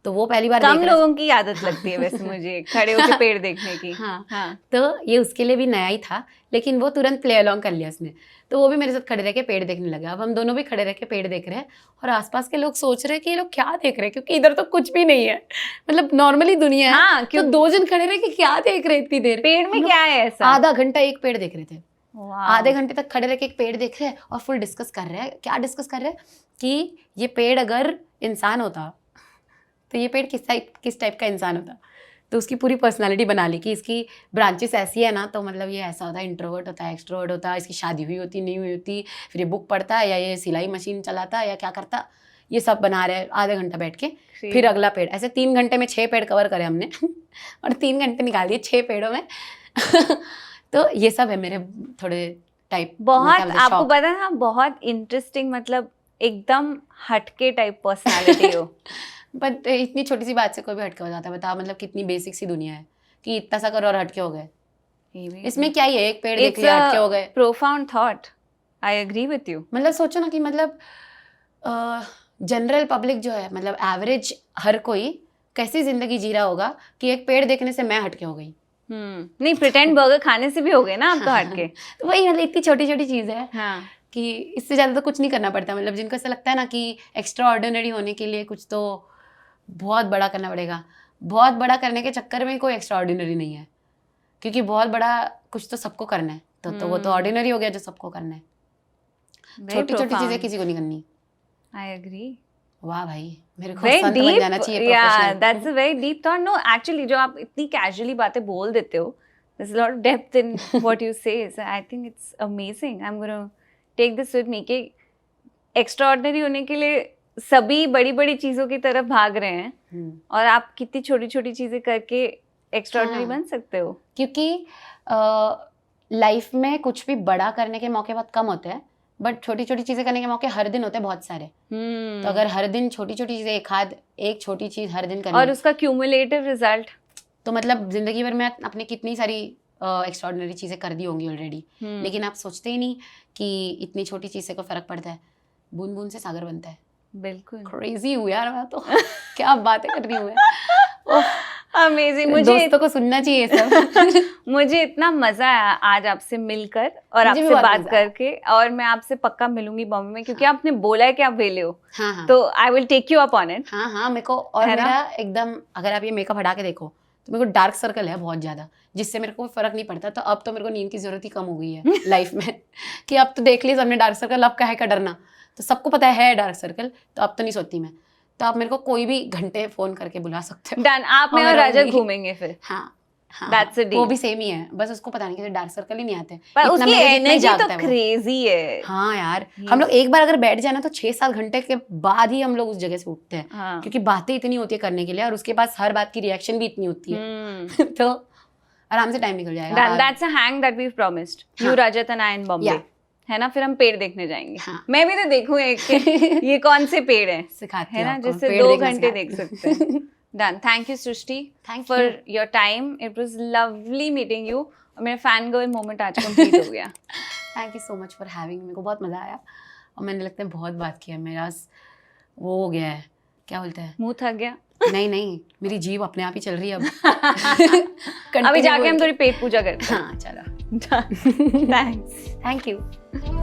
तो वो पहली बार कम लोगों की आदत लगती है वैसे मुझे खड़े होकर पेड़ देखने की। हाँ। तो ये उसके लिए भी नया ही था, लेकिन वो तुरंत प्ले अलॉन्ग कर लिया उसने, तो वो भी मेरे साथ खड़े रह के पेड़ देखने लगा। अब हम दोनों भी खड़े रह के पेड़ देख रहे हैं, और आसपास के लोग सोच रहे हैं कि ये लोग क्या देख रहे हैं, क्योंकि इधर तो कुछ भी नहीं है, मतलब नॉर्मली दुनिया है। तो दो जन खड़े रह के क्या देख रहे इतनी देर? पेड़ में क्या है ऐसा? आधा घंटा एक पेड़ देख रहे थे। आधे घंटे तक खड़े रह के एक पेड़ देख रहे हैं और फुल डिस्कस कर रहे हैं। क्या डिस्कस कर रहे हैं कि ये पेड़ अगर इंसान होता तो ये पेड़ किस टाइप का इंसान होता। तो उसकी पूरी पर्सनालिटी बना ली कि इसकी ब्रांचेस ऐसी है ना, तो मतलब ये ऐसा होता है, इंट्रोवर्ट होता है, एक्सट्रोवर्ट होता है, इसकी शादी हुई होती नहीं हुई होती, फिर ये बुक पढ़ता है या ये सिलाई मशीन चलाता या क्या करता, ये सब बना रहे हैं आधे घंटा बैठ के। फिर अगला पेड़, ऐसे 3 घंटे में 6 पेड़ कवर करे हमने और 3 घंटे निकाल दिए 6 पेड़ों में तो ये सब है मेरे थोड़े टाइप। बहुत आपको पता है ना, बहुत इंटरेस्टिंग, मतलब एकदम हटके टाइप पर्सनालिटी हो। बट इतनी छोटी सी बात से कोई भी हटके हो जाता है, बताओ मतलब कितनी बेसिक सी दुनिया है कि इतना सा करो और हटके हो गए। इसमें क्या ही है, एक पेड़ देख लिया हटके हो गए। Profound thought, I agree with you. मतलब सोचो ना कि मतलब जनरल पब्लिक जो है, मतलब एवरेज हर कोई कैसी जिंदगी जी रहा होगा कि एक पेड़ देखने से मैं हटके हो गई। नहीं, प्रिटेंड बर्गर खाने से भी हो गए ना आप तो हटके। तो वही मतलब इतनी छोटी छोटी चीज़ है हाँ, कि इससे ज़्यादा तो कुछ नहीं करना पड़ता। मतलब जिनको ऐसा लगता है ना कि एक्स्ट्रा ऑर्डिनरी होने के लिए कुछ तो बहुत बड़ा करना पड़ेगा, बहुत बड़ा करने के चक्कर में कोई एक्स्ट्रा ऑर्डिनरी नहीं है, क्योंकि बहुत बड़ा कुछ तो सबको करना है। तो वो तो ऑर्डिनरी हो गया जो सबको करना है। छोटी छोटी चीज़ें किसी को नहीं करनी। I agree. वाह भाई, मेरे को संत बन जाना चाहिए professional. That's a very deep thought. No, actually जो आप इतनी कैजुअली बातें बोल देते हो, there's a lot of depth in what you say. So I think it's amazing. I'm going to take this with me कि extraordinary होने के लिए सभी बड़ी बड़ी चीज़ों की तरफ भाग रहे हैं और आप कितनी छोटी छोटी चीज़ें करके extraordinary बन सकते हो। क्योंकि लाइफ में कुछ भी बड़ा करने के मौके बहुत कम होते हैं, बट छोटी छोटी चीज़ें करने के मौके हर दिन होते हैं बहुत सारे। तो अगर हर दिन छोटी छोटी चीज़ें, एक छोटी चीज़ हर दिन करनी, और उसका क्यूमुलेटिव रिजल्ट, तो मतलब जिंदगी भर में अपने कितनी सारी एक्स्ट्राऑर्डिनरी चीज़ें कर दी होंगी ऑलरेडी। लेकिन आप सोचते ही नहीं कि इतनी छोटी चीज़ से कोई फर्क पड़ता है। बूंद बूंद से सागर बनता है। बिल्कुल क्रेजी हूँ यार मैं तो क्या बातें कर रही हूँ। अमेजिंग। मुझे दोस्तों को सुनना चाहिए सब। मुझे इतना मजा आया आज आपसे मिलकर और आपसे बात करके, और मैं आपसे पक्का मिलूंगी बॉम्बे में, क्योंकि आपने बोला है कि आप वेले हो। हाँ। तो I will take you up on it. हाँ, मेरे को और मेरा एकदम, अगर आप ये मेकअप हटा के देखो तो मेरे को डार्क सर्कल है बहुत ज़्यादा, जिससे मेरे को फर्क नहीं पड़ता। तो अब तो मेरे को नींद की जरूरत ही कम हो गई है लाइफ में कि अब तो देख लिया सबने डार्क सर्कल, अब क्या है का डरना, तो सबको पता है डार्क सर्कल, तो अब तो नहीं सोती मैं। तो आप मेरे को कोई भी घंटे फोन करके बुला सकते हो। डन, आप मैं और रजत घूमेंगे फिर। हाँ, That's a deal. वो भी सेम ही है, बस उसको पता नहीं कि डार्क सर्कल ही नहीं आते। पर उसकी एनर्जी तो क्रेजी है। हाँ यार, हम लोग एक बार अगर बैठ जाए ना तो 6-7 घंटे के बाद ही हम लोग उस जगह से उठते हैं। हाँ। क्योंकि बातें इतनी होती है करने के लिए, और उसके पास हर बात की रिएक्शन भी इतनी होती है तो आराम से टाइम निकल जाएगा। That's a hang that we've promised. You, Rajat and I in Bombay. है ना, फिर हम पेड़ देखने जाएंगे। हाँ। मैं भी तो देखूं एक ये कौन से पेड़ हैं, सिखाती है ना, जिससे 2 घंटे देख सकते हैं। Done. Thank you, Srishti. Thank for you. your time. It was lovely meeting you. और मेरा फैन गर्ल मोमेंट आज कंप्लीट हो गया। Thank you so much for having me. मेरे को बहुत मजा आया और मैंने लगता है बहुत बात किया। मेरा वो हो गया है, क्या बोलते हैं, मुंह थक गया। नहीं, मेरी जीभ अपने आप ही चल रही है अब। अभी जाके हम थोड़ी पेट पूजा करते हैं। हाँ चलो। Thanks. Thank you.